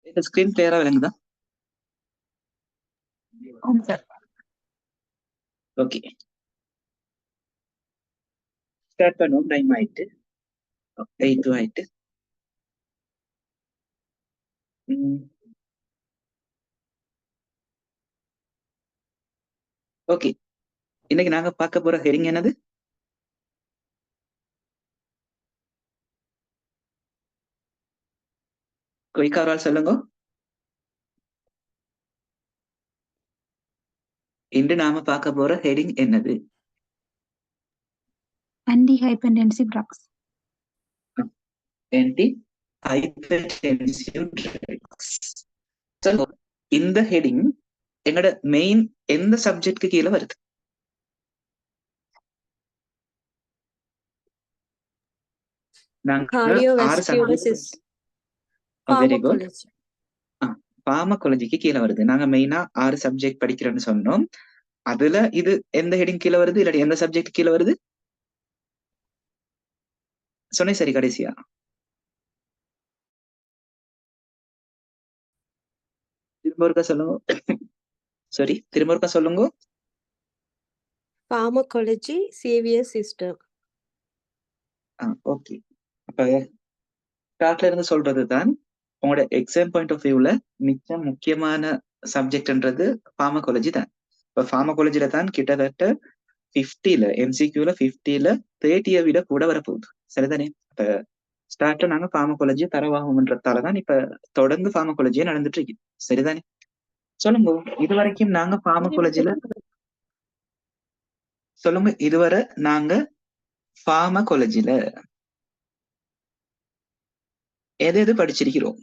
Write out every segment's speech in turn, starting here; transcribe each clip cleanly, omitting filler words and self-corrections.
இந்த ஸ்கிரீன் கிளியரா விளங்குதா? ஆமாம் சார். ஓகே, ஸ்டார்ட் பண்ணுவோம். டைம் ஆயிட்டு 8 ஆயிட்டு. ஓகே, இன்னைக்கு நாங்க பார்க்க போற ஹெடிங் என்னது? குயிக்காரால் சொல்லுங்க. இன்று நாம பார்க்க போற ஹெடிங் என்னது? Anti hypertensive drugs. Anti hypertensive drugs. இந்த ஹெடிங் எங்கட மெயின் எந்த சப்ஜெக்ட்க்கு கீழே வருது? பார்மகாலஜிக்கு கீழே வருது. நாங்க மெயினா 6 சப்ஜெக்ட் படிக்கிறோம்னு சொன்னோம். அதுல இது எந்த ஹெடிங் கீழே வருது, இல்லாட்டி எந்த சப்ஜெக்ட் கீழே வருது சொன்னேன் சரி கடைசியா? திரும்ப ஒருக்கா சொல்லுங்க. சரி, திரும்ப ஒருக்கா சொல்லுங்க. Pharmacology CVS system. ஓகே, அப்ப ஸ்டார்ட்ல இருந்து சொல்றதுதான் உங்களோட எக்ஸாம் பாயிண்ட் ஆஃப் வியூல மிக முக்கியமான சப்ஜெக்ட்ன்றது பார்மகாலஜி தான். இப்ப பார்மகாலஜில தான் கிட்டத்தட்ட 50ல MCQல 50ல 30 விட கூட வரப்போகுது. சரிதானே? இப்ப ஸ்டார்ட்ல நாங்க பார்மகாலஜி தரவாகும்ன்றதாலதான் இப்ப தொடர்ந்து பார்மகாலஜியே நடந்துட்டு இருக்கு. சரிதானே? சொல்லுங்க, இது வரைக்கும் நாங்க பார்மகாலஜில சொல்லுங்க, இதுவரை நாங்க பார்மகாலஜில எது எது படிச்சிருக்கிறோம்?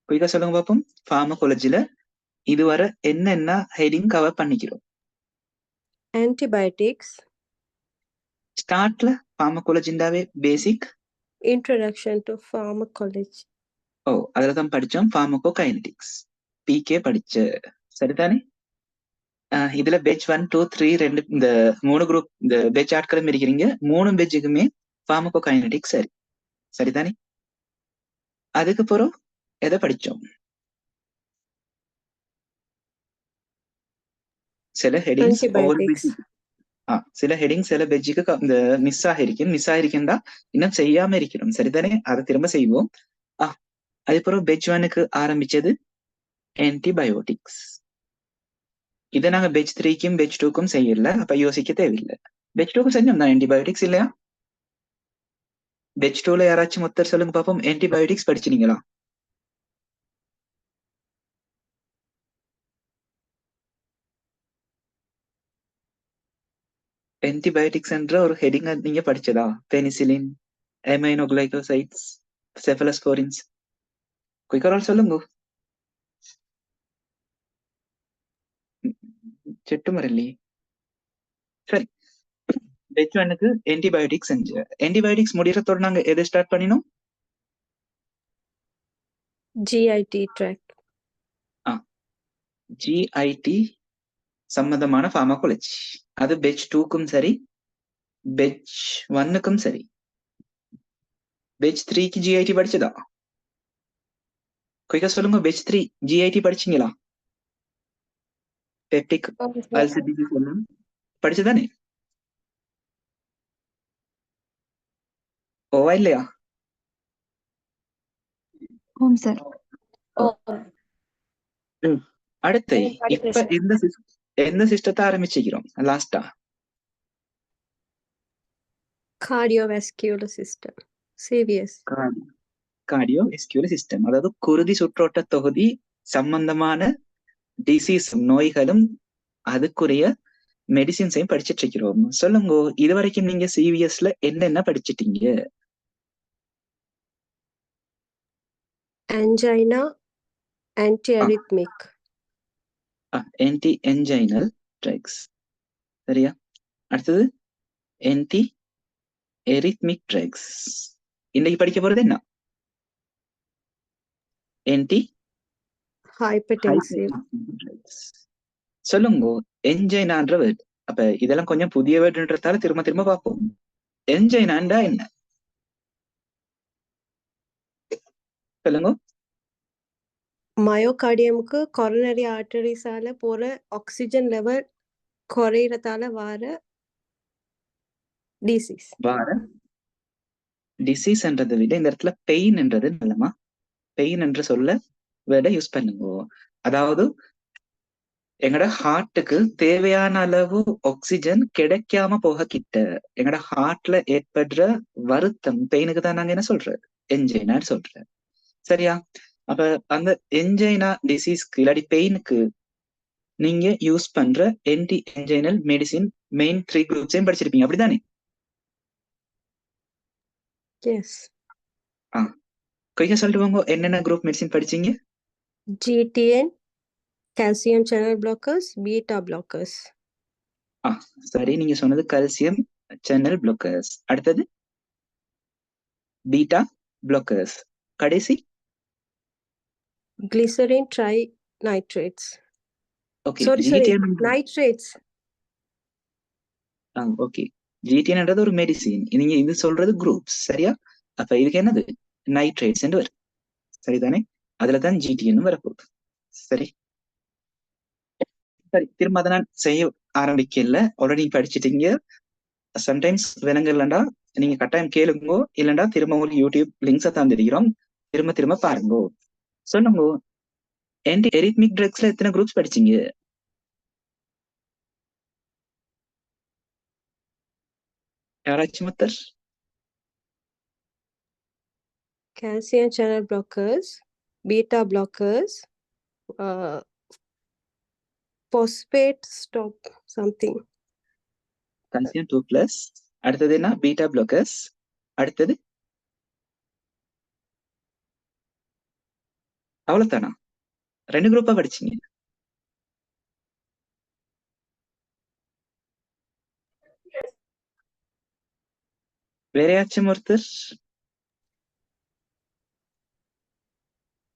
குயிக்கா சொல்லுங்க பாப்போம். பார்மகாலஜில இதுவரை என்னென்ன ஹெடிங் கவர் பண்ணிக்கிறோம்? Antibiotics. ஸ்டார்ட்ல பார்மகாலஜிண்டாவே பேசிக் Introduction to pharmacology. அதுலதான் படிச்சோம். பார்மகோகைனடிக்ஸ் PK படிச்ச. சரிதானே? இதுல பெட்ச் 1 2 3 2 இந்த 3 குரூப் இந்த பெட்ச் ஆட்களும் இருக்கிறீங்க. 3 பெட்சுக்குமே பார்மகோகைனடிக்ஸ் சரி. சரிதானே? அதுக்கப்புறம் எதை படிச்சோம்? சில ஹெடிங்ஸ் ஒவ்வொரு சில ஹெடிங் சில பெட்ஜுக்கு இந்த மிஸ் ஆகிருக்குண்டா இன்னும் செய்யாம இருக்கிறோம். சரிதானே? அதை திரும்ப செய்வோம். அதுக்கப்புறம் பெட்ச் 1க்கு ஆரம்பிச்சது ஆன்டிபயோட்டிக்ஸ். இதை நாங்க பெட்ச் 3க்கும் பெட்ச் 2க்கும் செய்யல. அப்ப யோசிக்க தேவையில்லை. பெட்ச் 2க்கு செஞ்சோம் தான் ஆன்டிபயோட்டிக்ஸ் இல்லையா? பெட்ச் 2ல யாராச்சும் மொத்தர் சொல்லுங்க பாப்போம், ஆன்டிபயோட்டிக்ஸ் படிச்சிருங்களா? ஆன்டிபயோட்டிக்ஸ் என்ற ஒரு ஹெடிங் நீங்க படிச்சதா? பெனிசிலின், அமைனோகிளைகோசைட்ஸ், செஃபலோஸ்போரின்ஸ். குயிக்கரால் சொல்லுங்க. செட்டு மரலி. சரி, பெட்ச் 1க்கு ஆன்டிபயோட்டிக்ஸ் செஞ்சு ஆன்டிபயோட்டிக்ஸ் முடியறதோட நாங்க எதை ஸ்டார்ட் பண்ணினோம்? GIT track. GIT சம்பந்தமான பார்மகாலஜி. அது பெட்ச் 2க்கும் சரி, பெட்ச் 1க்கும் சரி. பெட்ச் 3க்கு GIT படிச்சதா? குயிக்கா சொல்லுங்க. பெட்ச் 3 GIT படிச்சீங்களா? பெப்டிக் அல்சர் டிசீஸ் எல்லாம் படிச்சதானே? ஓவா இல்லையா? சார். அடுத்து இப்ப எந்த சிஸ்டத்தை ஆரம்பிச்சுக்கிறோம் லாஸ்டா? Cardiovascular system. CVS. Cardiovascular system, அதாவது குருதி சுற்றோட்ட தொகுதி சம்பந்தமான டிசீஸ் நோய்களும் அதுக்குரிய மெடிசின்ஸையும் படிச்சிட்டு இருக்கிறோம். சொல்லுங்க, இது வரைக்கும் நீங்க CVSல என்னென்ன படிச்சிட்டீங்க? Angina, antiarrhythmic. Anti anginal drugs. சரியா? அடுத்தது ஆன்டி எரித்மிக் ட்ரக்ஸ். இன்னைக்கு படிக்க போறது என்ன? ஆன்டி hypertensive, சொல்லுங்க என்ஜைனான்ற வேர்ட். அப்ப இதெல்லாம் கொஞ்சம் புதிய வேர்டுன்றதால திரும்ப திரும்ப பார்ப்போம். என்ஜைனாண்டா என்ன சொல்லுங்க. மயோகார்டியமுக்கு coronary arteriesஆல போற ஆக்சிஜன் லெவல் குறையறதால வர டிசீஸ். வார டிசீஸ்ன்றதை விட இந்த இடத்துல பெயின்ன்றது நல்லமா, பெயின் என்று சொல்ல வேர்டை யூஸ் பண்ணுங்க. அதாவது எங்கட ஹார்ட்டுக்கு தேவையான அளவு ஆக்சிஜன் கிடைக்காம போக கிட்ட எங்கட ஹார்ட்ல ஏற்படுற வருத்தம் பெயினுக்கு தான் நாங்க என்ன சொல்ற என்ஜைனா சொல்ற. சரியா? அப்ப அந்த என்ஜைனா டிசீஸ்க்கு இல்லாட்டி பெயினுக்கு நீங்க யூஸ் பண்ற என்டி என்ஜைனல் மெடிசின் மெயின் 3 குரூப்ஸையும் படிச்சிருப்பீங்க, அப்படிதானே? எஸ். கொஞ்சம் சொல்லிட்டு போங்க, என்னென்ன குரூப் மெடிசின் படிச்சீங்க? GTN, calcium channel blockers, beta blockers. சரி, நீங்க சொன்னது கால்சியம் சேனல் பிளாக்கர்ஸ். அடுத்தது பீட்டா பிளாக்கர்ஸ். கடைசி Glycerin trinitrates. Okay Sorry, GTN. nitrates. Okay, ஜிடிஎன்ன்றது ஒரு மெடிசின், நீங்க இது சொல்றது குரூப்ஸ். சரியா? அப்ப இதுக்கு என்னது நைட்ரேட்ஸ் என்று வரும். சரிதானே? அதுலதான் ஜிடிஎன் வரப்போகுது. சரி சரி, திரும்ப அதை நான் செய்ய ஆரம்பிக்கல, ஆல்ரெடி படிச்சுட்டீங்க. சம்டைம்ஸ் விலங்குலண்டா நீங்க கட்டாயம் கேளுங்கோ, இல்லைண்டா திரும்ப உங்களுக்கு யூடியூப் லிங்க்ஸை தந்திருக்கிறோம், திரும்ப திரும்ப பாருங்கோ. சொல்லுங்க, ஆன்டி எரித்மிக் ட்ரக்ஸ்ல எத்தனை குரூப்ஸ் படிச்சீங்க? யாராச்சும் ஒருத்தர்? Calcium channel blockers, beta blockers, phosphate stop something. Calcium 2+, அடுத்தது என்ன? Beta blockers. அடுத்தது அவ்வளவுதானா? 2 குரூப்பா படிச்சீங்க. வேறையாச்சும் ஒருத்தர்?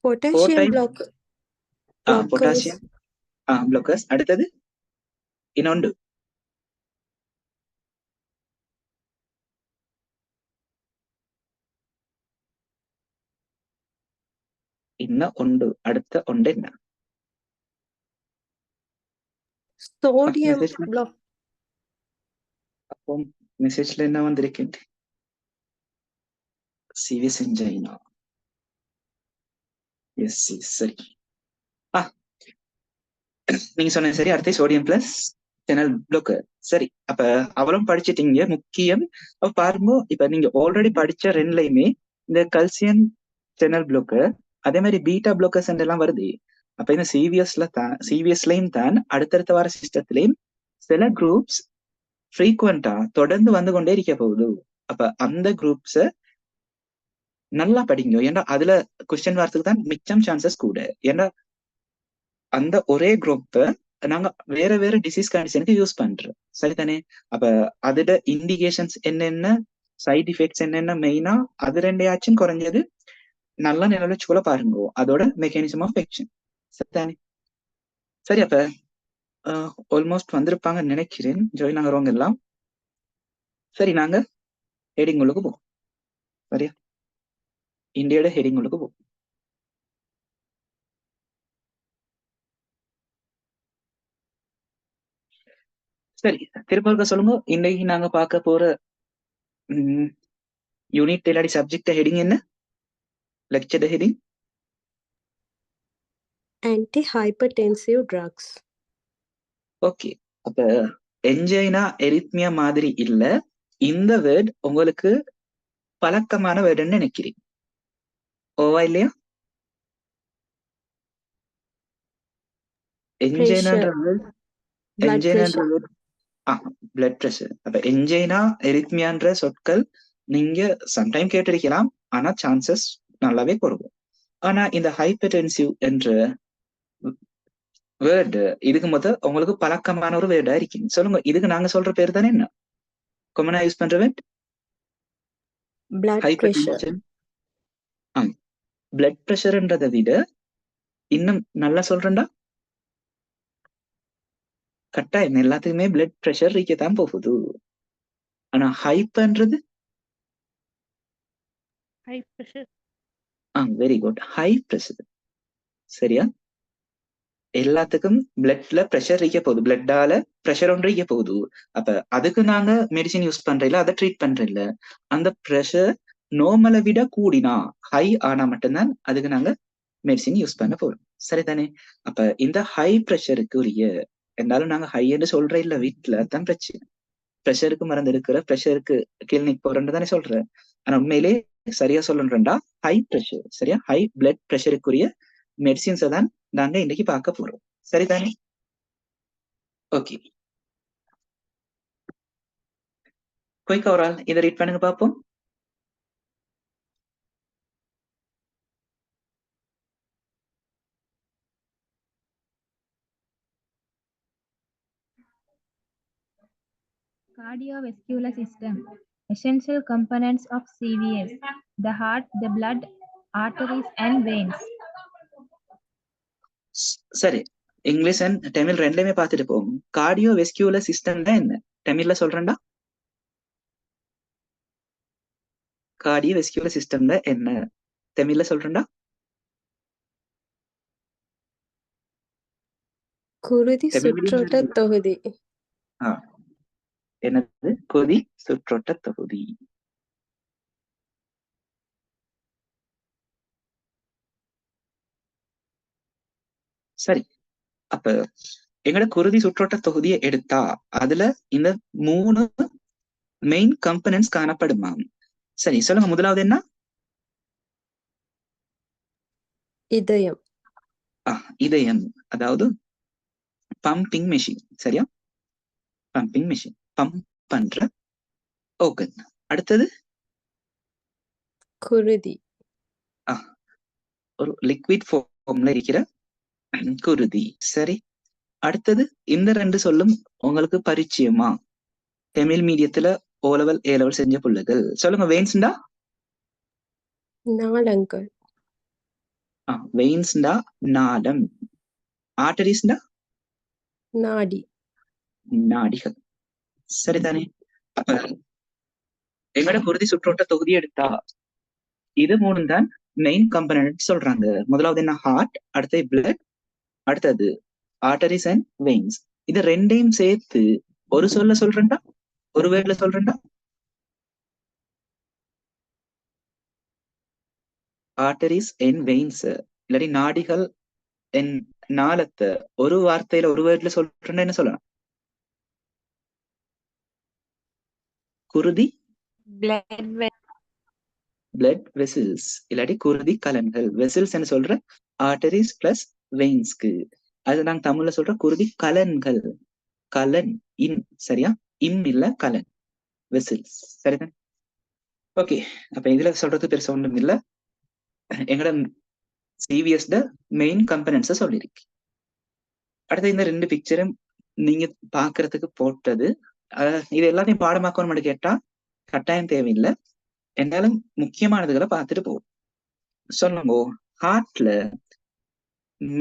Potassium blockers. Potassium blockers. அடுத்தது இன்னொன்று அடுத்த ஒன்று என்ன? Sodium block. அப்போ மெசேஜ்ல என்ன வந்திருக்கு? சிவிஎஸ் என்ஜைனா. எஸ், சரி. நீங்க சொன்ன சரி. அடுத்து சோடியம் பிளஸ் சேனல் பிளாக்கர். சரி, அப்ப அவளும் படிச்சிட்டீங்க. முக்கியம் பாருங்க, இப்ப நீங்க ஆல்ரெடி படிச்ச ரெண்டுலயுமே இந்த கல்சியம் சேனல் பிளாக்கர், அதே மாதிரி பீட்டா பிளாக்கர்ஸ் எல்லாம் வருது. அப்ப இந்த சிவிஎஸ்லயும் தான் அடுத்தடுத்த வார சிஸ்டத்திலையும் சில குரூப்ஸ் ஃப்ரீக்வெண்டா தொடர்ந்து வந்து கொண்டே இருக்க போகுது. அப்ப அந்த குரூப்ஸ நல்லா படிங்க, ஏன்னா அதுல கொஸ்டின் வரதுக்கு தான் மிச்சம் சான்சஸ் கூட. ஏன்னா அந்த ஒரே குரூப்பை நாங்க வேற வேற டிசீஸ் கண்டிஷனுக்கு யூஸ் பண்றோம். சரிதானே? அப்ப அதோட இண்டிகேஷன்ஸ் என்னென்ன, சைட் எஃபெக்ட்ஸ் என்னென்ன, மெயினா அது ரெண்டையாச்சும் குறைஞ்சது நல்லா நிலவச்சுக்குள்ள பாருங்க, அதோட மெக்கானிசம் ஆஃப் ஆக்ஷன். சரிதானே? சரி, அப்ப ஆல்மோஸ்ட் வந்திருப்பாங்கன்னு நினைக்கிறேன் ஜாயின் ஆகிறவங்க எல்லாம். சரி, நாங்க ஹெடிங் உள்ளுக்கு போவோம். சரியா? இந்தியோட ஹெடிங் உள்ளுக்கு போவோம். சரி, திரும்ப சொல்லுங்க, இன்னைக்கு நாங்க பார்க்க போற யூனிட் இல்லாடி சப்ஜெக்ட் ஹெடிங் என்ன? Lecture heading Antihypertensive drugs. Okay. அப்ப என்ஜைனா எரித்மியா மாதிரி இல்ல, இந்த வேர்ட் உங்களுக்கு பழக்கமான வேர்டுன்னு நினைக்கிறேன். ஓவா இல்லையா? என்ஜைனான்ற வேர்ட் பிளட் பிரஷர். அப்ப என்ஜைனா எரித்மியான்ற சொற்கள் நீங்க சம்டைம் கேட்டிருக்கலாம், ஆனா சான்சஸ் நல்லாவே குறைவும். ஆனா இந்த ஹைப்பர்டென்சிவ் என்ற வேர்டு இதுக்கு முதல் உங்களுக்கு பழக்கமான ஒரு வேர்டா இருக்கு. சொல்லுங்க, இதுக்கு நாங்க சொல்ற பேர் தானே என்ன காமனா யூஸ் பண்ற வேர்ட்? Blood pressure. பிளட் பிரஷர்ன்றதை விட இன்னும் நல்லா சொல்றேன்டா, கட்டாயம் எல்லாத்துக்குமே பிளட் ப்ரெஷர் இருக்கத்தான் போகுது. ஆனா ஹைப்பன்றது High pressure. Very good, high pressure. சரியா? எல்லாத்துக்கும் பிளட்ல ப்ரெஷர் இருக்க போகுது, பிளட்டால ப்ரெஷர் ஒன்று இருக்க போகுது. அப்ப அதுக்கு நாங்க மெடிசின் யூஸ் பண்றோம், அதை ட்ரீட் பண்றோம் இல்ல, அந்த ப்ரெஷர் நார்மலை விட கூடினா, ஹை ஆனா மட்டும்தான் அதுக்கு நாங்க மெடிசின் யூஸ் பண்ண போறோம். சரிதானே? அப்ப இந்த ஹை ப்ரெஷருக்கு உரிய, இருந்தாலும் நாங்க ஹை என்று சொல்ற இல்ல, வீட்டுல தான் பிரச்சனை. ப்ரெஷருக்கு மருந்து எடுக்கிற, ப்ரெஷருக்கு கிளினிக் போறேன்னு தானே சொல்றேன். ஆனா உண்மையிலே சரியா சொல்லணும்டா, ஹை ப்ரெஷர். சரியா? ஹை பிளட் ப்ரெஷருக்குரிய மெடிசின்ஸை தான் நாங்க இன்னைக்கு பார்க்க போறோம். சரிதானே? ஓகே, குயிக் ஓவரால் இதை ரீட் பண்ணுங்க பார்ப்போம். Cardiovascular system. Essential components of CVS. The heart, the blood, arteries and veins. சரி, இங்கிலீஷ் அண்ட் தமிழ் ரெண்டுலயுமே பார்த்துட்டு போவோம். கார்டியோ வெஸ்கியூலர் சிஸ்டம்னா என்ன? தமிழ்ல சொல்றேன்டா. கார்டியோ வெஸ்கியூலர் சிஸ்டம்ல என்ன? தமிழ்ல சொல்றேன்டா. குருதி சுற்றோட்ட தொகுதி. என்னது? கொதி சுற்றோட்ட தொகுதி. சரி, அப்ப எங்கட குருதி சுற்றோட்ட தொகுதியை எடுத்தா அதுல இந்த 3 மெயின் கம்பனன்ட்ஸ் காணப்படுமா? சரி, சொல்லுங்க. முதலாவது என்ன? இதயம். இதயம், அதாவது பம்பிங் மெஷின். சரியா? பம்பிங் மெஷின், பம்ப் பண்ற ஓகன். அடுத்தது குருதி. ஒரு லிக்விட் ஃபார்ம்ல இருக்கிற குருதி. சரி, அடுத்தது இந்த 2 சொல்லும் உங்களுக்கு பரிச்சயமா? Tamil மீடியத்துல O level A level செஞ்ச பிள்ளைகள் சொல்லுங்க. வெயின்ஸ்டா? நாளங்கள். வெயின்ஸ்டா நாடம். ஆர்டரிஸ்டா? நாடி. நாடிகள். சரிதானே? அப்ப எங்கட குருதி சுற்றோட்ட தொகுதி எடுத்தா இது 3 தான் மெயின் கம்பனன்ட் சொல்றாங்க. முதலாவது என்ன? ஹார்ட், அடுத்தது பிளட், அடுத்தது ஆர்டரிஸ் அண்ட் வெயின்ஸ். இது ரெண்டையும் சேர்த்து ஒரு சொல்ல சொல்றேன்டா, ஒரு வேர்ட்ல சொல்றேன்டா. ஆர்டரிஸ் அண்ட் வெயின்ஸ், இல்லாட்டி நாடிகள் என் நாளத்தை ஒரு வார்த்தையில ஒரு வேர்ட்ல சொல்றேன்னா என்ன சொல்லலாம்? குருதி பிளட் வெசில்ஸ், இல்லாட்டி குருதி கலன்கள். வெசில்ஸ் என்ன சொல்ற? ஆர்டரிஸ் பிளஸ் வெயின்ஸ்க்கு. அது நாங்க தமிழ்ல சொல்ற குருதி கலன்கள். கலன் இன். சரியா? இம் இல்ல, கலன், வெசில்ஸ். சரிதான்? ஓகே, அப்ப இதுல சொல்றது பெருசா ஒண்ணும் இல்ல. எங்கட சிவிஎஸ் மெயின் கம்பனன்ட்ஸ சொல்லிருக்கு. அடுத்து இந்த 2 பிக்சரும் நீங்க பாக்குறதுக்கு போட்டது. இது எல்லாத்தையும் பாடமாக்கணும்னு கேட்டா கட்டாயம் தேவையில்லை. என்னாலும் முக்கியமானதுகளை பார்த்துட்டு போவோம். சொல்லுங்க, ஹார்ட்ல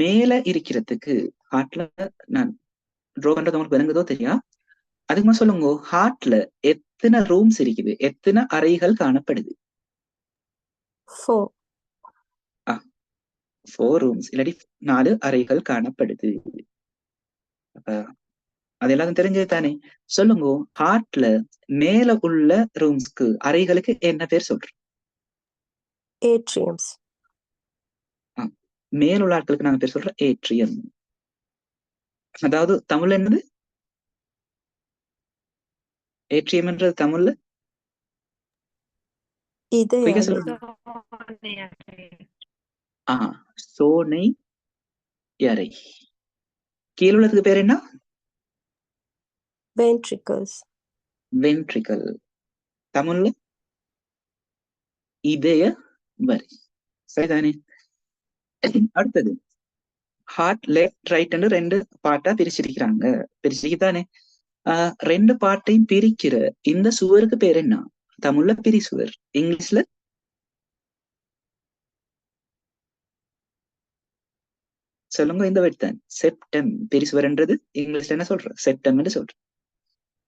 மேல இருக்கிறதுக்கு, ஹார்ட்ல நான் ட்ரோ பண்றது உங்களுக்கு விளங்குதோ தெரியா? அதுக்குமா சொல்லுங்க, ஹார்ட்ல எத்தனை ரூம்ஸ் இருக்குது, எத்தனை அறைகள் காணப்படுது? 4 ரூம்ஸ், இல்லாட்டி 4 அறைகள் காணப்படுது. அப்ப அது எல்லாரும் தெரிஞ்சது தானே? சொல்லுங்க, ஹார்ட்ல மேல உள்ள ரூம்ஸ்க்கு, அறைகளுக்கு என்ன பேர் சொல்றோம்? ஏட்ரியம்ஸ். மேலுள்ள ஆட்களுக்கு நாங்க பேர் சொல்றோம் ஏட்ரியம். அதாவது தமிழ்ல என்னது? ஏட்ரியம் என்றது தமிழ்ல சோனை அறை. கீழுள்ளதுக்கு பேர் என்ன? வென்ட்ரிகல்ஸ். வென்ட்ரிக்கல். தமிழ்ல இதய வரி. சரிதானே? அடுத்தது ஹார்ட் லெஃப்ட் ரைட் 2 பார்ட்டா பிரிச்சிருக்கிறாங்க. பிரிச்சிருக்குதானே? 2 பார்ட்டையும் பிரிக்கிற இந்த சுவருக்கு பேர் என்ன? தமிழ்ல பிரிசுவர், இங்கிலீஷ்ல சொல்லுங்க இந்த வேர்ட் தான் செப்டம். பெரிசுவர்ன்றது இங்கிலீஷ்ல என்ன சொல்ற? செப்டம் என்று சொல்ற.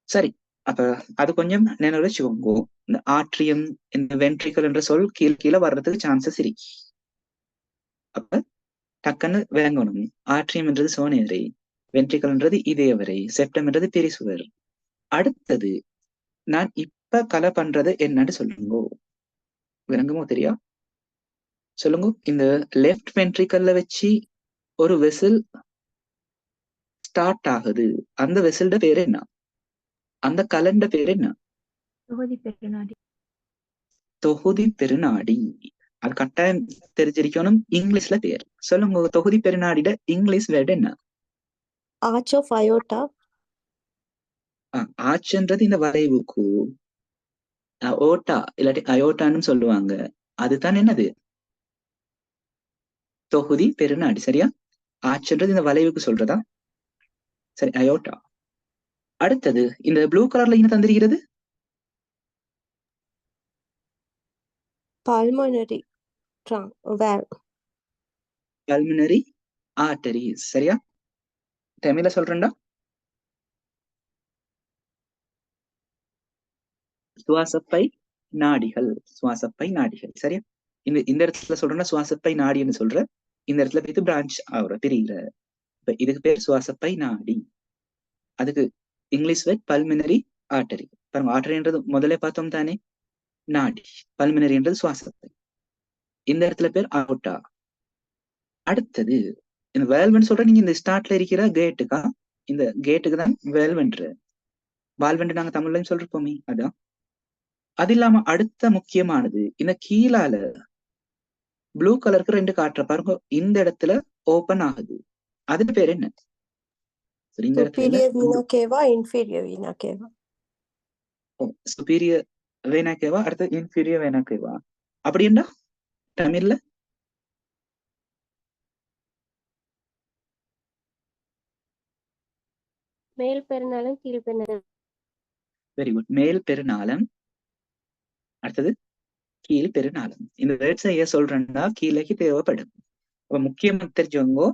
சரி, அப்ப அது கொஞ்சம் நினைவு வச்சுக்கோங்க. இந்த ஆட்ரியம், இந்த வென்ட்ரிக்கல் என்ற சொல் கீழே வர்றதுக்கு சான்சஸ் இருக்கு. அப்ப டக்குன்னு விளங்கணும். ஆட்ரியம் என்றது சோனேரை, வென்ட்ரிக்கல் என்றது இதயவரை, செப்டம் என்றது பெரிசுவர். அடுத்தது நான் இப்ப கலை பண்றது என்னன்னு சொல்லுங்க. விளங்குமோ தெரியா? சொல்லுங்க. இந்த லெஃப்ட் வென்ட்ரிக்கல்ல வச்சு ஒரு வெசல் ஸ்டார்ட் ஆகுது. அந்த வெசல்ட பேர் என்ன? அந்த கலண்ட பேர் என்ன? தொகுதி பெருநாடி. தொகுதி பெருநாடி. அது கட்டாயம் தெரிஞ்சிருக்கணும். இங்கிலீஷ்ல பேர் சொல்லுங்க. தொகுதி பெருநாடிட இங்கிலீஷ் வேர்டு என்ன? Arch of aorta. ஆச்சுன்றது இந்த வளைவுக்கு ஓட்டா இல்லாட்டி அயோட்டான்னு சொல்லுவாங்க. அதுதான் என்னது? தொகுதி பெருநாடி. சரியா? ஆச்சுன்றது இந்த வளைவுக்கு சொல்றதா? சரி, அயோட்டா. அடுத்தது இந்த ப்ளூ கலர்ல என்ன தந்திருக்கிறது? Pulmonary valve. Pulmonary arteries. சரியா? தமிழ்ல சொல்றேன்டா, சுவாசப்பை நாடிகள். சுவாசப்பை நாடிகள். சரியா? இந்த இடத்துல சொல்றேன்னா சுவாசப்பை நாடின்னு சொல்ற. இந்த இடத்துல போயிட்டு பிரான்ச் ஆகுற, பிரிகிற. இப்ப இதுக்கு பேர் சுவாசப்பை நாடி. அதுக்கு இங்கிலீஷ் வேர்ட் பல்மினரி ஆர்டரி. பாருங்க, ஆர்டரின்றது முதல்ல பார்த்தோம் தானே, நாடி. பல்மினரின்றது சுவாசப்பை. இந்த இடத்துல பேர் அவுட்டா. அடுத்தது இந்த வேல்வென்னு சொல்ற. நீங்க இந்த ஸ்டார்ட்ல இருக்கிற கேட்டுக்கா, இந்த கேட்டுக்கு தான் வேல்வென்ற. வால்வென்று நாங்க தமிழ்லயும் சொல்லிருப்போமே, அதான். அது இல்லாம அடுத்த முக்கியமானது இந்த கீழால ப்ளூ கலருக்கு 2 காட்டுற பாருங்க. இந்த இடத்துல ஓபன் ஆகுது. அதுக்கு பேர் என்ன? சரி, இந்த இடத்துல Superior vena cava, inferior vena cava. Superior வேனா கேவா, அடுத்து இன்ஃபீரியர் வேனா கேவா. அப்படின்னா தமிழ்ல மேல் பெருநாளம், கீழ் பெருநாளம். Very good. மேல் பெருநாளம், அடுத்தது கீழ் பெருநாளம். இந்த வேர்ட்ஸ் ஏன் சொல்றேன்னா கீழேக்கு தேவைப்படும். அப்ப முக்கியமா தெரிஞ்சவங்க,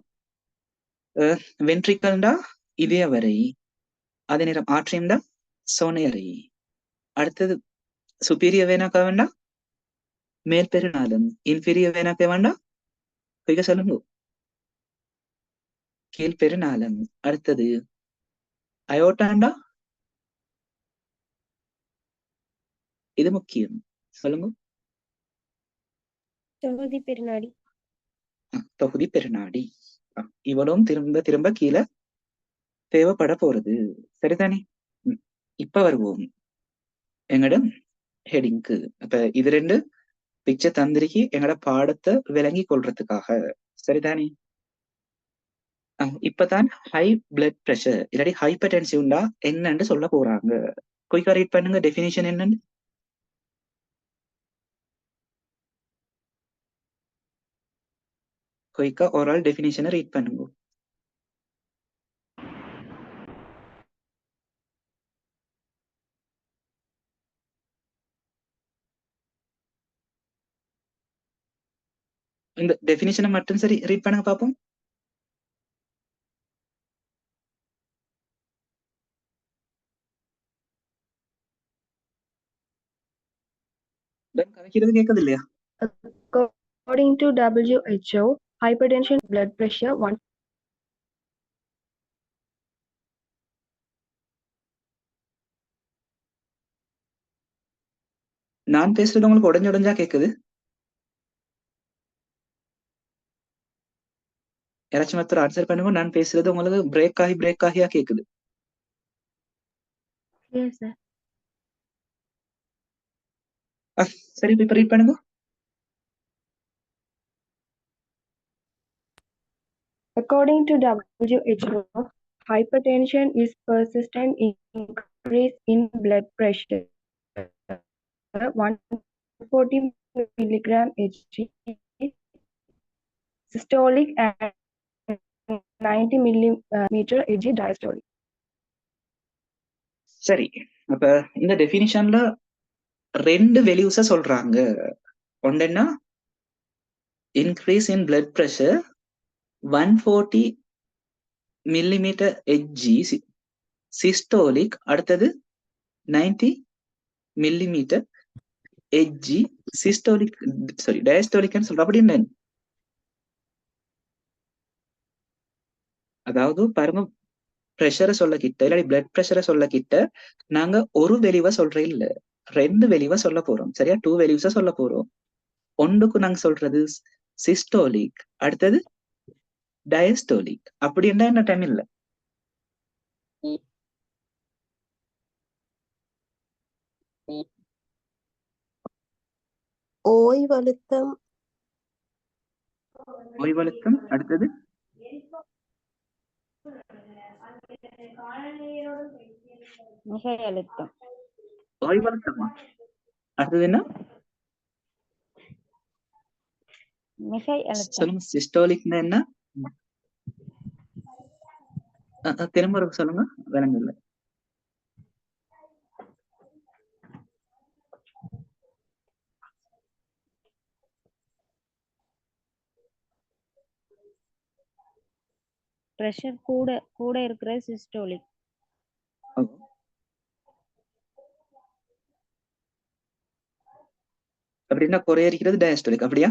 வென்ட்ரிக்கல்டா இதய வரை, அதே நேரம் ஆட்ரியம்டா சோனையறை. அடுத்தது சுப்பீரியர் வேனாக்க வேண்டா மேல் பெருநாளம், இன்ஃபீரியர் வேனாக்க வேண்டா குயிக்க சொல்லுங்க கீழ் பெருநாளம். அடுத்தது அயோட்டாண்டா, இது முக்கியம். சொல்லுங்க. தொகுதி பெருநாடி. தொகுதி பெருநாடி. இவளும் திரும்ப திரும்ப கீழே தேவைப்பட போறது. சரிதானே? இப்ப வருவோம் எங்கட ஹெடிங்க்கு. அப்ப இது 2 பிக்சர் தந்திரிக்கி எங்கட பாடத்தை விளங்கி கொள்றதுக்காக. சரிதானே? இப்பதான் ஹை பிளட் பிரஷர் இல்லாட்டி ஹைப்பர் டென்சிவ்னா என்னன்னு சொல்ல போறாங்க. குயிக்கா ரீட் பண்ணுங்க டெஃபினிஷன் என்னன்னு. குயிக்கா ஓரல் டெஃபினிஷனை ரீட் பண்ணுங்க. இந்த டெஃபினிஷனை மட்டும் சரி ரீட் பண்ணுங்க பாப்போம். கதைக்கிறது கேட்கது இல்லையா? According to WHO, hypertension blood pressure one. நான் பேசுறது உங்களுக்கு உடஞ்சா கேக்குது? யாராச்சும் ஒருத்தர் ஆன்சர் பண்ணுங்க. நான் பேசுறது உங்களுக்கு பிரேக் ஆகியா கேக்குது? Yes, sir. சரி, இப்ப ரீட் பண்ணுங்க. According to WHO, hypertension is persistent increase in blood pressure. 140 milligram Hg, systolic and 90 millimeter Hg diastolic. சரி, அப்ப இந்த டெஃபினிஷன்ல 2 வேல்யூஸ சொல்றாங்க. ஒன்றுன்னா increase in blood pressure, 140 millimeter HG systolic, அடுத்தது 90 millimeter HG systolic, sorry diastolic ன்னு சொல்ற. அப்படி என்ன? அதாவது பாருங்க, பிரஷரை சொல்ல கிட்ட இல்லாட்டி பிளட் பிரஷரை சொல்ல கிட்ட நாங்க ஒரு வெளிவா சொல்றே இல்ல, 2 வெளிவா சொல்ல போறோம். சரியா? 2 வெளிவ்ஸா சொல்ல போறோம். ஒன்றுக்கு நாங்க சொல்றது சிஸ்டோலிக், அடுத்தது டயஸ்டோலிக். அப்படி என்ன டைம் இல்ல. ஓய்வழுத்தம் ஓய்வழுத்தம், அடுத்தது மிகை அழுத்தம். ஓய்வழுத்தமா? அடுத்தது என்ன? மிகை அழுத்தம். சொல்லுங்க. சிஸ்டோலிக்னா என்ன? திரும்ப ஒரு சொல்லுங்க, விளங்க இல்ல. பிரஷர் கூட இருக்கிற சிஸ்டோலிக். அப்படின்னா குறைய இருக்கிறது டயஸ்டோலிக். அப்படியா?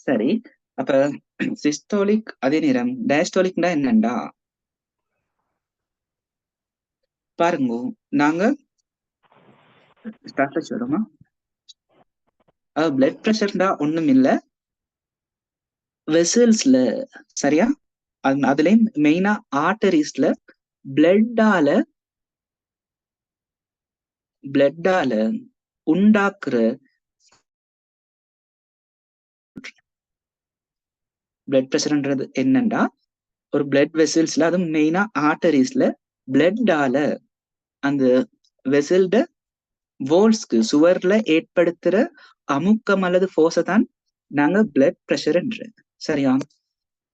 சரி. அப்ப சிஸ்டோலிக் அதே நேரம் டயஸ்டோலிக்னா என்னண்டா பாருங்க. நாங்க ஸ்டார்ட் சொல்றோமா, பிளட் பிரஷர்டா ஒண்ணும் இல்ல, வெசல்ஸ்ல. சரியா? அதுலயும் மெயினா ஆர்டரிஸ்ல பிளட்டால உண்டாக்குற பிளட் பிரஷர்ன்றது என்னண்டா, ஒரு பிளட் வெசல்ஸ்ல, அதுவும் மெயினா ஆர்டரிஸ்ல பிளட்டால அந்த வெசல்ட வோல்ஸ்க்கு சுவர்ல ஏற்படுத்துற அமுக்கம் அல்லது ஃபோர்ஸை தான் நாங்க பிளட் பிரஷர்ன்ற. சரியா?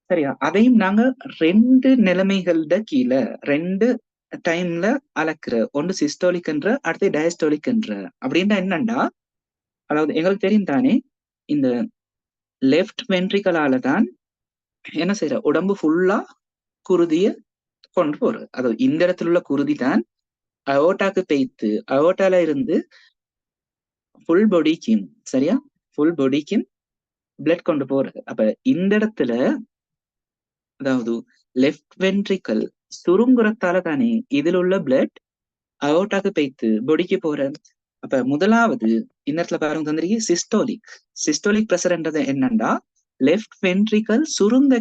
சரியா? அதையும் நாங்க 2 நிலைமைகளோட கீழே 2 டைம்ல அளக்குற. ஒன்று சிஸ்டோலிக் என்ற, அடுத்து டயஸ்டோலிக் என்ற. அப்படின்னா என்னண்டா, அதாவது எங்களுக்கு தெரியும் தானே, இந்த லெஃப்ட் வென்ட்ரிகலால தான் என்ன செய்யற, உடம்பு ஃபுல்லா குருதிய கொண்டு போறது. அதாவது இந்த இடத்துல உள்ள குருதி தான் அயோட்டாக்கு பெய்த்து அயோட்டால இருந்து ஃபுல் பாடிக்கும், சரியா, ஃபுல் பாடிக்கும் பிளட் கொண்டு போறது. அப்ப இந்த இடத்துல அதாவது லெஃப்ட் வென்ட்ரிக்கல் சுருங்குறத்தால தானே இதுல உள்ள பிளட் அயோட்டாக்கு பெய்த்து பொடிக்கு போற. அப்ப முதலாவது இந்த இடத்துல பாருங்க தந்திரிக்கு சிஸ்டோலிக் பிரஷர்ன்றது என்னண்டா, லெஃப்ட் வென்ட்ரிக்கல் சுருங்க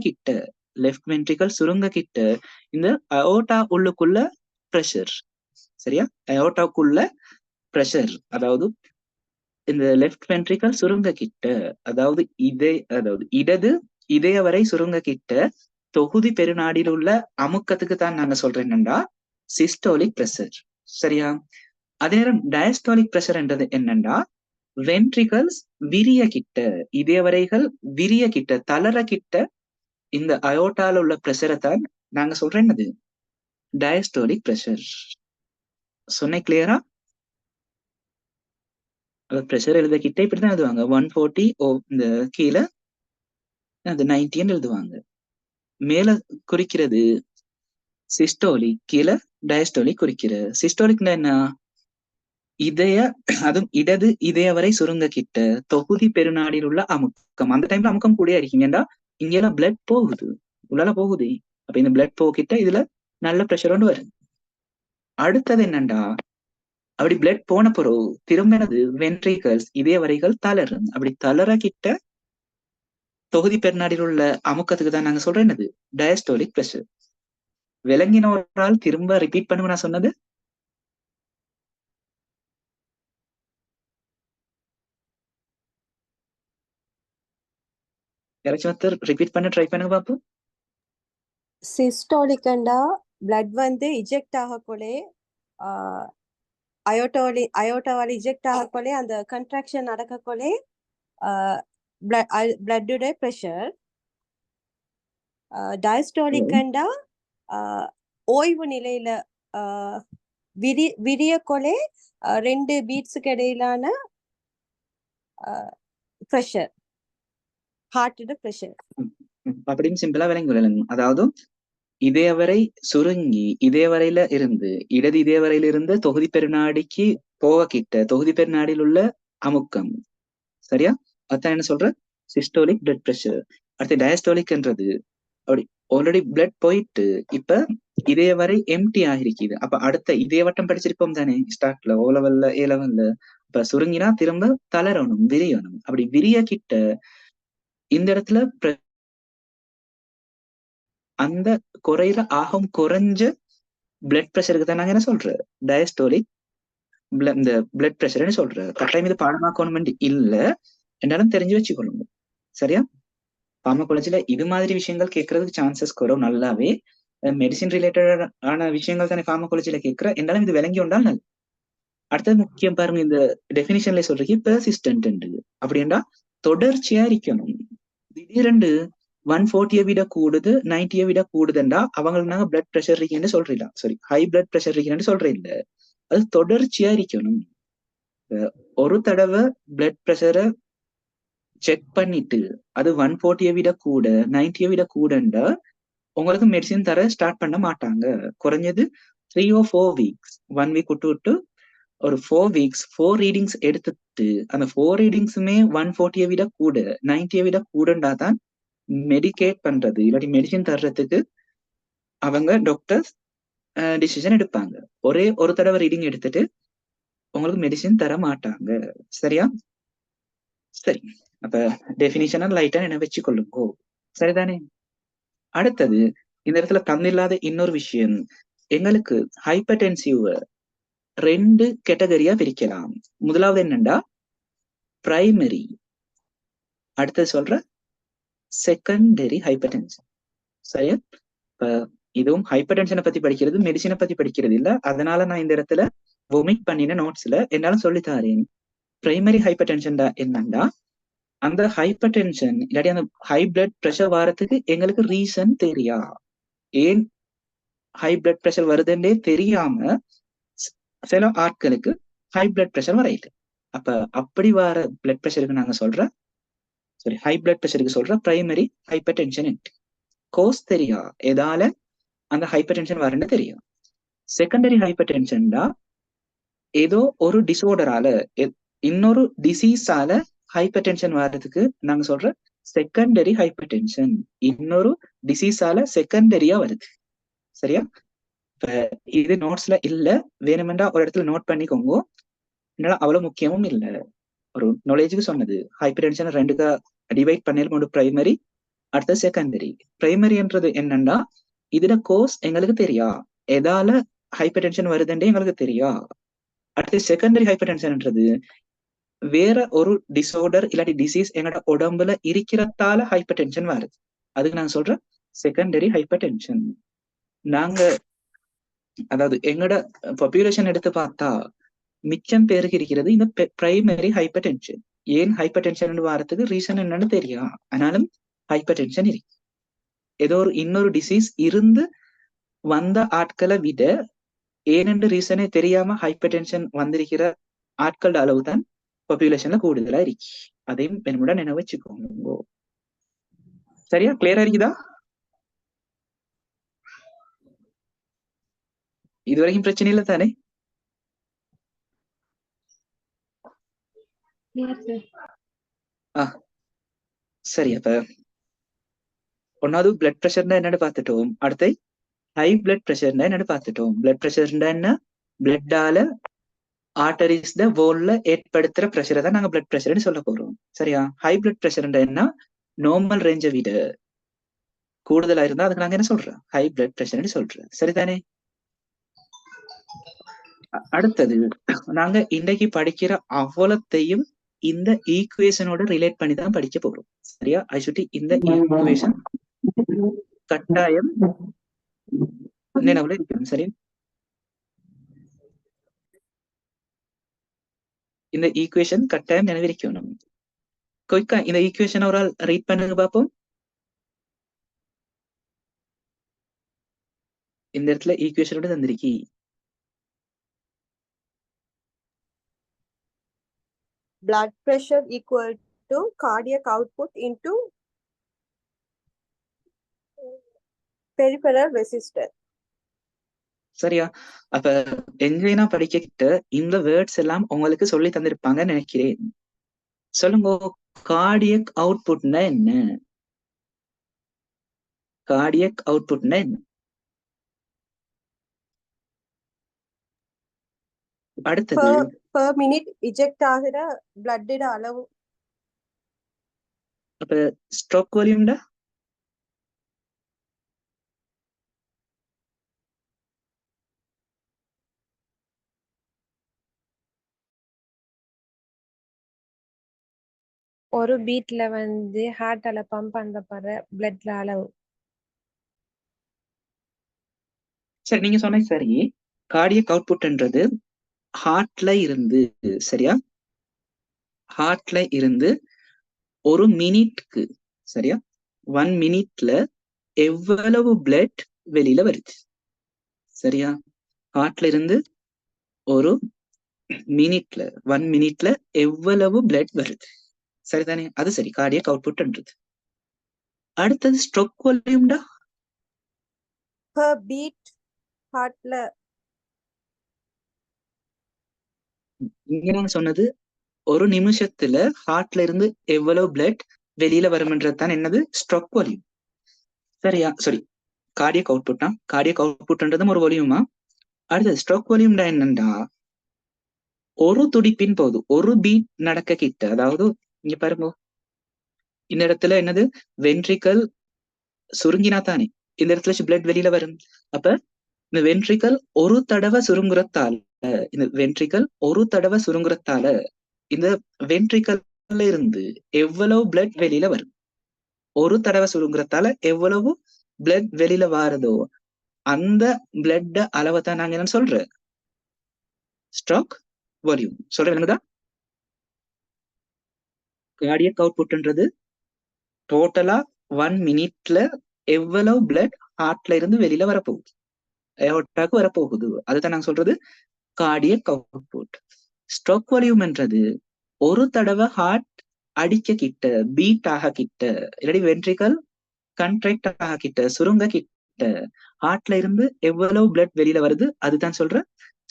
கிட்ட இந்த அயோட்டா உள்ளுக்குள்ள பிரஷர். சரியா? அயோட்டாக்குள்ள பிரஷர், அதாவது இந்த லெஃப்ட் வென்ட்ரிக்கல் சுருங்க கிட்ட, அதாவது இடது இதய வரை சுருங்க கிட்ட தொகுதி பெருநாடியில் உள்ள அமுக்கத்துக்கு தான் நாங்க சொல்றேன் என்னண்டா சிஸ்டோலிக் பிரஷர். சரியா? அதே நேரம் டயஸ்டோலிக் பிரஷர் என்றது என்னண்டா, வென்ட்ரிகல்ஸ் விரிய கிட்ட, இதயவரைகள் விரிய கிட்ட, தளர கிட்ட இந்த அயோட்டால உள்ள பிரஷரை தான் நாங்க சொல்றேன் என்னது, டயஸ்டோலிக் பிரஷர். சொன்ன கிளியரா? பிரஷர் எழுத கிட்ட இப்படிதான் எழுதுவாங்க, 140 இந்த கீழே அது 90 எழுதுவாங்க. மேல குறிக்கிறது சிஸ்டோலிக், கீழே டயஸ்டோலிக் குறிக்கிற. சிஸ்டோலிக்னா என்ன, அதுவும் இடது இதய வரை சுருங்க கிட்ட தொகுதி பெருநாடியில் உள்ள அமுக்கம். அந்த டைம்ல அமுக்கம் கூட இருக்கீங்கடா, இங்கெல்லாம் பிளட் போகுது, உள்ளால போகுது. அப்ப இந்த பிளட் போகிட்ட இதுல நல்ல பிரஷர் கொண்டு வருது. அடுத்தது என்னண்டா, அப்படி பிளட் போன பிறகு திரும்ப என்னது, வென்ட்ரிகல்ஸ் இதய வரைகள் தளரும். அப்படி தளர கிட்ட தொகுதி பெருநாடியில் உள்ள அமுக்கத்துக்கு தான் நாங்க சொல்றோம் என்னது, டயஸ்டோலிக் பிரஷர். விளங்கினோரால் திரும்ப ரிப்பீட் பண்ணுங்க நான் சொன்னது. யாராச்சும் ஒருத்தர் ரிப்பீட் பண்ண ட்ரை பண்ணுங்க பாப்போம். சிஸ்டாலிக்கண்டா பிளட் வந்து இஜெக்ட் ஆகக்கொள்ளே அயோட்டாவால் இஜெக்ட் ஆகக்கொள்ளே அந்த கன்ட்ராக்ஷன் நடக்கக்கொள்ளே பிளட்டுடைய ப்ரெஷர். டயஸ்டாலிக்கண்டா ஓய்வு நிலையில விரிய கொலை 2 பீட்ஸுக்கு இடையிலான pressure. Heart pressure. அப்படின்னு சிம்பிளா விளங்கி கொள்ளலாம். அதாவது இதயவரை சுருங்கி இதயவரையில இருந்து இடது இதயவரையில இருந்து தொகுதி பெருநாடிக்கு போக கிட்ட தொகுதி பெருநாடியில் உள்ள அமுக்கம். சரியா? அதான் என்ன சொல்ற, சிஸ்டோலிக் பிளட் பிரஷர். அடுத்து டயஸ்டோலிக்ன்றது அப்படி ஆல்ரெடி பிளட் போயிட்டு இப்ப இதய வரை எம்டி ஆகிருக்குது. அப்ப அடுத்த இதய வட்டம் படிச்சிருப்போம் தானே ஸ்டார்ட்ல, ஓ லெவல்ல ஏ லெவல்ல. இப்ப சுருங்கினா திரும்ப தளரணும், விரியணும். அப்படி விரிய கிட்ட இந்த இடத்துல அந்த குறையிற ஆகம் குறைஞ்ச பிளட் பிரஷருக்கு தான் நாங்க என்ன சொல்றோம், டயஸ்டோலிக் இந்த பிளட் பிரஷர்னு சொல்றோம். கட்டாயம் இது பாடமாக்கணும் இல்ல, என்னாலும் தெரிஞ்சு வச்சுக்கொள்ளுங்க. சரியா? பார்மகாலஜில இது மாதிரி விஷயங்கள் கேட்கறதுக்கு சான்சஸ் குறைவு. நல்லாவே மெடிசின் ரிலேட்டட் ஆன விஷயங்கள் தானே பார்மகாலஜில கேட்கிற, என்னாலும் இது விளங்கி உண்டால் நல்லது. அடுத்தது முக்கியம் பாருங்க, இந்த டெபினிஷன்ல சொல்றீங்க பெர்சிஸ்டன்ட். அப்படின்னா தொடர்ச்சியா இருக்கணும். திடீரெண்டு 140 விட கூடுது 90 விட கூடுதுண்டா அவங்களுக்கு நாங்க பிளட் பிரஷர் இருக்கீங்கன்னு சொல்றீங்களா, சாரி ஹை பிளட் பிரஷர் இருக்கீங்கன்னு சொல்றீங்க. அது தொடர்ச்சியா இருக்கணும். ஒரு தடவை பிளட் பிரஷரை செக் பண்ணிட்டு அது 140 விட கூட 90 விட கூடண்டா உங்களுக்கு மெடிசின் தர ஸ்டார்ட் பண்ண மாட்டாங்க. குறைஞ்சது 3 or 4 weeks, 1 week விட்டு விட்டு ஒரு 4 weeks 4 ரீடிங்ஸ் எடுத்துட்டு அந்த 4 ரீடிங்ஸுமே 140 விட கூட 90 விட கூடண்டா தான் மெடிகேட் பண்றது இல்லாட்டி மெடிசின் தர்றதுக்கு அவங்க டாக்டர்ஸ் டிசிஷன் எடுப்பாங்க. ஒரே ஒரு தடவை ரீடிங் எடுத்துட்டு உங்களுக்கு மெடிசின் தர மாட்டாங்க. சரியா? சரி, அப்ப டெபினிஷனா லைட்டா என்ன வச்சுக்கொள்ளுங்கோ. சரிதானே? அடுத்தது இந்த இடத்துல தந்தில்லாத இன்னொரு விஷயம், எங்களுக்கு ஹைப்பர்டென்சிவ் 2 கேட்டகரியா பிரிக்கலாம். முதலாவது என்னண்டா பிரைமரி, அடுத்தது சொல்ற செகண்டரி ஹைப்பர்டென்ஷன். சரியா? இப்ப இதுவும் ஹைப்பர்டென்ஷனை பத்தி படிக்கிறது, மெடிசினை பத்தி படிக்கிறது இல்ல. அதனால நான் இந்த இடத்துல வொமிட் பண்ணின நோட்ஸ்ல என்னாலும் சொல்லித்தாரேன். பிரைமரி ஹைப்பர்டென்ஷன் என்னண்டா அந்த ஹைப்பர்டென்ஷன் இல்லாட்டி அந்த ஹை பிளட் பிரஷர் வரத்துக்கு எங்களுக்கு ரீசன் தெரியா, ஏன் ஹை பிளட் பிரஷர் வருதுன்னே தெரியாம சில ஆட்களுக்கு ஹை பிளட் பிரஷர் வரையுது. அப்ப அப்படி வர பிளட் பிரஷருக்கு நாங்க சொல்ற ஹை பிளட் பிரஷருக்கு சொல்ற பிரைமரி ஹைப்பர் டென்ஷன். கோஸ் தெரியா, எதால அந்த ஹைப்பர் டென்ஷன் வரன்னு தெரியும். செகண்டரி ஹைப்பர் டென்ஷன்டா ஏதோ ஒரு டிஸார்டரால இன்னொரு டிசீஸால ஹைப்பர் டென்ஷன் வர்றதுக்கு நாங்க சொல்ற செகண்டரி ஹைப்பர் டென்ஷன். இன்னொரு டிசீஸால செகண்டரியா வருது. சரியா? இப்ப இது நோட்ஸ்ல இல்ல, வேணுமெண்டா ஒரு இடத்துல நோட் பண்ணிக்கோங்க. என்னால அவ்வளவு முக்கியமும் இல்ல, ஒரு நாலேஜுக்கு சொன்னது. ஹைப்பர் டென்ஷன் 2 டிவைட் பண்ணிருக்கோம், ஒன்று பிரைமரி அடுத்த செகண்டரி. பிரைமரின்றது என்னன்னா இதுல கோர்ஸ் எங்களுக்கு தெரியா, எதால ஹைப்பர் டென்ஷன் வருதுன்றே எங்களுக்கு தெரியா. அடுத்து செகண்டரி ஹைப்பர் டென்ஷன்ன்றது வேற ஒரு டிஸார்டர் இல்லாட்டி டிசீஸ் எங்களோட உடம்புல இருக்கிறதால ஹைப்பர் டென்ஷன் வருது. அதுக்கு நான் சொல்றேன் செகண்டரி ஹைப்பர் டென்ஷன். நாங்க அதாவது எங்களோட பாப்புலேஷன் எடுத்து பார்த்தா மிச்சம் பேருக்கு இருக்கிறது இந்த பிரைமரி ஹைப்பர் டென்ஷன். ஏன் ஹைப்பர் டென்ஷன் வரதுக்கு ரீசன் என்னன்னு தெரியா, ஆனாலும் ஹைப்பர் டென்ஷன் இருக்கு. ஏதோ ஒரு இன்னொரு டிசீஸ் இருந்து வந்த ஆட்களை விட ஏனென்று ரீசனே தெரியாம ஹைப்பர் டென்ஷன் வந்திருக்கிற ஆட்களோட அளவு தான் பாப்புலேஷன்ல கூடுதலா இருக்கு. அதையும் என்னோட நினைவு வச்சுக்கோங்க. சரியா? கிளியரா இருக்குதா? இது வரைக்கும் பிரச்சனை இல்லை தானே? சரி, அப்ப ஒன்னாவது பிளட் பிரஷர்னா என்னன்னு பார்த்துட்டோம். அடுத்து ஹை பிளட் பிரஷர்னா என்னன்னு பார்த்துட்டோம். பிளட் பிரஷர்னா என்ன, பிளட்டால ஆர்டரிஸ் வோல்ல ஏற்படுத்துற பிரஷரை தான் நாங்க பிளட் பிரஷர்னு சொல்ல போறோம். சரியா? ஹை பிளட் பிரஷர்னா என்ன, நார்மல் ரேஞ்சை விட கூடுதலா இருந்தா அதுக்கு நாங்க என்ன சொல்றோம், ஹை பிளட் பிரஷர்னு சொல்றோம். சரிதானே? அடுத்தது நாங்க இன்றைக்கு படிக்கிற அவ்வளத்தையும் இந்த ஈக்குவேஷனோட ரிலேட் பண்ணி தான் படிக்க போறோம். சரியா? ஐசுட்டி இந்த ஈக்குவேஷன் கட்டாயம் நினைவுல இருக்கணும். சரி, இந்த ஈக்குவேஷன் கட்டாயம் நினைவிருக்கணும். குயிக்கா இந்த ஈக்குவேஷன் ஒரு ஆள் ரீட் பண்ணுங்க பாப்போம். இந்த இடத்துல ஈக்குவேஷனோட தந்திருக்கி. Blood pressure equal into cardiac output into peripheral resistance. சரியா? அப்ப எங்கேனா படிக்கிட்ட இந்த வேர்ட்ஸ் எல்லாம் உங்களுக்கு சொல்லி தந்திருப்பாங்கன்னு நினைக்கிறேன். சொல்லுங்க, கார்டியக் அவுட்புட்னா என்ன? கார்டியக் அவுட்புட்னா என்ன? அடுத்தது per minute eject ஆகிற blood அளவு. அப்ப ஸ்ட்ரோக் வால்யூம்டா? ஒரு பீட்ல வந்து ஹார்ட்டால பம்ப் பண்ணப்படுற பிளட்ல அளவு. சரி, நீங்க சொன்ன சரி. கார்டியக் அவுட்புட்ன்றது ஹார்ட்ல இருந்து, சரியா? ஹார்ட்ல இருந்து ஒரு மினிட்க்கு, சரியா, 1 மினிட்ல எவ்வளவு பிளட் வெளியில வருது, சரியா? ஹார்ட்ல இருந்து ஒரு மினிட்ல 1 மினிட்ல எவ்வளவு பிளட் வருது, சரிதானே? அது சரி, கார்டியக் அவுட்புட்ன்றது. அடுத்தது ஸ்ட்ரோக் வால்யூம்டா? per beat heartல. இங்க நான் சொன்னது ஒரு நிமிஷத்துல ஹார்ட்ல இருந்து எவ்வளவு பிளட் வெளியில வரும்ன்றதுதான் என்னது? ஸ்ட்ரோக் வால்யூம், சரியா? சாரி, கார்டியக் அவுட்புட்டா? கார்டியக் அவுட்புட்ன்றதும் ஒரு வால்யூமா? அடுத்தது ஸ்ட்ரோக் வால்யூம்டா என்னண்டா, ஒரு துடிப்பின் போது, ஒரு பீட் நடக்க கிட்ட, அதாவது இங்க பாருங்க, இந்த இடத்துல என்னது? வென்ட்ரிக்கல் சுருங்கினா தானே இந்த இடத்துல பிளட் வெளியில வரும். அப்ப இந்த வென்ட்ரிக்கல் ஒரு தடவை சுருங்குறத்தால, இந்த வென்ட்ரிக்கல் ஒரு தடவை சுருங்குறத்தால இந்த வென்ட்ரிக்கல்ல இருந்து எவ்வளவு பிளட் வெளியில வரும்? ஒரு தடவை சுருங்குறதால எவ்வளவு பிளட் வெளியில வாரதோ அந்த பிளட் அளவை தான் நாங்க என்ன சொல்ற? Stroke volume. சொல்றேன்னுதா? கார்டியக் அவுட்புட்ன்றது டோட்டலா 1 மினிட்ல எவ்வளவு பிளட் ஹார்ட்ல இருந்து வெளியில வரப்போகுது, ஏர்டாக்கு வரப்போகுது, அதுதான் நாங்க சொல்றது கார்டியக் அவுட்புட். ஸ்ட்ரோக் வால்யூம் என்றது ஒரு தடவை ஹார்ட் அடிக்க கிட்ட, பீட் ஆக கிட்ட, இல்லாட்டி வென்ட்ரிக்கல் கண்ட்ராக்ட் ஆக கிட்ட, சுருங்க கிட்ட ஹார்ட்ல இருந்து எவ்வளவு பிளட் வெளியில வருது, அதுதான் சொல்ற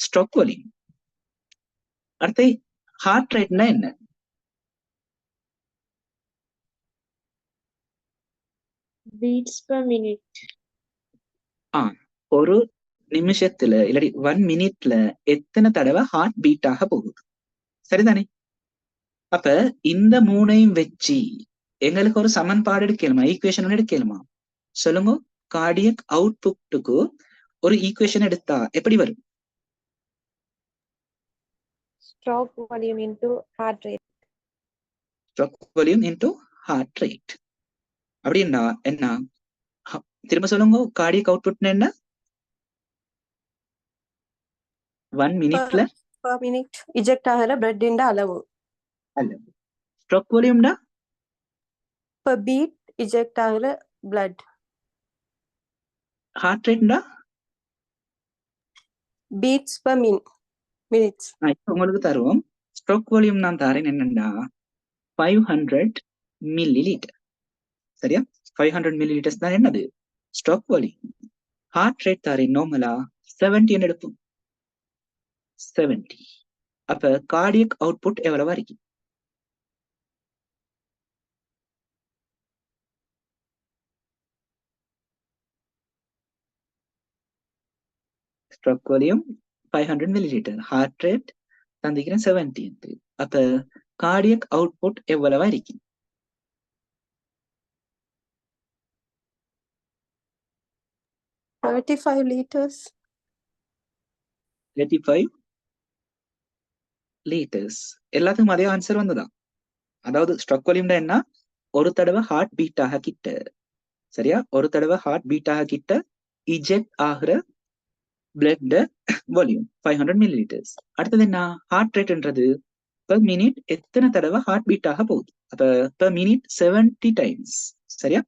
ஸ்ட்ரோக் வால்யூம். அடுத்து ஹார்ட் ரேட்னா என்ன? Beats per minute. ஒரு நிமிஷத்துல இல்லாட்டி 1 மினிட்ல எத்தனை தடவை ஹார்ட் பீட் ஆக போகுது, சரிதானே? அப்ப இந்த மூணையும் வச்சு எங்களுக்கு ஒரு சமன்பாடு எடுக்கலுமா, ஈக்குவேஷன் எடுக்கலுமா? சொல்லுங்க, கார்டியக் அவுட்புட்டுக்கு ஒரு ஈக்குவேஷன் எடுத்தா எப்படி வரும்? Stroke volume into heart rate. Stroke volume into heart rate. அப்படின்னா என்ன? திரும்ப சொல்லுங்க, கார்டியக் அவுட்புட்னா என்ன? 1 மினிட்ல per minute eject ஆகிற blood அளவு. அல்ல. ஸ்ட்ரோக் வால்யூம்னா per beat eject ஆகிற blood. ஹார்ட் ரேட்னா beats per minutes. இப்ப உங்களுக்கு தருவோம். ஸ்ட்ரோக் வால்யூம் நான் தரேன் என்னன்னா 500 மில்லி லிட்டர், சரியா? 500 மில்லி லிட்டர்ஸ் தான் என்னது? Stroke volume. ஹார்ட் ரேட் தரேன் நார்மலா 70 எடுப்போம், 70. அப்ப கார்டியக் அவுட்புட் எவ்வளவா இருக்கு? Stroke volume 500 millilitre, heart rate தந்திக்கிறேன் 70. அப்ப கார்டியக் அவுட்புட் எவ்வளவா இருக்கு? 35 liters. 35 லிட்டர்ஸ். எல்லாத்துக்கும் அதே ஆன்சர் வந்துதான். அதாவது ஸ்ட்ரோக் வால்யூம்னா என்ன? ஒரு தடவை ஹார்ட் பீட் ஆக கிட்ட, சரியா? ஒரு தடவை ஹார்ட் பீட் ஆக கிட்ட இஜெக்ட் ஆகிற பிளட் வால்யூம் 500 மில்லி லிட்டர்ஸ். அடுத்தது என்ன? ஹார்ட் ரேட்ன்றது பெர் மினிட் எத்தனை தடவை ஹார்ட் பீட் ஆக போகுது. அப்ப பெர் மினிட் 70 டைம்ஸ், சரியா?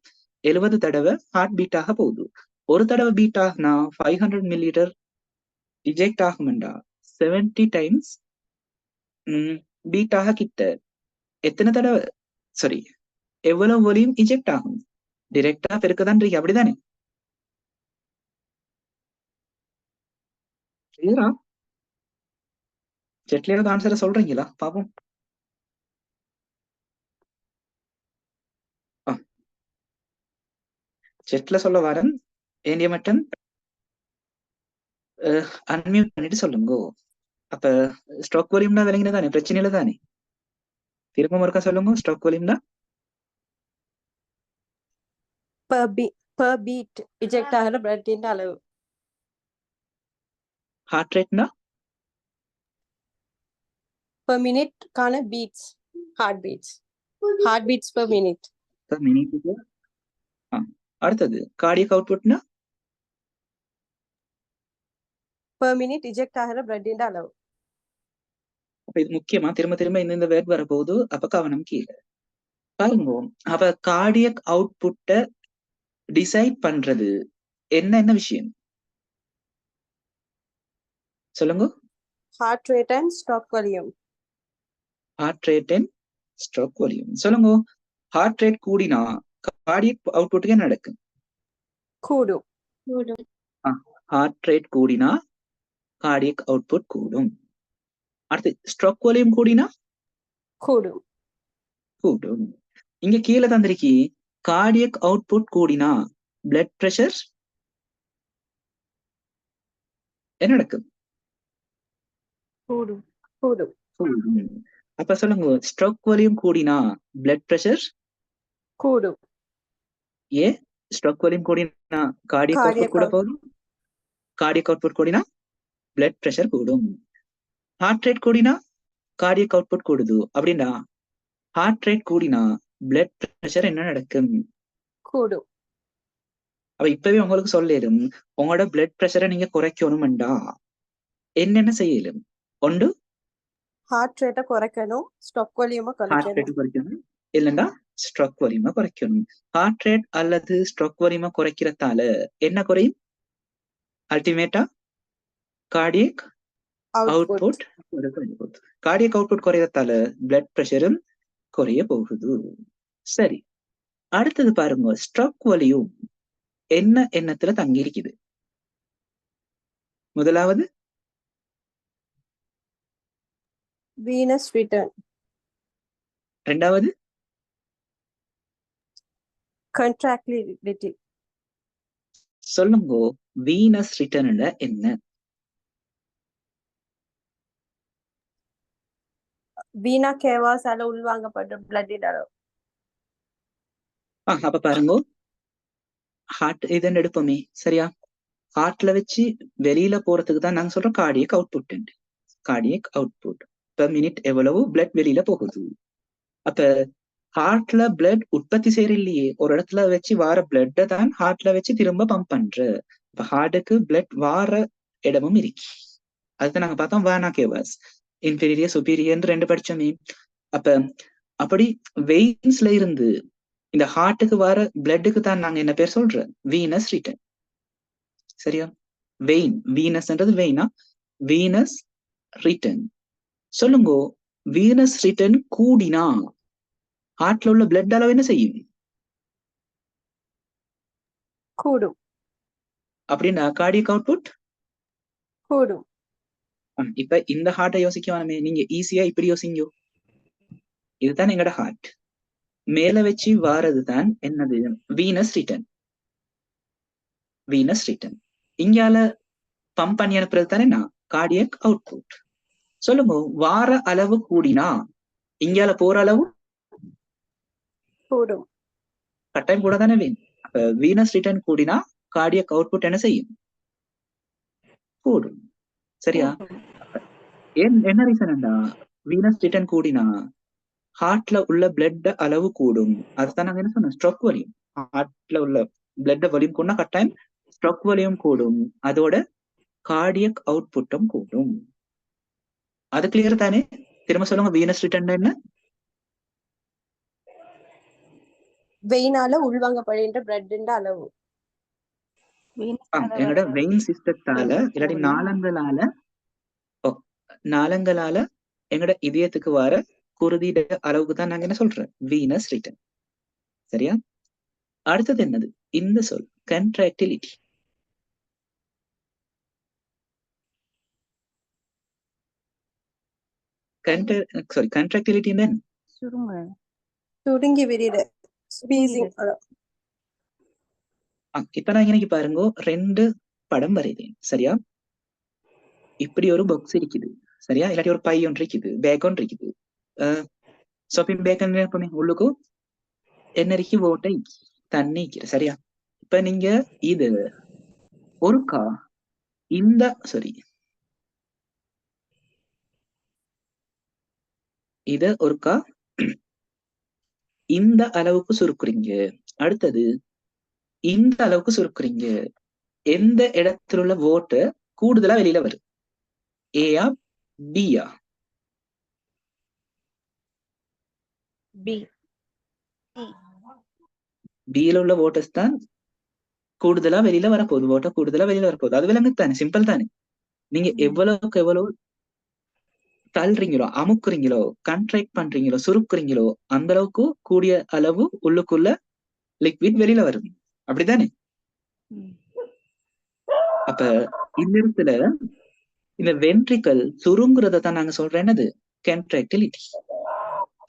70 தடவை ஹார்ட் பீட் ஆக போகுது. ஒரு தடவை பீட் ஆகுனா 500 மில்லி லிட்டர் இஜெக்ட் ஆகும்டா 70 டைம்ஸ் பீட் ஆக கிட்ட எத்தனை தடவை சாரி, எவ்வளவு வால்யூம் இஜெக்ட் ஆகும்? டைரக்டா பெருக்கதான் இருக்கு, அப்படிதானே? கிளியரா? ஜெட்லியோட ஆன்சரை சொல்றீங்களா பாப்போம். ஜெட்ல சொல்ல வரேன். ஏண்டிய மட்டும் அன்மியூட் பண்ணிட்டு சொல்லுங்க. அப்ப ஸ்ட்ரோக் வால்யூம்னா விளங்கின தானே, பிரச்சனை இல்லை தானே? திரும்ப ஒருக்கா சொல்லுங்க. ஸ்ட்ரோக் வால்யூம்னா per beat eject ஆகிற blood இன் அளவு. ஹார்ட் ரேட்னா per minute கான beats, heart beats per minute. மினிட்டுக்கு. அடுத்தது கார்டியக் அவுட்புட்னா per minute eject ஆகிற blood இன் அளவு. அப்ப இது முக்கியமா திரும்ப திரும்ப இந்த வேர்ட் வரப்போகுது. அப்ப கவனம் கீழே பாருங்க. அப்ப கார்டியக் அவுட்புட்டை டிசைட் பண்றது என்ன விஷயம் சொல்லுங்க. heart rate and stroke volume. Heart rate and stroke volume. சொல்லுங்க. ஹார்ட் ரேட் கூடினா கார்டியக் அவுட்புட்டுக்கு என்ன நடக்கும்? கூடும். ஹார்ட் ரேட் கூடினா கார்டியக் அவுட்புட் கூடும். அடுத்து ஸ்ட்ரோக் வால்யூம் கூடினா கூடும். கூடும். இங்க கீழே தந்திருக்கி கார்டியக் அவுட்புட் கூடினா பிளட் பிரஷர் என்ன நடக்கும்? கூடும். கூடும். கூடும். அப்ப சொல்லுங்க, ஸ்ட்ரோக் வால்யூம் கூடினா பிளட் பிரஷர் கூடும். ஏன்? ஸ்ட்ரோக் வால்யூம் கூடினா கார்டியக் அவுட்புட் கூட போகும். கார்டியக் அவுட்புட் கூடினா பிளட் பிரஷர் கூடும். ஹார்ட் ரேட் கூடினா கார்டியக் அவுட்புட் கூடுது. அப்படின்னா ஹார்ட் ரேட் கூடினா பிளட் பிரஷர் என்ன நடக்கும்? கூடும். அப்ப இப்பவே உங்களுக்கு சொல்லிடும், உங்களோட பிளட் பிரஷரை நீங்க குறைக்கணும்டா என்னென்ன செய்யலும்? ஒன்று ஹார்ட் ரேட்டை குறைக்கணும், ஸ்ட்ரோக் வால்யூமை ஹார்ட் குறைக்கணும். ரேட் குறைக்கணும், இல்லைன்னா ஸ்ட்ரோக் வால்யூமை குறைக்கணும். ஹார்ட் ரேட் அல்லது ஸ்ட்ரோக் வால்யூமை குறைக்கிறதால என்ன குறையும்? அல்டிமேட்டா கார்டியக் அவுட்புட். கார்டியக் அவுட்புட் குறையறதால பிளட் பிரஷரும் குறைய போகுது. சரி, அடுத்தது பாருங்க. ஸ்ட்ரோக் வால்யூம் என்ன எண்ணத்துல தங்கி இருக்குது? முதலாவது venous return, ரெண்டாவது contractility, சொல்லுங்க. வீனஸ் ரிட்டர்ன் என்ன? வீனா கேவாஸால உள்வாங்கப்பட்ட blood இன் அளவு. அப்ப பாருங்க, ஹார்ட் இதன் எடுப்போமே, சரியா? ஹார்ட்ல வச்சு வெளியில போறதுக்கு தான் நாங்க சொல்றோம் cardiac output. Cardiac output per minute எவ்வளவு பிளட் வெளியில போகுது. அப்ப ஹார்ட்ல பிளட் உற்பத்தி செய்யற இல்லையே, ஒரு இடத்துல வச்சு வார பிளட்டை தான் ஹார்ட்ல வச்சு திரும்ப பம்ப் பண்ற. இப்ப ஹார்ட்டுக்கு பிளட் வார இடமும் இருக்கு. அதுதான் நாங்க பார்த்தோம் வேனா கேவாஸ், இன்ஃபீரியர் சுப்பீரியர் ரெண்டு படிச்சோமே. அப்ப அப்படி வெயின்ஸ்ல இருந்து இந்த ஹார்ட்டுக்கு வர பிளட்டுக்கு தான் நாங்க என்ன பேர் சொல்றோம்? Venous return. சரியா? வெயின், வீனஸ்ன்றது வெயினா, வீனஸ் ரிட்டர்ன். சொல்லுங்க, வீனஸ் ரிட்டர்ன் கூடினா ஹார்ட்ல உள்ள பிளட் அளவு என்ன செய்யும்? கூடும். அப்படின்னா கார்டியக் அவுட்புட் கூடும். இப்ப இந்த ஹார்ட்டை யோசிக்க வேணுமே, நீங்க ஈஸியா இப்படி யோசிங்க. இதுதான் எங்கட ஹார்ட். மேல வச்சு வாரது தான் என்னது? Venus return. Venus return. இங்கால பம்ப் பண்ணி அனுப்புறது தானே நான் கார்டியக் அவுட்புட். சொல்லுங்க, வார அளவு கூடினா இங்கால போற அளவு கூடும். கட்டாயம் கூட தானே வேணும். அப்ப வீனஸ் ரிட்டர்ன் கூடினா கார்டியக் அவுட்புட் என்ன செய்யும்? கூடும். சரியா? என்ன ரீசன்டா? வீனஸ் ரிட்டர்ன் கூடினா ஹார்ட்ல உள்ள பிளட் அளவு கூடும். அதுதான் நாங்க என்ன சொன்னோம்? Stroke volume. ஹார்ட்ல உள்ள பிளட் வால்யூம் கூடனா கட்டாயம் ஸ்ட்ரோக் வால்யூம் கூடும், அதோட கார்டியக் அவுட்புட்டும் கூடும். அது கிளியர் தானே? திரும்ப சொல்லுங்க, வீனஸ் ரிட்டர்ன் என்ன? வெயினால உள்வாங்கப்படுகின்ற blood இன் அளவு. எங்களோட வெயின் சிஸ்டத்தால இல்லாட்டி நாளங்களால எங்கட இதயத்துக்கு வர குருதியோட அளவுக்கு தான் நாங்க என்ன சொல்றோம், வீனஸ் ரிட்டன். சரியா? அடுத்தது என்னது இந்த சொல் கண்ட்ராக்டிலிட்டி. கண்ட்ராக்டிலிட்டி என்ன? சுருங்குறது. சுருங்கி விரிட ஸ்பீசிங். இப்ப நான் இன்னைக்கு பாருங்க 2 படம் வரைதேன். சரியா? இப்படி ஒரு பாக்ஸ் இருக்குது. சரியா? இல்லாட்டி ஒரு பை ஒன்று இருக்குது, பேக் ஒன்று இருக்குது. ஷாப்பிங் பேக் உள்ளுக்கு என்ன இருக்கு, ஓட்டை தண்ணி இருக்குது. சரியா? இப்ப நீங்க இது ஒருக்கா இந்த இத ஒருக்கா இந்த அளவுக்கு சுருக்குறீங்க, அடுத்தது இந்த அளவுக்கு சுருக்குறீங்க. எந்த இடத்துல உள்ள ஓட்டு கூடுதலா வெளியில வருது, ஏயா பியா? பி. பியில உள்ள ஓட்டர்ஸ் தான் கூடுதலா வெளியில வரப்போகுது, ஓட்ட கூடுதலா வெளியில வரப்போகுது. அது விலங்கு தானே, சிம்பிள் தானே. நீங்க எவ்வளவுக்கு எவ்வளவு தள்ளுறீங்களோ, அமுக்குறீங்களோ, கண்ட்ராக்ட் பண்றீங்களோ, சுருக்குறீங்களோ, அந்த அளவுக்கு கூடிய அளவு உள்ளுக்குள்ள லிக்விட் வெளியில வருது. அப்படித்தானே? அப்ப இந்த இடத்துல இந்த வென்ட்ரிக்கல் சுருங்குறத தான் நாங்க சொல்றேன் என்னது, கண்ட்ராக்டிலிட்டி.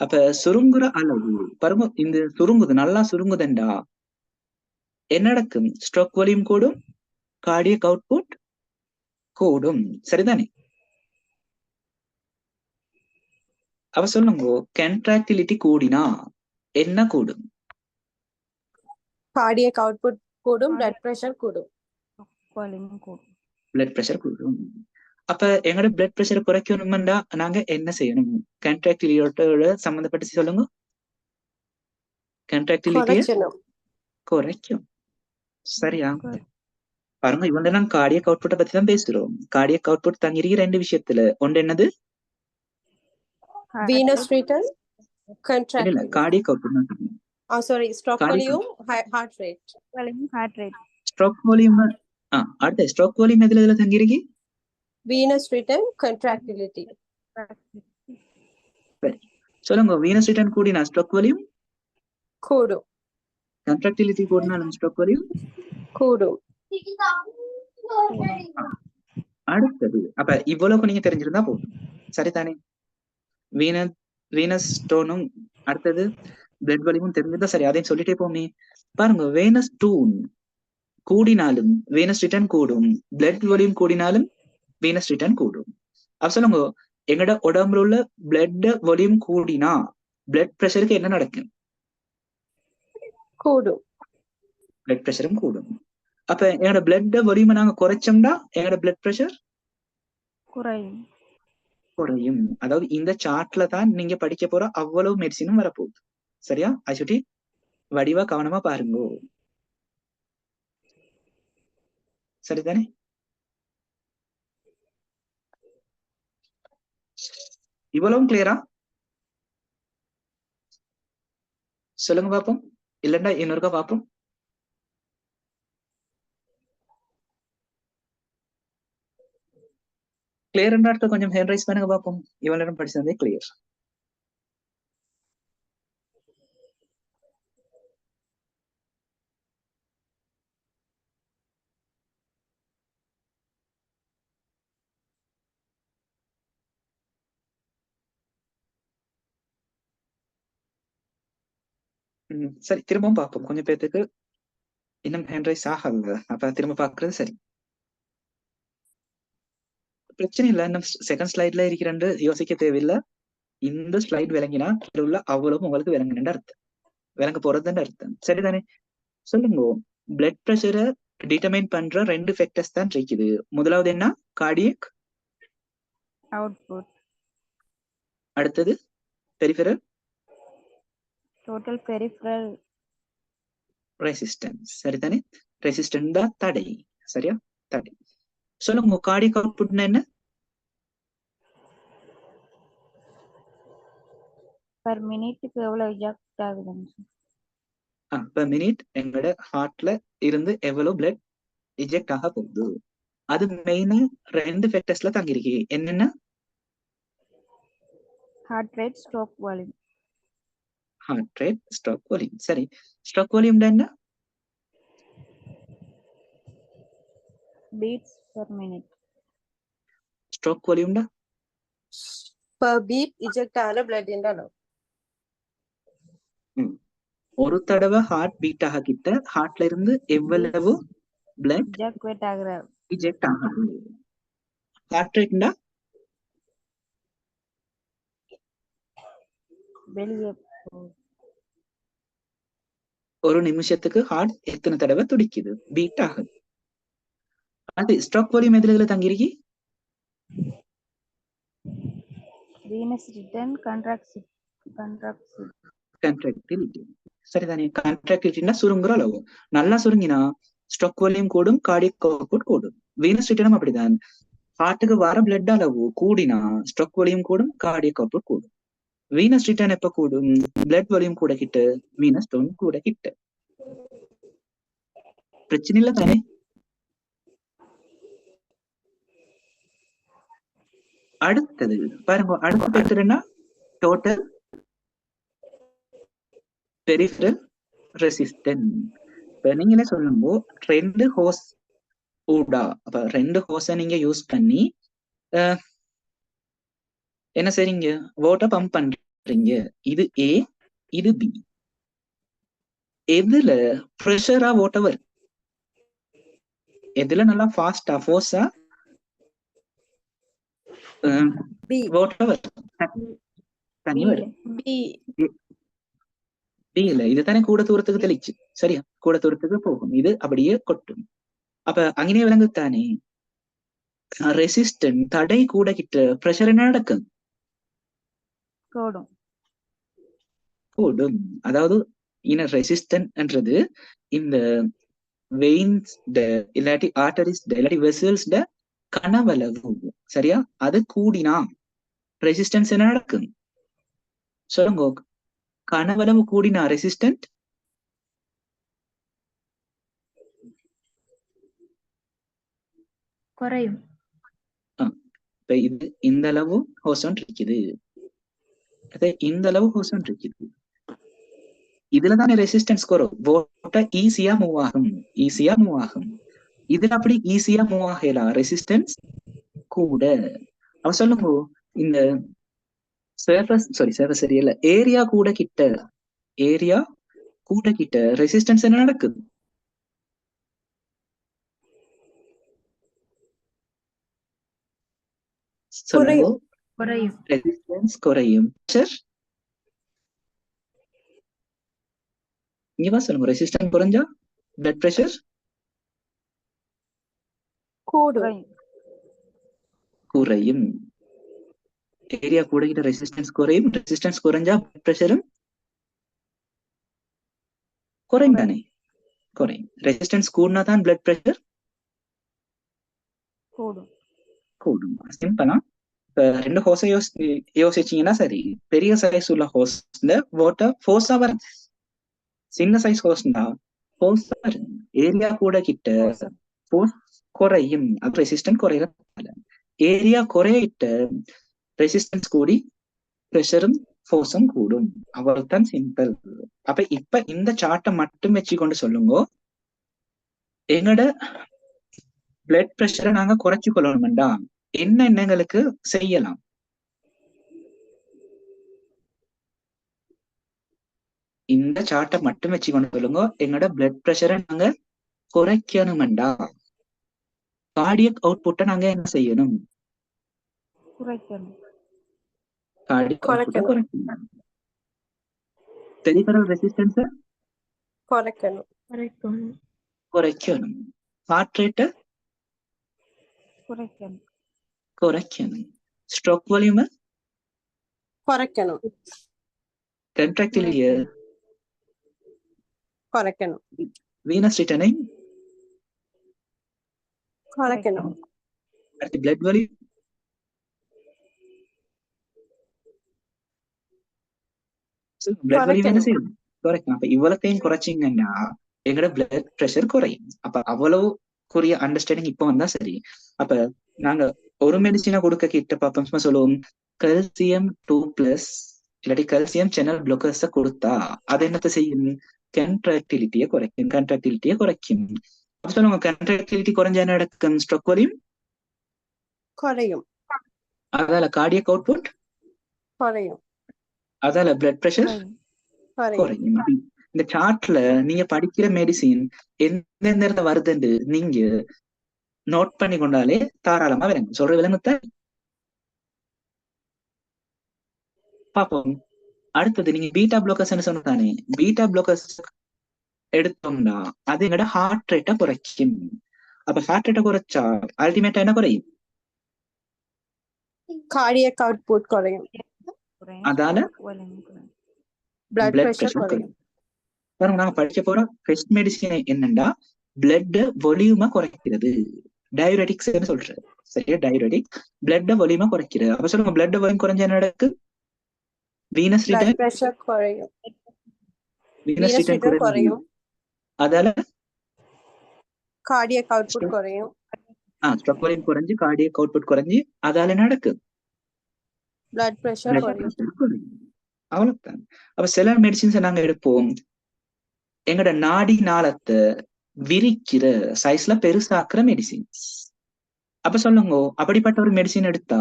அப்ப சுருங்குற அளவு பாருங்க, இந்த சுருங்குது, நல்லா சுருங்குதுண்டா என்ன நடக்கும், ஸ்ட்ரோக் வால்யூம் கூடும், கார்டியக் அவுட்புட் கூடும். சரிதானே? அவ சொல்லுங்க, கண்ட்ராக்டிலிட்டி கூடினா என்ன கூடும்? கார்டியக் அவுட்புட் கூடும், பிளட் பிரஷர் கூடும். பிளட் பிரஷர் கூடும். அப்ப எங்களோட பிளட் பிரஷர் குறைக்கணும்னா நாங்க என்ன செய்யணும்? கண்ட்ராக்டிலிட்டியோட சம்பந்தப்பட்டு சொல்லுங்க. கண்ட்ராக்டிலிட்டிய குறைக்கும். சரியா? பாருங்க, இவங்க நான் கார்டியக் அவுட்புட்டை பத்தி தான் பேசுறோம். கார்டியக் அவுட்புட் தங்கிருக்க 2 விஷயத்துல. ஒன்று என்னது, venous return, இல்ல contractility. Cardiac output. Sorry, stroke Cardiac volume, heart rate. Stroke volume. அடுத்த ஸ்ட்ரோக் வால்யூம் எதுல தங்கிருக்கு? Venous return, contractility. சரி, சொல்லுங்க. வீனஸ் ரிட்டர்ன் கூடினா ஸ்ட்ரோக் வால்யூம் கூடும், கண்ட்ராக்டிலிட்டி கூடினாலும் ஸ்ட்ரோக் வால்யூம் கூடும். அடுத்தது அப்ப இவ்வளவுக்கு நீங்க தெரிஞ்சிருந்தா போதும். சரிதானே? வீனஸ் ஸ்டோனும் அடுத்தது பிளட் வால்யூமும் தெரிஞ்சிருந்தா சரி, அதையும் சொல்லிட்டே போமே. பாருங்க, வீனஸ் ஸ்டோன் கூடினாலும் வீனஸ் ரிட்டர்ன் கூடும், பிளட் வால்யூம் கூடினாலும் வீனஸ் ரிட்டர்ன் கூடும். அப்ப சொல்லுங்க, எங்கட உடம்புல உள்ள பிளட் வால்யூம் கூடினா பிளட் பிரஷருக்கு என்ன நடக்கும்? கூடும், பிளட் பிரஷரும் கூடும். அப்ப எங்களோட பிளட் வால்யூமை நாங்க குறைச்சோம்னா எங்களோட பிளட் பிரஷர் குறையும். அதாவது இந்த சார்ட்ல தான் நீங்க படிக்க போற அவ்வளவு மெடிசினும் வரப்போகுது. சரியா? ஐசுட்டி வடிவா கவனமா பாருங்க. சரிதானே? இவ்வளவும் கிளியரா? சொல்லுங்க பாப்போம். இல்லண்டா இன்னொருக்கா பாப்போம். கிளியர் இடத்த கொஞ்சம் ஹேண்ட் ரைஸ் பண்ணுங்க பாப்போம். இவ்வளவு நேரம் படிச்சதே கிளியர். சரி, திரும்பவும் பார்ப்போம். கொஞ்சம் பேருக்கு இன்னும் ஹேண்ட் ரைஸ் ஆகல, அப்ப திரும்ப பாக்குறது சரி. பிரச்சனை இல்லை, இன்னும் செகண்ட் ஸ்லைட்ல இருக்கிறேன் யோசிக்க தேவையில்லை. இந்த ஸ்லைட் விளங்கினா உள்ள அவ்வளவு உங்களுக்கு விளங்கின அர்த்தம், விளங்க போறதுன்னு அர்த்தம். சரிதானே? சொல்லுங்க, பிளட் பிரஷரை டிட்டர்மைன் பண்ற 2 ஃபேக்டர்ஸ் தான் இருக்குது. முதலாவது என்ன? Cardiac output. அடுத்தது பெரிஃபெரல் டோட்டல் பெரிஃபெரல் ரெசிஸ்டன்ஸ். சரிதானே? ரெசிஸ்டன்ஸ் தான் தடை. சரியா? தடை. சொல்லுங்க, கார்டியக் அவுட்புட்னா என்ன? பர் மினிட்டுக்கு எவ்வளவு எஜெக்ட் ஆகுதுங்க? per minute எங்களோட ஹார்ட்ல இருந்து எவ்வளவு பிளட் இஜெக்ட் ஆக போகுது. அது மெயினா 2 ஃபேக்டர்ஸ்ல தங்கிருக்கு. என்னென்ன? heart rate, stroke volume. Heart rate, stroke volume. சரி, ஸ்ட்ரோக் வால்யூம்னா என்ன? Beats per minute. ஸ்ட்ரோக் வால்யூம்னா Per beat eject ஆன blood in the அளவு. ஒரு தடவை ஹார்ட் பீட் ஆகிட்ட ஹார்ட்ல இருந்து எவ்வளவு பிளட் Ejaculate ஆகுற இஜெக்ட் ஆகுது. ஹார்ட் ரேட்னா வெளியே போகுது. ஒரு நிமிஷத்துக்கு ஹார்ட் எத்தனை தடவை துடிக்குது, பீட் ஆகுது. அது ஸ்ட்ரோக் வால்யூம் எதுல தங்கிருக்கி? Venous return contractility. கண்ட்ராக்டிலிட்டி. சரிதானே? கண்ட்ராக்டிலிட்டினா சுருங்குற அளவு. நல்லா சுருங்கினா ஸ்ட்ரோக் வால்யூம் கூடும், கார்டியக் அவுட்புட் கூடும். வீனஸ் ரிட்டர்னும் அப்படிதான். ஹார்ட்டுக்கு வர பிளட் அளவு கூடினா ஸ்ட்ரோக் வால்யூம் கூடும், கார்டியக் அவுட்புட் கூடும். வீனஸ் ரிட்டர்ன் எப்ப கூடும்? பிளட் வால்யூம் கூட கிட்ட, வீனஸ் டோன் கூட கிட்ட. பிரச்சனை இல்ல தானே? அடுத்தது பாருங்க, அடுத்த பேர் என்ன? Total peripheral resistance. இப்ப நீங்களே சொல்லுங்க, 2 ஹோஸ் ஊடா, அப்ப 2 ஹோஸை நீங்க யூஸ் பண்ணி என்ன செய்றீங்க? வாட்டர் பம்ப் பண்றீங்க. இது ஏ, இது பி. எதுல ப்ரெஷரா வாட்டர் வரும்? எதுல நல்லா ஃபாஸ்டா ஃபோர்ஸா வாட்டர் வரும்? தண்ணி வரும். B. பி இல்ல, இது தானே கூட தூரத்துக்கு தெளிச்சு, சரியா? கூட தூரத்துக்கு போகும், இது அப்படியே கொட்டும். அப்ப அங்கேயே விளங்குத்தானே, ரெசிஸ்டன்ட் தடை கூட கிட்ட ப்ரெஷர் என்ன நடக்கும்? கூடும். கூடும். அதாவது இன்னர் ரெசிஸ்டன்ட்ன்றது இந்த வெயின்ஸ் இல்லாட்டி ஆர்டரிஸ் இல்லாட்டி வெசல்ஸ் கனவளவு, சரியா? அது கூடினா ரெசிஸ்டன்ஸ் என்ன நடக்கும் சொல்லுங்க? கனவளவு கூடினா ரெசிஸ்டன்ட் குறையும். இப்ப இது இந்த அளவு ஹோசன் இருக்குது, இந்த அளவு ஹோசன் இருக்குது. இதுலதானே ரெசிஸ்டன்ஸ் குறையும். வாட்டர் ஈஸியா மூவ் ஆகும். இதுல அப்படி ஈஸியா மூவ் ஆகலாம், ரெசிஸ்டன்ஸ் கூட. அவ சொல்லுங்க, இந்த சர்ஃபேஸ் சரியில்ல, ஏரியா கூட கிட்ட ரெசிஸ்டன்ஸ் என்ன நடக்குது? சொல்லுங்க. குறையும். ரெசிஸ்டன்ஸ் குறையும். இங்க சொல்லுங்க, ரெசிஸ்டன்ஸ் குறைஞ்சா பிளட் பிரஷர் கூடும். குறையும். ஏரியா கூடகிட்ட ரெசிஸ்டன்ஸ் குறையும். ரெசிஸ்டன்ஸ் குறைஞ்சா பிளட் பிரஷரும் குறையும் தானே? குறையும். ரெசிஸ்டன்ஸ் கூடினா தான் பிளட் பிரஷர் கூடும். சிம்பிளா இப்ப 2 ஹோஸை யோசிச்சீங்கன்னா சரி, பெரிய சைஸ் உள்ள ஹோஸ் வாட்டர் ஃபோர்ஸா வரும். சின்ன சைஸ் ஹோஸ்னா ஃபோர்ஸா வரும். ஏரியா கூட கிட்ட ஃபோர்ஸ் குறையும். அப்ப ரெசிஸ்டன்ஸ் குறையறதுனால ஏரியா குறையிட்ட ரெசிஸ்டன்ஸ் கூடி பிரஷரும் ஃபோர்ஸும் கூடும். அவ்வளவுதான் சிம்பிள். அப்ப இப்ப இந்த சார்ட்டை மட்டும் வச்சுக்கொண்டு சொல்லுங்க, எங்கட பிளட் பிரஷரை நாங்க குறைச்சு கொள்ளணும்டா என்னங்களுக்கு செய்யலாம்? இந்த சார்ட்டை மட்டும் வச்சுக்கொண்டு சொல்லுங்க, எங்கட பிளட் பிரஷரை நாங்க குறைக்கணும்டா கார்டியக் அவுட்புட்டை நாங்க என்ன செய்யணும்? கார்டியக் அவுட்புட்டை குறைக்கணும். பெரிஃபரல் ரெசிஸ்டன்ஸை குறைக்கணும். ஹார்ட் ரேட்டை குறைக்கணும். ஸ்ட்ரோக் வால்யூமை குறைக்கணும். கண்ட்ராக்டிலிட்டியை குறைக்கணும். வீனஸ் ரிட்டர்னை குறைக்கணும். அடுத்து பிளட் வால்யூம் பிளட் வால்யூம் என்ன செய்யும்? குறைக்கணும். அப்ப இவ்வளத்தையும் குறைச்சிங்கன்னா எங்கட பிளட் பிரஷர் குறையும். அப்ப அவ்வளவு குறிய அண்டர்ஸ்டாண்டிங் இப்ப வந்தா சரி. அப்ப நாங்க ஒரு மெடிசினை கொடுக்க கிட்ட பார்ப்போம் சும்மா சொல்லுவோம் கல்சியம் 2+ இல்லாட்டி கல்சியம் சேனல் பிளாக்கர்ஸ கொடுத்தா அது என்னத்தை செய்யும்? கண்ட்ராக்டிலிட்டியை குறைக்கும். அப்ப சொல்லுங்க கண்ட்ராக்டிலிட்டி குறைஞ்சா என்ன நடக்கும்? ஸ்ட்ரோக் வால்யூம் குறையும். அதால கார்டியக் அவுட்புட் குறையும். அதால பிளட் பிரஷர் குறையும். குறையும். இந்த சார்ட்ல நீங்க படிக்கிற மெடிசின் எந்தெந்த இடத்துல வருதுன்னு நீங்க நோட் பண்ணி கொண்டாலே தாராளமா விளங்கும். சொல்ற விளங்குத்த பாப்போம். அடுத்தது நீங்க பீட்டா பிளாக்கர்ஸ் சொன்னானே, பீட்டா பிளாக்கர்ஸ் எடுத்தோம்னா அது எங்கட ஹார்ட் ரேட்டை குறைக்கும். அப்ப ஹார்ட் ரேட்டை குறைச்சா அல்டிமேட்டா என்ன குறையும்? கார்டியக் அவுட்புட் குறையும். குறையும். அதால volume குறையும். பிளட் பிளட் பிரஷர் பிரஷர் குறையும். பாருங்க, நாங்க படிக்க போற ஃபர்ஸ்ட் மெடிசின் என்னன்னா பிளட் வால்யூமை குறைக்கிறது. டயபெட்டிக்ஸ் சொல்றேன் சரியா? டயபெட்டிக் பிளட் வால்யூமை குறைக்கிறது. அப்ப சொல்லுங்க பிளட் வால்யூம் குறைஞ்ச என்ன நடக்கு? வீனஸ் பிளட் ரிட்டர்ன் பிரஷர் குறையும். வீனஸ் ரிட்டர்ன் குறையும். குறையும். அதால கார்டியக் அவுட்புட் குறையும். ஸ்ட்ரோக் வால்யூம் குறைஞ்சு கார்டியக் அவுட்புட் குறைஞ்சு அதால நடக்கு பிளட் பிரஷர் blood குறையும். pressure குறையும். அவ்வளவுதான். அப்ப சில மெடிசின்ஸை நாங்க எடுப்போம் எங்கட நாடி நாளத்தை விரிக்கிற சைஸ்ல பெருசாக்குற மெடிசின்ஸ். அப்ப சொல்லுங்க அப்படிப்பட்ட ஒரு மெடிசின் எடுத்தா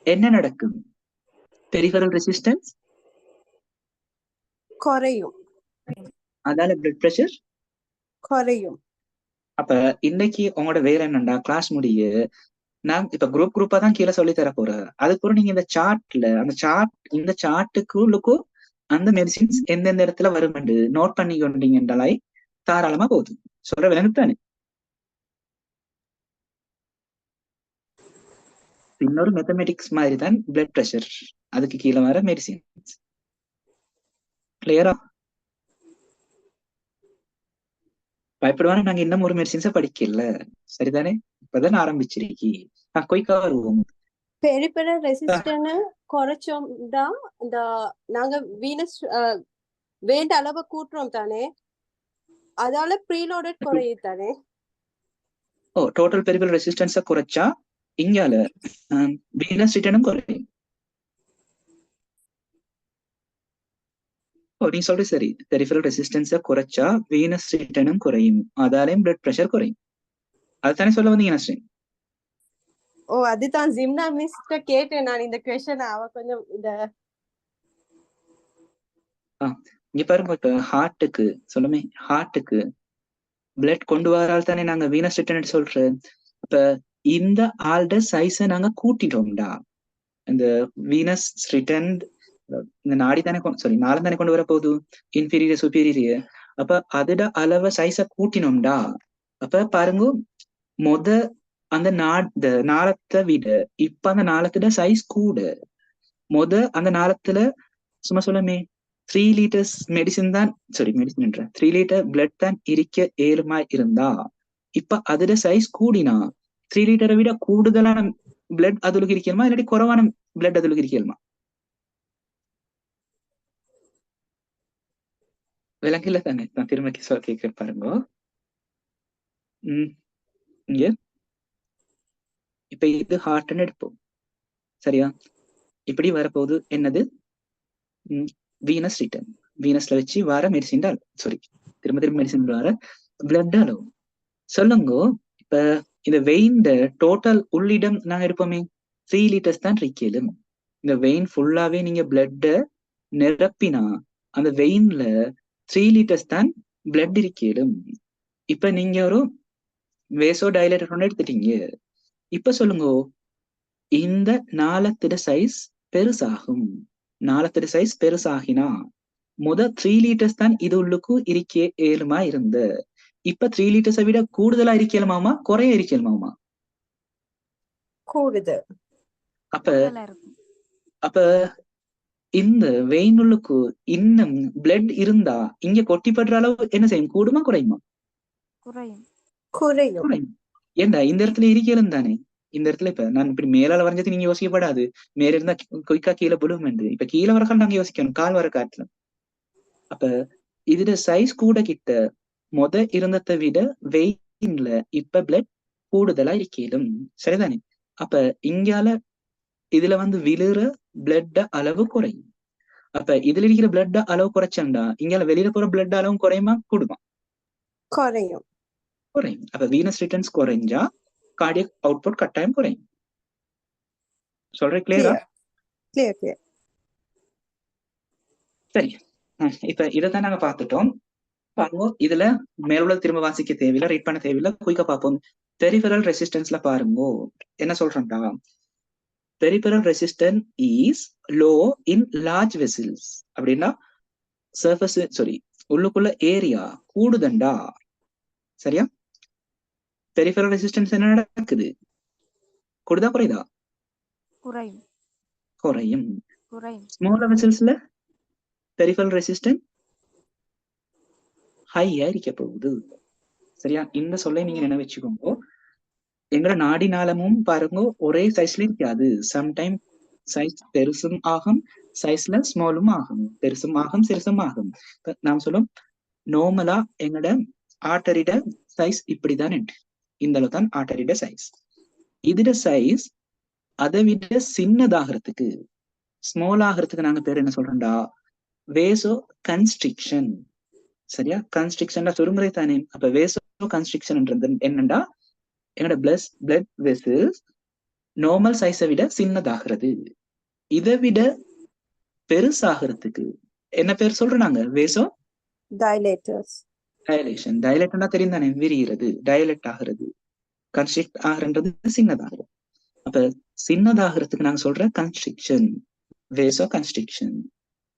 என்ன நடக்கும்? பெரிஃபரல் ரெசிஸ்டன்ஸ் குறையும். அதால பிளட் பிரஷர் குறையும். அப்ப இன்னைக்கு உங்களோட வேலை என்னண்டா, கிளாஸ் முடிய நான் இப்ப குரூப்பா தான் கீழே சொல்லி தர போறேன். அதுக்கப்புறம் நீங்க இந்த சார்ட்ல இந்த சார்ட்டுக்குள்ளுக்கும் அந்த மெடிசின்ஸ் எந்தெந்த இடத்துல வருமெண்டு நோட் பண்ணி கொண்டீங்கன்றாலே தாராளமா போதும். சொல்ற விலங்குத்தானே. இன்னொரு மேத்தமெட்டிக்ஸ் மாதிரி தான் பிளட் பிரஷர், அதுக்கு கீழே வர மெடிசின்ஸ். கிளியரா? பயப்படுவானே, நாங்க இன்னும் ஒரு மெடிசின்ஸை படிக்கல சரிதானே? இப்பதான் ஆரம்பிச்சிருக்கி. கொய்க்கா வருவோம். பெரிபெரல் ரெசிஸ்டன்ஸ் குறைச்சோம்னா இந்த நாங்க வீனஸ் வேண்ட அளவை கூட்டுறோம் தானே, அதால ப்ரீலோடட் குறையும் தானே. டோட்டல் பெரிபெரல் ரெசிஸ்டன்ஸை குறைச்சா இங்கால வீனஸ் ரிட்டர்னும் குறையும். நீ சொல்ற சரி, பெரிஃபரல் ரெசிஸ்டன்ஸை குறைச்சா வீனஸ் ரிட்டர்னும் குறையும், அதாலையும் பிளட் பிரஷர் குறையும். அதுதானே சொல்ல வந்தீங்க நஸ்ரீன்? அதுதான் ஜிம்னா மிஸ்ட கேட்டேன் நான் இந்த கொஸ்டின். அவ கொஞ்சம் இந்த இங்க பாருங்க, இப்ப ஹார்ட்டுக்கு பிளட் கொண்டு வரால் தானே நாங்க வீனஸ் ரிட்டர்ன் சொல்றோம். அப்ப இந்த ஆல்ட சைஸை நாங்க கூட்டிட்டோம்டா. இந்த வீனஸ் ரிட்டர்ன் இந்த நாடி தானே நாளம் தானே கொண்டு வர போகுது, இன்ஃபீரியர் சுப்பீரியர். அப்ப அதோட அளவை சைஸை கூட்டினோம்டா. அப்ப பாருங்க, அந்த நாளத்தை விட இப்ப அந்த நாளத்தோட சைஸ் கூட. அந்த நாளத்துல சும்மா சொல்லமே 3 liters மெடிசின் தான் 3 liter பிளட் தான் இருக்க ஏழுமா இருந்தா, இப்ப அதோட சைஸ் கூடினா 3 liter விட கூடுதலான பிளட் அதுக்கு இருக்கணுமா, இல்லாட்டி குறைவான பிளட் அதுக்கு இருக்கணுமா? விலங்கில தானே. நான் திரும்ப கேட்க பாருங்க. இங்க இப்ப இது ஹார்ட்னு எடுப்போம் சரியா? இப்படி வரப்போகுது என்னது? Venus return. வீனஸ்ல வச்சு வர மெடிசின் திரும்ப மெடிசின் வர பிளட் அளவு. சொல்லுங்க, இப்ப இந்த வெயின் டோட்டல் உள்ளிடம் நாங்க எடுப்போமே 3 liters தான் இருக்கலும். இந்த வெயின் ஃபுல்லாவே நீங்க பிளட்ட நிரப்பினா அந்த வெயின்ல 3 liters தான் பிளட் இருக்கலும். இப்ப நீங்க ஒரு வேசோ டைலேட்டர் ஒன்று எடுத்துட்டீங்க. இப்ப சொல்லுங்க, இந்த நாளத்திட சைஸ் பெருசாகினா 3 liters தான் இது உள்ளுக்கு இருக்கே ஏழுமா இருந்த, இப்ப 3 liters விட கூடுதலா இருக்கலுமாமா குறைய இருக்கலுமாமா? கூடுதல். அப்ப இந்த வெயினுள்ளுக்கு இன்னும் பிளட் இருந்தா இங்க கொட்டிப்படுற அளவு என்ன செய்யும்? கூடுமா குறையுமா? குறையும். ஏண்டா இந்த இடத்துல இருக்கலும் தானே. இந்த இடத்துல இப்ப நான் இப்படி மேலால வரைஞ்சது நீங்க யோசிக்கப்படாது, மேல இருந்தா கொய்க்கா கீழே விழும் என்று. இப்ப கீழே வரக்கால் நாங்க யோசிக்கணும், கால் வர காட்டுல. அப்ப இதுல சைஸ் கூட கிட்ட இருந்ததை விட வெயின்ல இப்ப பிளட் கூடுதலா இருக்கலும் சரிதானே? அப்ப இங்கால இதுல வந்து விழுற பிளட் அளவு குறையும். அப்ப இதுல இருக்கிற பிளட் அளவு குறைச்சாண்டா இங்கால வெளியில போற பிளட் அளவும் குறையுமா கூடுமா? குறையும். குறையும். அப்ப வீனஸ் ரிட்டர்ன்ஸ் குறைஞ்சா கார்டியக் அவுட்புட் கட்டாயம் குறையும். சொல்றேன் கிளியரா? கிளியர். சரி. இப்ப இதைத்தான் நாங்க பார்த்துட்டோம். பாருங்க, இதுல மேலுள்ள திரும்ப வாசிக்க தேவையில்லை, ரீட் பண்ண தேவையில்லை, குயிக்கா பார்ப்போம். பெரிஃபெரல் ரெசிஸ்டன்ஸ்ல பாருங்க என்ன சொல்றேன்டா, peripheral resistance is low in large vessels. அப்படின்னா சர்ஃபேஸ் உள்ளுக்குள்ள ஏரியா கூடுதண்டா. சரியா? பெரிஃபெரல் ரெசிஸ்டன்ஸ் என்ன நடக்குது? கூடுதா குறையுதா? குறையும். குறையும். குறையும். ஸ்மால் வெசில்ஸ்ல பெரிஃபெரல் ரெசிஸ்டன்ஸ் ஹையா இருக்க போகுது. சரியா? இந்த சொல்லை நீங்க என்ன வச்சுக்கோங்க. எங்களோட நாடி நாளமும் பாருங்க ஒரே சைஸ்ல இருக்காது. சம்டைம் சைஸ் பெருசும் ஆகும், சைஸ்ல ஸ்மாலும் ஆகும், பெருசும் ஆகும், சிறுசும் ஆகும். நாம் சொல்லும் நார்மலா எங்களோட ஆர்டரிட சைஸ் இப்படிதான் உண்டு. இந்த அளவு தான் ஆர்டரிட சைஸ். இதோட சைஸ் அதை விட சின்னதாகிறதுக்கு, ஸ்மால் ஆகிறதுக்கு நாங்க பேர் என்ன சொல்றோம்டா, வேசோ கன்ஸ்ட்ரிக்ஷன். சரியா? கன்ஸ்ட்ரிக்ஷன் சுருங்குறை தானே. அப்ப வேசோ கன்ஸ்ட்ரிக்ஷன் என்னண்டா, என்னோட பிளட் வெசல்ஸ் நார்மல் சைஸை விட சின்னதாகிறது. இதை விட பெருசாகிறதுக்கு என்ன பேர் சொல்றாங்க? வேசோ டைலேட்டர்ஸ். டைலேஷன். டைலேட்னா தெரியும் தானே, விரிகிறது, டைலேட் ஆகிறது. கன்ஸ்ட்ரிக்ட் ஆகிறது சின்னதாகிறது. அப்ப சின்னதாகிறதுக்கு நாங்க சொல்ற கன்ஸ்ட்ரிக்ஷன் வேசோ கன்ஸ்ட்ரிக்ஷன்.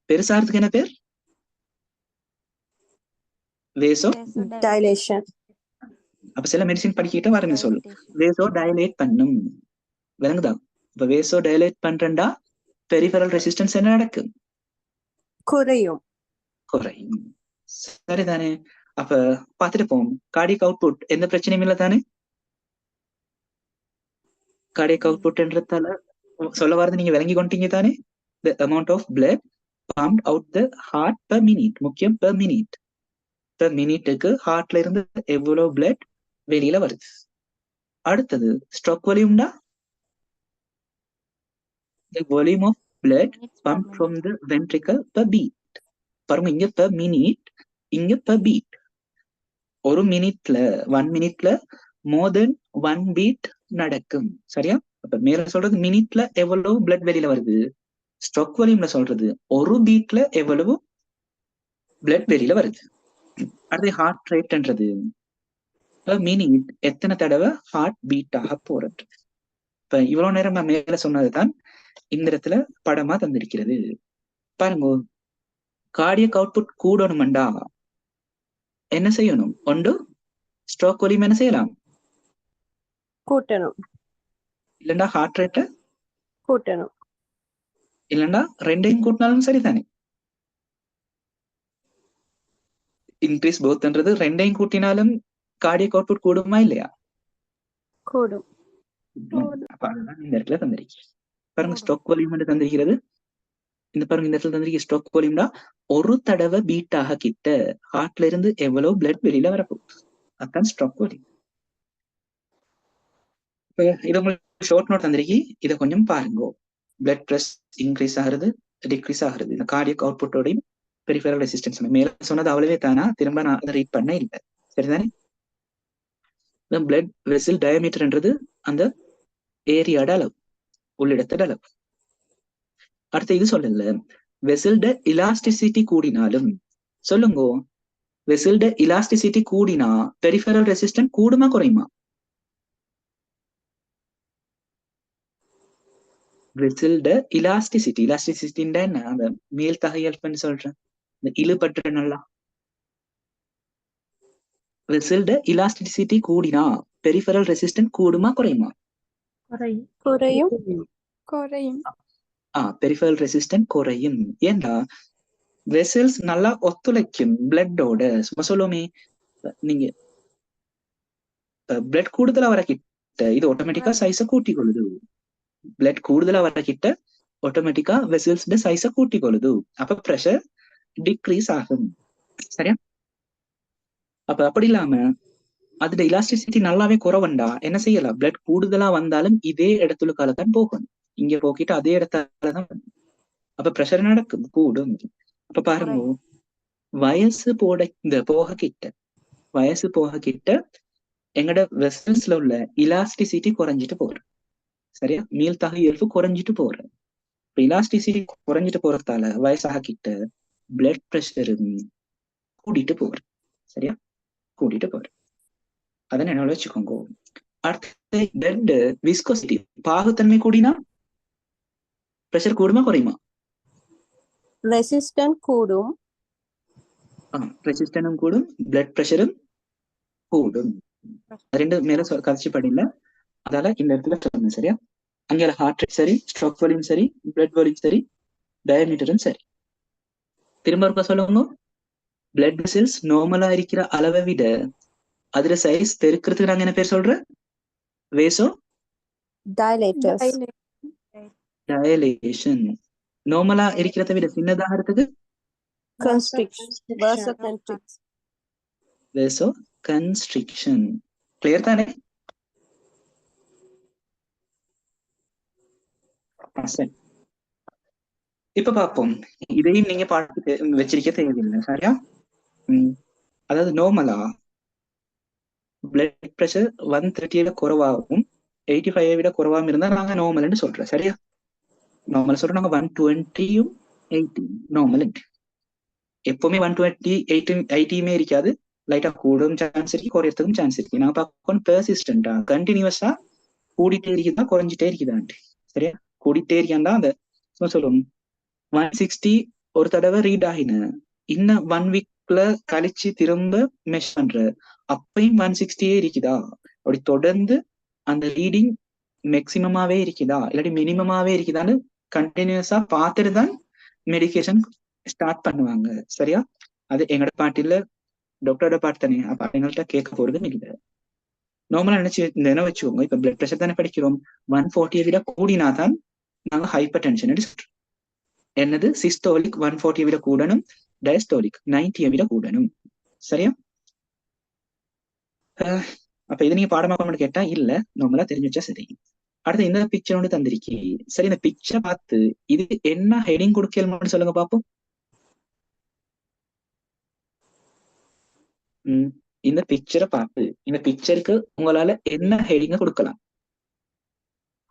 பெருசாகிறதுக்கு என்ன பேர்? வேசோ டைலேஷன். அப்ப சில மெடிசின் படிக்கிட்ட வரங்க சொல்லு, வேசோ டைலேட் பண்ணும். விளங்குதா? இப்ப வேசோ டைலேட் பண்றா பெரிஃபெரல் ரெசிஸ்டன்ஸ் என்ன நடக்கும்? குறையும். சரிதானே? அப்ப பாத்துட்டு போம். கார்டியக் அவுட்புட் எந்த பிரச்சனையும் இல்லை தானே? கார்டியக் அவுட்புட்ன்றதால சொல்ல வரது நீங்க விளங்கி கொண்டீங்க தானே? The amount of blood pumped out the heart per minute. முக்கியம் per minute. per minuteக்கு ஹார்ட்ல இருந்து எவ்வளவு பிளட் வெளியில வருது. அடுத்தது stroke வால்யூம்னா the volume of blood pumped from the ventricle per beat. பாருங்க, இங்க per minute, இங்க per beat. ஒரு மினிட்ல 1 மினிட்ல more than 1 beat நடக்கும். சரியா? அப்ப மேல சொல்றது மினிட்ல எவ்வளவு பிளட் வெளியில வருது, ஸ்ட்ரோக் வால்யூம்ல சொல்றது ஒரு பீட்ல எவ்வளவு பிளட் வெளியில வருது. அடுத்து ஹார்ட் ரேட்ன்றது மினிட் எத்தனை தடவை ஹார்ட் பீட் ஆக போறது. இப்ப இவ்வளவு நேரம் நான் மேல சொன்னதுதான் இந்த இடத்துல படமா தந்திருக்கிறது. பாருங்க, கார்டியக் அவுட்புட் கூடணும்டா என்ன செய்யணும்? ஒன்று ஸ்ட்ரோக் வால்யூம் என்ன செய்யலாம்? கூட்டணும். இல்லண்டா ஹார்ட் ரேட்டை கூட்டணும். இல்லண்டா ரெண்டையும் கூட்டினாலும் சரிதானே. இன்க்ரீஸ் போத்ன்றது ரெண்டையும் கூட்டினாலும் கார்டியக் அவுட்புட் கூடுமா இல்லையா? கூடும். இந்த இடத்துல தந்திருக்கிறது. பாருங்க, ஸ்ட்ரோக் வால்யூம் தந்திருக்கிறது. இந்த பாருங்க, இந்த இடத்துல தந்திருக்க ஸ்ட்ரோக் வால்யூம்டா ஒரு தடவை பீட் ஆக கிட்ட ஹார்ட்ல இருந்து எவ்வளவு பிளட் வெளியில வரப்போகுது, அதான் ஸ்ட்ரோக் வால்யூம். இது உங்களுக்கு ஷார்ட் நோட் தந்திருக்கி, இதை கொஞ்சம் பாருங்க. பிளட் பிரஸ் இன்க்ரீஸ் ஆகுறது, டிக்ரீஸ் ஆகுறது, இந்த கார்டியக் அவுட்புட்டோடையும் பெரிஃபெரல் ரெசிஸ்டன்ஸ். மேல சொன்னது அவ்வளவே தானா, திரும்ப நான் அதை ரீட் பண்ண இல்லை. சரிதானே? பிளட் வெசில் டயமீட்டர்ன்றது அந்த ஏரியாட அளவு, உள்ளிடத்தோட அளவு. அடுத்து இது சொல்லல, வெசில்ட இலாஸ்டிசிட்டி கூடினாலும் சொல்லுங்க, வெசில்ட இலாஸ்டிசிட்டி கூடினா பெரிஃபெரல் ரெசிஸ்டன்ஸ் கூடுமா குறையுமா? வெசில்ட இலாஸ்டிசிட்டி, இலாஸ்டிசிட்டின்னா என்ன? அந்த மேல் தகையல்பன்னு சொல்றேன், இந்த இழுபற்ற நல்லா. வெசில்ட இலாஸ்டிசிட்டி கூடினா பெரிஃபெரல் ரெசிஸ்டன்ஸ் கூடுமா குறையுமா? குறையும். குறையும். பெரிஃபெரல் ரெசிஸ்டன்ஸ் குறையும். ஏண்டா வெசல்ஸ் நல்லா ஒத்துழைக்கும் பிளட்டோட. சும்மா சொல்லுவோமே, நீங்க பிளட் கூடுதலா வர கிட்ட இது ஆட்டோமேட்டிக்கா சைஸ கூட்டி கொள்ளுது. பிளட் கூடுதலா வர கிட்ட ஆட்டோமேட்டிக்கா வெசல்ஸ் சைஸ கூட்டி கொள்ளுது. அப்ப பிரஷர் டிக்ரீஸ் ஆகும். சரியா? அப்ப அப்படி இல்லாம அதோட இலாஸ்டிசிட்டி நல்லாவே குறவண்டா என்ன செய்யலாம், பிளட் கூடுதலா வந்தாலும் இதே இடத்துல தான் போகணும், இங்க போக்கிட்டு அதே இடத்தாலதான் வரணும். அப்ப பிரஷர் நடக்கும் கூடும். அப்ப பாருங்க, வயசு போக கிட்ட எங்கட வெசல்ஸ்ல உள்ள இலாஸ்டிசிட்டி குறைஞ்சிட்டு போறோம். சரியா, மீள்தகு இயல்பு குறைஞ்சிட்டு போறோம். இப்ப இலாஸ்டிசிட்டி குறைஞ்சிட்டு போறதால வயசாக கிட்ட பிளட் பிரஷரும் கூட்டிட்டு போறோம். சரியா, கூட்டிட்டு போறோம். அதை நினைவுல வச்சுக்கோங்க. அடுத்து பிளட் விஸ்கோசிட்டி, பாகுத்தன்மை கூடினா பிரஷர் கூடுமா குறையுமா? ரெசிஸ்டன்ட் கூடும். ரெசிஸ்டனும் கூடும், பிளட் பிரஷரும் கூடும். ரெண்டு மேல கதைச்சு படியில, அதால இந்த இடத்துல சொல்லணும். சரியா, அங்கே ஹார்ட் ரேட் சரி, ஸ்ட்ரோக் வால்யூம் சரி, பிளட் வால்யூம் சரி, டயமீட்டரும் சரி. திரும்ப இருக்க சொல்லுங்க, பிளட் வெசல்ஸ் நார்மலா இருக்கிற அளவை விட அதுல சைஸ் பெருக்கிறதுக்கு நாங்க என்ன பேர் சொல்றோம்? வேசோ டைலேட்டர்ஸ். டயலேஷன். நார்மலா இருக்கிறத விட சின்னதாகிறதுக்கு கன்ஸ்ட்ரிக்ஷன். வாசோகன்ஸ்ட்ரிக்ஷன். வேசோ கன்ஸ்ட்ரிக்ஷன். கிளியர் தானே? இப்ப பார்ப்போம், இதையும் நீங்க பாட்டு வச்சிருக்க தேவையில்லை. சரியா, அதாவது நார்மலா பிளட் பிரஷர் 130 குறைவாகவும் 85 விட குறைவாகவும் இருந்தா நாங்க நார்மல்னு சொல்றோம். சரியா, நார்மல் சொல்றோம் நாங்க 120யும் 80 நார்மல். எப்பவுமே 120 80யுமே இருக்காது, லைட்டா கூடும் சான்ஸ் இருக்கு, குறையறதுக்கும் சான்ஸ் இருக்கு. நாங்க பார்க்கணும் பெர்சிஸ்டன்டா கண்டினியூஸா கூடிட்டே இருக்குதா குறைஞ்சிட்டே இருக்குதான்ட்டு. சரியா, கூடிட்டே இருக்காண்டா அந்த சொல்லுவோம் 160 ஒரு தடவை ரீட் ஆகின, இன்னும் 1 வீக்ல கழிச்சு திரும்ப மெஷ் பண்ற, அப்பயும் 160 இருக்குதா, அப்படி தொடர்ந்து அந்த ரீடிங் மேக்சிமமாவே இருக்குதா இல்லாட்டி மினிமமாவே இருக்குதான்னு கண்டினியூஸா பார்த்துட்டு தான் மெடிகேஷன் ஸ்டார்ட் பண்ணுவாங்க. சரியா, அது எங்களோட பாட்டில டாக்டரோட பாட்டு தானே, அப்ப எங்கள்கிட்ட கேட்க போறதும் இல்லை. நார்மலா நினைவு வச்சுக்கோங்க, இப்ப பிளட் பிரஷர் தானே படிக்கிறோம், 140 விட கூடினாதான் நாங்க ஹைப்பர் டென்ஷன் சொல்றோம். என்னது, சிஸ்டோலிக் 140 விட கூடணும், டயஸ்டோலிக் 90 விட கூடணும். சரியா, அப்ப இது நீங்க பாடமாக்க கேட்டா இல்ல, நார்மலா தெரிஞ்சு வச்சா சரி. அடுத்து இந்த பிக்சர் ஒன்று தந்திருக்கி. சரி, இந்த பிக்சரை பார்த்து இது என்ன ஹெடிங் கொடுக்கணும்னு சொல்லுங்க பாப்போம். இந்த பிக்சரை பார்த்து இந்த பிக்சருக்கு உங்களால என்ன ஹெடிங்க கொடுக்கலாம்?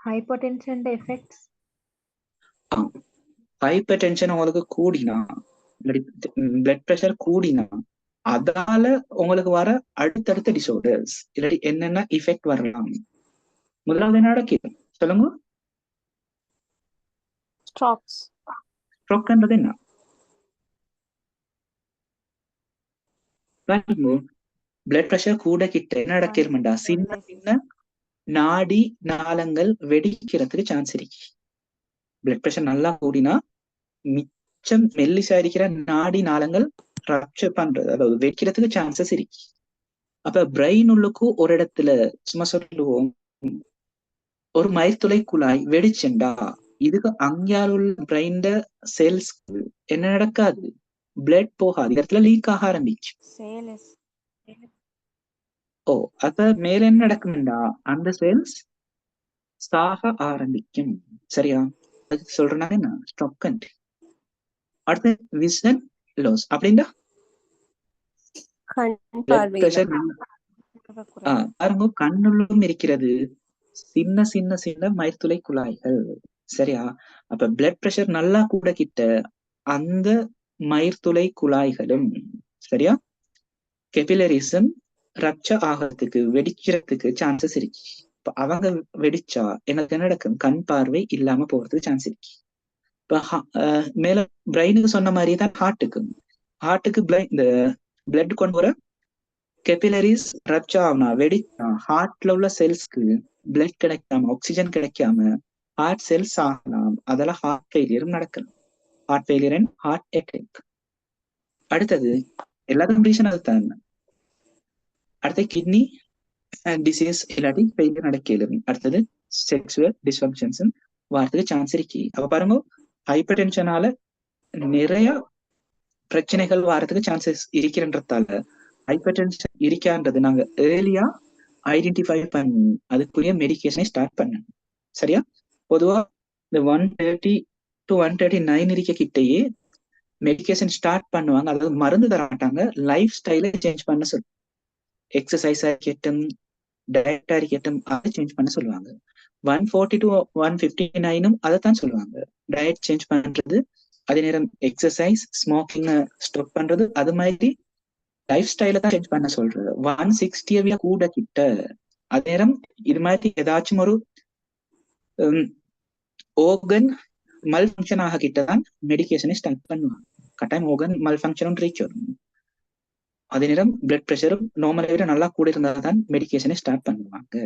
Hypotension effects. ஹைப்பர் டென்ஷன் உங்களுக்கு கூடினா, பிளட் பிரஷர் கூடினா அதால உங்களுக்கு வர அடுத்தடுத்த டிசார்டர்ஸ் இல்லாட்டி என்னென்ன இஃபெக்ட் வரலாம்? முதலாவது என்ன நடக்கும் சொல்லுங்க? ஸ்ட்ரோக்ன்றது என்ன? பிளட் பிரஷர் கூட கிட்ட என்ன நடக்கா, சின்ன சின்ன நாடி நாளங்கள் வெடிக்கிறதுக்கு சான்ஸ் இருக்கு. பிளட் பிரஷர் நல்லா கூடினா மிச்சம் மெல்லிசா இருக்கிற நாடி நாளங்கள் ரப்சர் பண்றது, அதாவது வெடிக்கிறதுக்கு சான்சஸ் இருக்கு. அப்ப பிரெயின் உள்ளுக்கு ஒரு இடத்துல சும்மா சொல்லுவோம், ஒரு மயிர்துளை குழாய் வெடிச்சுண்டா இதுக்கு அங்கால உள்ள பிரெயின் செல்ஸ்க்கு என்ன நடக்காது, பிளட் போகாது, இடத்துல லீக் ஆக ஆரம்பிச்சு. அப்ப மேல என்ன நடக்கும்டா, அந்த செல்ஸ் சாக ஆரம்பிக்கும். சரியா, அதுக்கு சொல்றேன்னா என்ன, ஸ்ட்ரோக். அடுத்து விஷன் லாஸ் அப்படின்னா பாருங்க, கண்ணுள்ளும் இருக்கிறது சின்ன சின்ன சின்ன மயிர்துளை குழாய்கள். சரியா, அப்ப பிளட் பிரஷர் நல்லா கூட கிட்ட அந்த மயிர்துளை குழாய்களும் சரியா கெபிலரிசம் ரப்சர் ஆகிறதுக்கு வெடிக்கிறதுக்கு சான்சஸ் இருக்கு. இப்ப அவங்க வெடிச்சா எனக்கு என்ன நடக்கும், கண் பார்வை இல்லாம போறதுக்கு சான்ஸ் இருக்கு. இப்ப மேல பிரெயினுக்கு சொன்ன மாதிரி தான் ஹார்ட்டுக்கு இந்த பிளட் கொண்டு வர கெபிலரிஸ் ரப்சர் ஆகுனா வெடிச்சா ஹார்ட்ல உள்ள செல்ஸ்க்கு பிளட் கிடைக்காம ஆக்சிஜன் கிடைக்காம ஹார்ட் செல்ஸ் ஆகலாம், அதெல்லாம் ஹார்ட் ஃபெயிலியரும் நடக்கலாம். Heart failure and heart attack. அடுத்தது எல்லாத்துக்கும் ரீசன் அதுதான். அடுத்து கிட்னி டிசீஸ் இல்லாட்டி ஃபெயிலியர் நடக்கலும். அடுத்தது செக்ஷுவல் டிஸ்ஃபங்க்ஷன்ஸ் வரதுக்கு சான்ஸ் இருக்கு. அப்ப பாருங்க, ஹைப்பர் டென்ஷனால நிறைய பிரச்சனைகள் வரதுக்கு சான்சஸ் இருக்கிறன்றதால ஹைப்பர் டென்ஷன் இருக்கான்றது நாங்க ஏர்லியா ஐடென்டிஃபை பண்ணி அதுக்குரிய மெடிகேஷனை ஸ்டார்ட் பண்ணணும். சரியா? பொதுவா இந்த 130 to 139 இருக்க கிட்டேயே மெடிகேஷன் ஸ்டார்ட் பண்ணுவாங்க. அதாவது மருந்து தர மாட்டாங்க, லைஃப் ஸ்டைலை சேஞ்ச் பண்ண சொல்லுவாங்க. எக்ஸசைஸா இருக்கட்டும், டயட்டா இருக்கட்டும், அதை சேஞ்ச் பண்ண சொல்லுவாங்க. 140 to 159 அதைத்தான் சொல்லுவாங்க, டயட் சேஞ்ச் பண்றது, அதே நேரம் எக்ஸசைஸ், ஸ்மோக்கிங் ஸ்டாப் பண்றது, அது மாதிரி லைஃப் ஸ்டைல தான் சேஞ்ச் பண்ண சொல்றது. 160 விட கூட கிட்ட அதே நேரம் இது மாதிரி ஏதாச்சும் ஒரு ஓர்கன் மல் ஃபங்க்ஷன் ஆக கிட்டதான் மெடிகேஷனை ஸ்டார்ட் பண்ணுவாங்க. கட்டாயம் ஓர்கன் மல் ஃபங்க்ஷனும் ரீச் வரும். அதே நேரம் பிளட் ப்ரெஷரும் நார்மலை விட நல்லா கூட இருந்தால் தான் மெடிகேஷனை ஸ்டார்ட் பண்ணுவாங்க.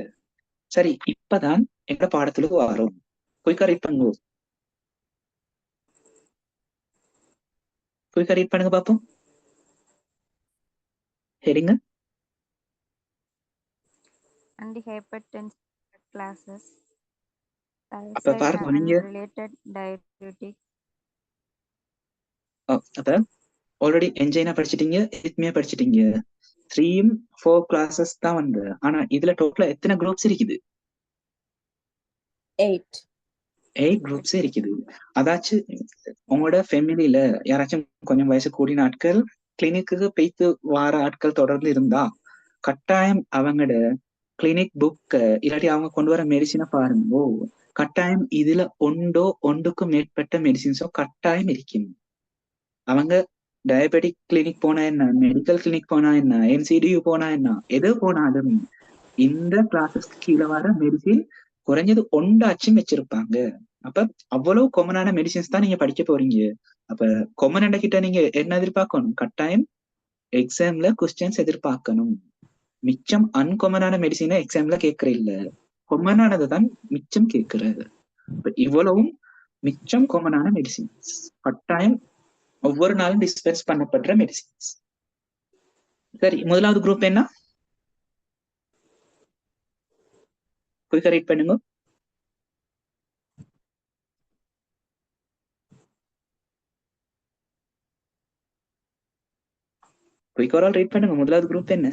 சரி, இப்பதான் எங்க பாடத்துக்கு வரும். குயிக்கா ரீட் பண்ணுவோம். குயிக்கா ரீட் பண்ணுங்க பாப்போம். ஹெடிங்க Antihypertensive classes. அப்ப பாருங்க, நீங்க Related diuretics. அப்ப ஆல்ரெடி என்ஜைனா படிச்சிட்டீங்க, எரித்மியா படிச்சிட்டீங்க. 3 4 கிளாஸஸ் தான் வந்து. ஆனா இதுல டோட்டலா எத்தனை குரூப்ஸ் இருக்குது? 8 குரூப்ஸ் இருக்குது. அதாச்சும் உங்களோட ஃபேமிலியில யாராச்சும் கொஞ்சம் வயசு கூடின ஆட்கள் கிளினிக்கு போய்த்து வார ஆட்கள் தொடர்ந்து இருந்தா கட்டாயம் அவங்களோட கிளினிக் புக்க இல்லாட்டி அவங்க கொண்டு வர மெடிசினை பாருங்கோ. கட்டாயம் இதுல ஒன்றுக்கும் மேற்பட்ட மெடிசின்ஸோ கட்டாயம் இருக்கும். அவங்க டயபெட்டிக் கிளினிக் போனா என்ன, மெடிக்கல் கிளினிக் போனா என்ன, என்சிடியு போனா என்ன, எது போனாலும் இந்த கிளாஸஸ்க்கு கீழே வர மெடிசின் குறைஞ்சது ஒன்றாச்சும் வச்சிருப்பாங்க. அப்ப அவ்வளவு காமனான மெடிசின்ஸ் தான் நீங்க படிக்க போறீங்க. அப்ப காமன் கிட்ட நீங்க என்ன எதிர்பார்க்கணும்? கட்டாயம் எக்ஸாம்ல கொஸ்டின்ஸ் எதிர்பார்க்கணும். மிச்சம் அன்காமனான மெடிசினை எக்ஸாம்ல கேட்கற இல்ல, காமனானது தான் மிச்சம் கேட்கிறது. இவ்வளவும் மிச்சம் காமனான மெடிசின்ஸ் கட்டாயம் ஒவ்வொரு நாளும் டிஸ்பென்ஸ் பண்ணப்படுற மெடிசின்ஸ். சரி, முதலாவது குரூப் என்ன? குயிக்கா ரீட் பண்ணுங்க. குயிக்கா ரீட் பண்ணுங்க. முதலாவது குரூப் என்ன?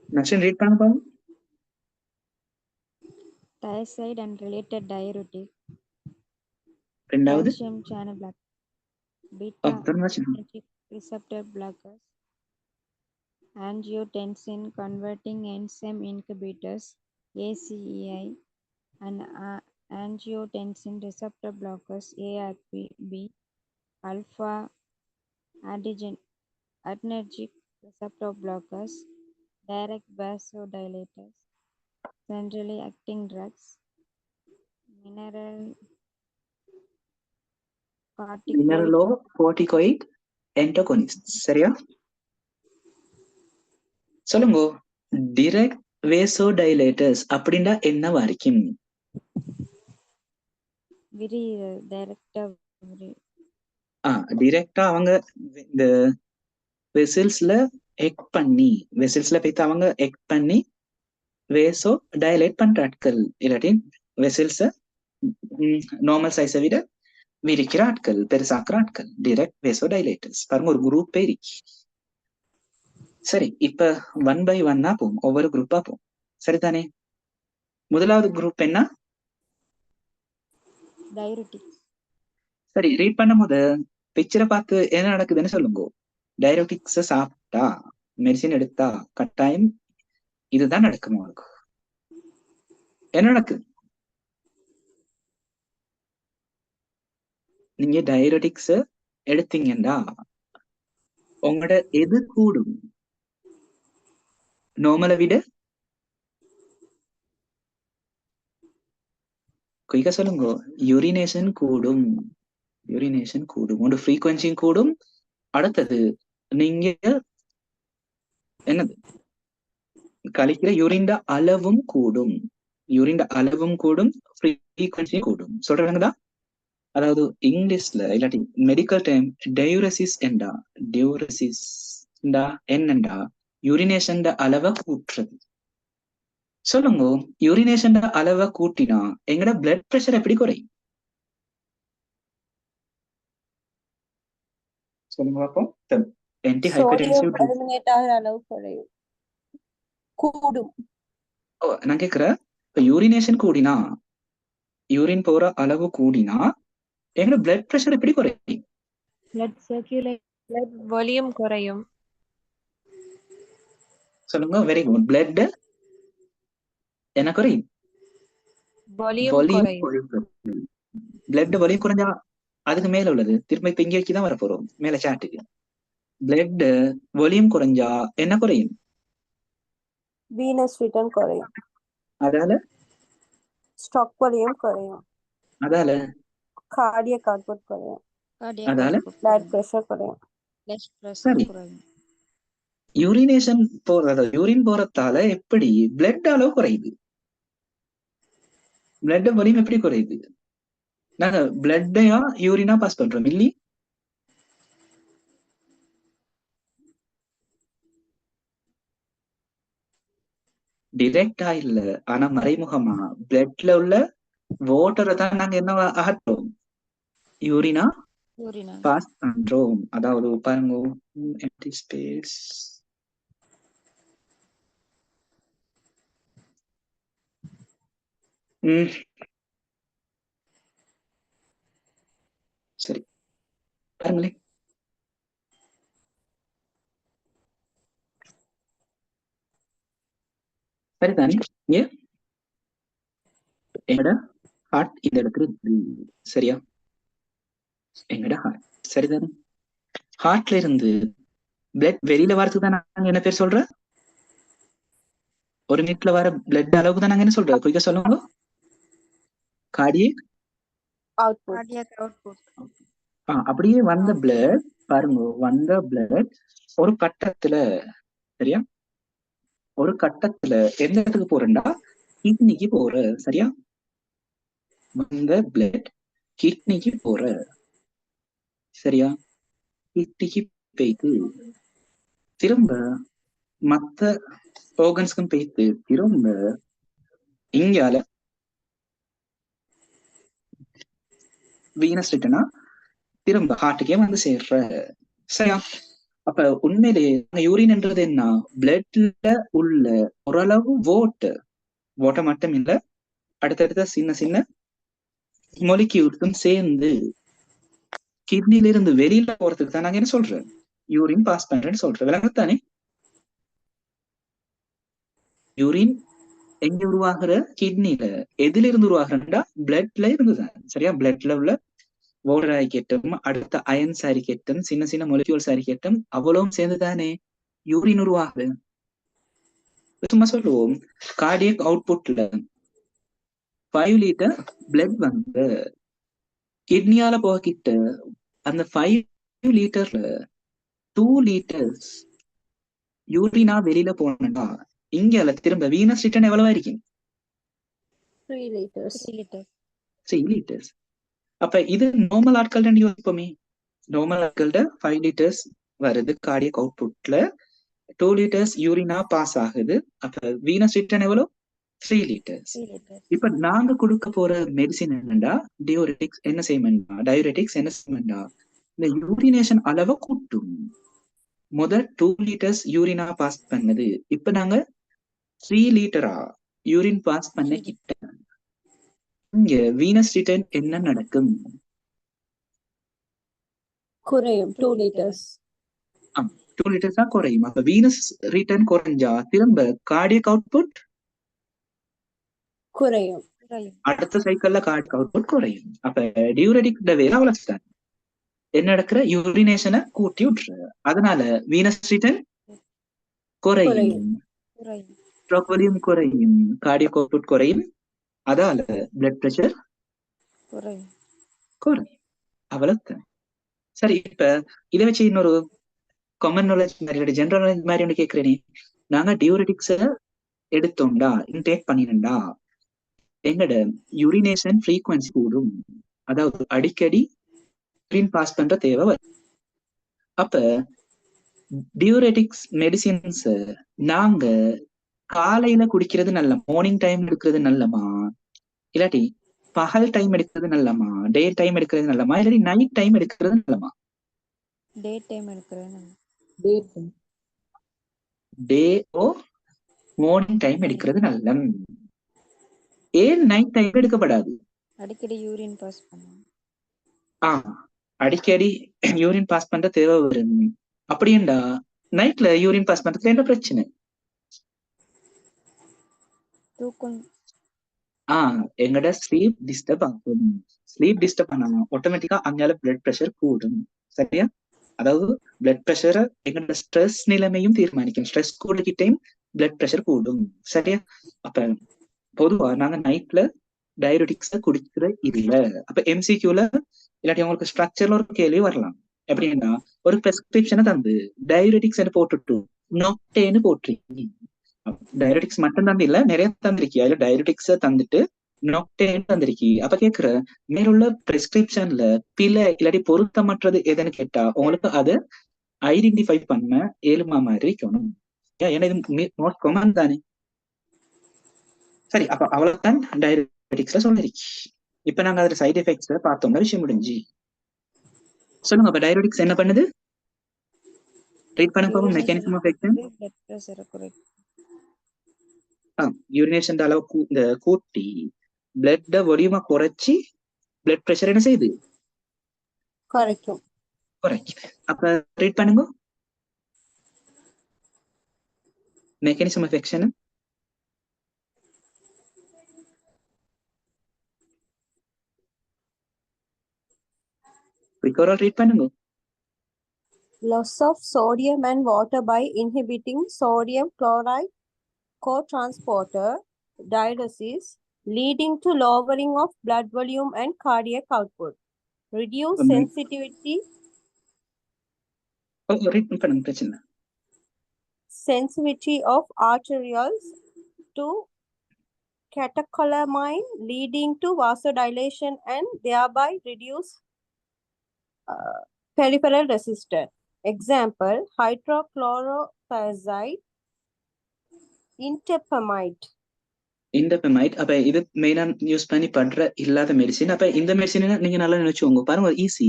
நக்ஷன் ரீட் பண்ண பாருங்க. Thiazide and related diuretics. ரெண்டாவது Calcium channel block. Beta adrenergic receptor blockers. Angiotensin converting enzyme inhibitors, ACEI, and angiotensin receptor blockers, ARB, alpha adrenergic receptor blockers, direct vasodilators, centrally acting drugs, mineralocorticoid antagonists. சரியா? சொல்லுங்க. Direct வேசோடைலேட்டர்ஸ் அப்படின்னா என்னவா இருக்கும்? டிரெக்டா அவங்க இந்த வெசல்ஸ்ல போயிட்டு அவங்க எக் பண்ணி வேசோ டைலேட் பண்ற ஆட்கள், இல்லாட்டி வெசல்ஸ நார்மல் சைஸை விட விரிக்கிற ஆட்கள், பெருசாக்குற ஆட்கள், டிரெக்ட் வேசோ டைலேட்டர்ஸ். பாருங்க, ஒரு குரூப்பே இருக்கு. சரி, இப்ப 1 by 1 போகும், ஒவ்வொரு குரூப்பா போகும். சரிதானே? முதலாவது குரூப் என்ன? சரி, ரீட் பண்ணும் போது பிக்சரை பார்த்து என்ன நடக்குதுன்னு சொல்லுங்க. டைரோட்டிக்ஸ சாப்பிட்டா, மெடிசின் எடுத்தா கட்டாயம் இதுதான் நடக்கும். உங்களுக்கு என்ன நடக்குது? நீங்க டைரோட்டிக்ஸ எடுத்தீங்கன்னா உங்களோட எது கூடும்? நார்மலை விட குயிக்கா சொல்லுங்க. யூரினேஷன் கூடும். உங்களோட ஃப்ரீக்வன்சியும் கூடும். அடுத்தது நீங்க என்னது கழிக்கிற யூரின் அளவும் கூடும். ஃப்ரீக்வன்சியும் கூடும். சொல்றாங்கதா? அதாவது இங்கிலீஷ்ல இல்லாட்டி மெடிக்கல் டைம் டயூரசிஸ் என்னண்டா யூரினேஷன் அளவை கூட்டுறது. சொல்லுங்க, யூரினேஷன் அளவை கூட்டினா எங்கட பிளட் பிரஷர் எப்படி குறையும்? சொல்லுங்க பார்ப்போம். Anti sodium hypertensive drug. Eliminate ஆகிற அளவு குறையும், கூடும். நான் கேட்கிறேன், இப்ப யூரினேஷன் கூடினா, யூரின் போற அளவு கூடினா எங்களோட பிளட் பிரஷர் எப்படி குறையும்? blood circulation, blood volume குறையும். சொல்லுங்க. Very good. பிளட் என்ன குறையும்? volume வால்யூம் குறையும். குறையும். பிளட் வால்யூம் குறைஞ்சா அதுக்கு மேல உள்ளது திரும்ப இப்ப இங்க வச்சுதான் வர போறோம் மேல சாட்டுக்கு. பிளட் வால்யூம் குறைஞ்சா என்ன குறையும்? வீனஸ் ரிட்டர்ன் குறையும், அதால ஸ்டாக் வால்யூம் குறையும், அதால கார்டியக் அவுட்புட் குறையும், cardiac அதால output பிளட் குறையும், பிரஷர் குறையும். blood pressure சரி. குறையும். யூரினேஷன் போறது, யூரின் போறதால எப்படி பிளட் அளவு குறையுது? பிளட் வால்யூம் எப்படி குறையுது? நாங்க பிளட்டையா யூரினா பாஸ் பண்றோம் இல்லி? டிரெக்டா இல்ல, ஆனா மறைமுகமா பிளட்ல உள்ள வாட்டரை தான் நாங்க என்ன அகற்றோம்? யூரினா Urine. பாஸ் பண்றோம். அதாவது பாருங்க, empty space. சரி பாருங்களேன். சரிதானே? ஏன் எங்கட ஹார்ட் இந்த இடத்துல இருக்கு. சரியா? எங்கட ஹார்ட் சரிதானே? ஹார்ட்ல இருந்து பிளட் வெளியில வரதுக்கு தான் நாங்க என்ன பேர் சொல்ற? ஒரு மினிட்ல வர பிளட் அளவுக்கு தான் நாங்க என்ன சொல்றோம்? குயிக்கா சொல்லுங்க. Cardiac output. Cardiac output. அப்படியே வந்த பிளட் பாருங்க, வந்த பிளட் ஒரு கட்டத்துல, சரியா, ஒரு கட்டத்துல எந்த இடத்துக்கு போறேன்டா? கிட்னிக்கு போற. சரியா? வந்த பிளட் கிட்னிக்கு போற. சரியா? கிட்னிக்கு போயிட்டு திரும்ப மத்த ஆர்கன்ஸ்க்கும் போயிட்டு திரும்ப இங்கால வீனஸ் ரிட்டனா திரும்ப ஹார்ட்டுக்கே வந்து சேர்ற. சரியா? அப்ப உண்மையிலேயே யூரின்ன்றது என்ன? பிளட்ல உள்ள ஓரளவு வாட்டர் மட்டும் இல்ல, அடுத்தடுத்த சின்ன சின்ன மொலிக்யூல்ஸும் சேர்ந்து கிட்னில இருந்து வெளியில போறதுக்கு தான் நாங்க என்ன சொல்றோம்? யூரின் பாஸ் பண்றேன்னு சொல்றோம். விளங்கத்தானே? யூரின் எங்க உருவாகுற? கிட்னில. எதுல இருந்து உருவாகுறா? பிளட்ல இருந்துதான். சரியா? பிளட்ல உள்ள வாட்டர் ஆரிக்கட்டும், அடுத்த அயன்ஸ் ஆரிக்கட்டும், சின்ன சின்ன மொலிக்யூல்ஸ் ஆரிக்கட்டும், அவ்வளவும் சேர்ந்துதானே யூரின் உருவாகுது. சும்மா சொல்லுவோம், கார்டியக் அவுட்புட்ல 5 லிட்டர் பிளட் வந்து கிட்னியால போகிட்ட அந்த 5 லிட்டர்ல 2 லிட்டர்ஸ் யூரினா வெளியில போனா இங்க திரும்ப வீனஸ் ரிட்டர்ன் எவ்வளவா இருக்கும்? 3 liters. 3 liters. 3 லிட்டர்ஸ். அப்ப இது நார்மல் ஆட்கள்ட்ட யோசிப்போமே. நார்மல் ஆட்கள்ட்ட 5 லிட்டர்ஸ் வருது கார்டியக் அவுட்புட்ல, 2 லிட்டர்ஸ் யூரினா பாஸ் ஆகுது. அப்ப வீனஸ் ரிட்டர்ன் எவ்வளவு? 3 லிட்டர்ஸ். 3 liters. இப்ப நாங்க கொடுக்க போற மெடிசின் என்னண்டா, டயூரெட்டிக்ஸ் என்ன செய்யணும்னா, டயூரெட்டிக்ஸ் என்ன செய்யணும்னா, இந்த யூரினேஷன் அளவை கூட்டும். முதல் 2 லிட்டர்ஸ் யூரினா பாஸ் பண்ணது, இப்ப நாங்க 3 லிட்டரா யூரின் பாஸ் பண்ண கிட்ட இங்க வீனஸ் ரிட்டர்ன் என்ன நடக்கும்? குறையும், 2 liters. 2 லிட்டர்ஸ் தான் குறையும். அப்ப வீனஸ் ரிட்டர்ன் குறைஞ்சா திரும்ப கார்டியக் அவுட்புட் குறையும். குறையும். அடுத்த சைக்கிள்ல கார்டியக் அவுட்புட் குறையும். அப்ப டியூரெட்டிக் வேலை அவ்வளவுதான். என்ன நடக்கிற? யூரினேஷனை கூட்டி விட்டுற. அதனால வீனஸ் ரிட்டர்ன் குறையும், குறையும். ஸ்ட்ரோக் வால்யூம் குறையும், கார்டியக் அவுட்புட் குறையும். அதால பிளட் பிரஷர் குறையும். குறையும். அவ்வளவுதான். சரி, இப்ப இதை வச்சு இன்னொரு காமன் நாலேஜ் மாதிரி, ஜெனரல் நாலேஜ் மாதிரி ஒன்று கேட்கிறேனே. நாங்க டியூரெட்டிக்ஸ எடுத்தோம்டா, இன்டேக் பண்ணினோம்டா, எங்கட யூரினேஷன் ஃப்ரீக்வன்சி கூடும். அதாவது அடிக்கடி யூரின் பாஸ் பண்ற தேவை வரும். அப்ப டியூரெட்டிக்ஸ் மெடிசின்ஸ் நாங்க காலையில குடிக்கிறது நல்ல, மார்னிங் டைம் எடுக்கிறது நல்லமா, இல்லாட்டி பகல் டைம் எடுக்கிறது நல்லமா, டே டைம் எடுக்கிறது நல்லமா, இல்லாட்டி நைட் டைம் எடுக்கிறது நல்லமா? டே டைம் எடுக்கிறேன். டே ஓ மார்னிங் டைம் எடுக்கிறது நல்ல. ஏன் நைட் டைம் எடுக்கப்படாது? அடிக்கடி யூரின் பாஸ் பண்ணுவோம். அடிக்கடி யூரின் பாஸ் பண்ற தேவை வரும். அப்படின்டா நைட்ல யூரின் பாஸ் பண்றதுல என்ன பிரச்சனை? தூக்கம். எங்கட ஸ்லீப் டிஸ்டர்ப் ஆகும். ஸ்லீப் டிஸ்டர்ப் பண்ணாம ஆட்டோமேட்டிக்கா அங்கால பிளட் ப்ரெஷர் கூடும். சரியா? அதாவது பிளட் ப்ரெஷரை எங்கட ஸ்ட்ரெஸ் நிலைமையும் தீர்மானிக்கும். ஸ்ட்ரெஸ் கூடிக்கிட்டையும் பிளட் ப்ரெஷர் கூடும். சரியா? அப்ப பொதுவா நாங்க நைட்ல டயபெட்டிக்ஸ குடிக்கிற இல்ல. அப்ப எம்சிக்யூல இல்லாட்டி உங்களுக்கு ஸ்ட்ரக்சர்ல ஒரு கேள்வி வரலாம். எப்படின்னா ஒரு பிரெஸ்கிரிப்ஷனை தந்து டயபெட்டிக்ஸ் போட்டுட்டு நொக்டேன்னு போட்டிருக்கீங்க. டயபெட்டிக்ஸ் மட்டும் தந்து இல்ல, நிறைய தந்திருக்கி. அதுல டயபெட்டிக்ஸ தந்துட்டு நொக்டேன் தந்திருக்கி. அப்ப கேக்குற மேலுள்ள பிரெஸ்கிரிப்ஷன்ல பிழை இல்லாட்டி பொருத்தமற்றது எதுன்னு கேட்டா உங்களுக்கு அதை ஐடென்டிஃபை பண்ண ஏழுமா மாதிரி இருக்கணும். ஏன்னா இது மோஸ்ட் காமன் தானே. சரி, அப்ப அவ்வளவுதான் டயபெட்டிக்ஸ்ல சொல்லிருக்கி. இப்ப நாங்க அதுல சைட் எஃபெக்ட்ஸ் பார்த்தோம்னா விஷயம் முடிஞ்சு. சொல்லுங்க, அப்ப டயபெட்டிக்ஸ் என்ன பண்ணுது? ரீட் பண்ண போகும் மெக்கானிசம் ஆஃப் ஆக்ஷன். பிளட் பிரஷரை குறைக்கும். யூரினேஷன் அளவு இந்த கூட்டி பிளட் வால்யூமை குறைச்சி பிளட் பிரஷர் என்ன செய்யுது? குறைக்கும். அப்ப ரீட் பண்ணுங்க மெக்கானிசம் ஆஃப் ஆக்ஷன். ரீட் பண்ணுங்க. Loss of sodium and water by inhibiting sodium chloride co-transporter diuresis, leading to lowering of blood volume and cardiac output. Reduce sensitivity read பண்ணுங்க, பிரச்சனை. sensitivity of arterioles to catecholamine, leading to vasodilation and thereby reduce peripheral resistance. Example, hydrochlorothiazide, indapamide. அப்ப இது மெயினா use பண்ணி பண்ற இல்லாத medicine. அப்ப இந்த மெடிசின் நீங்க நல்லா நினைச்சுக்கோங்க. பாருங்க, ஈஸி.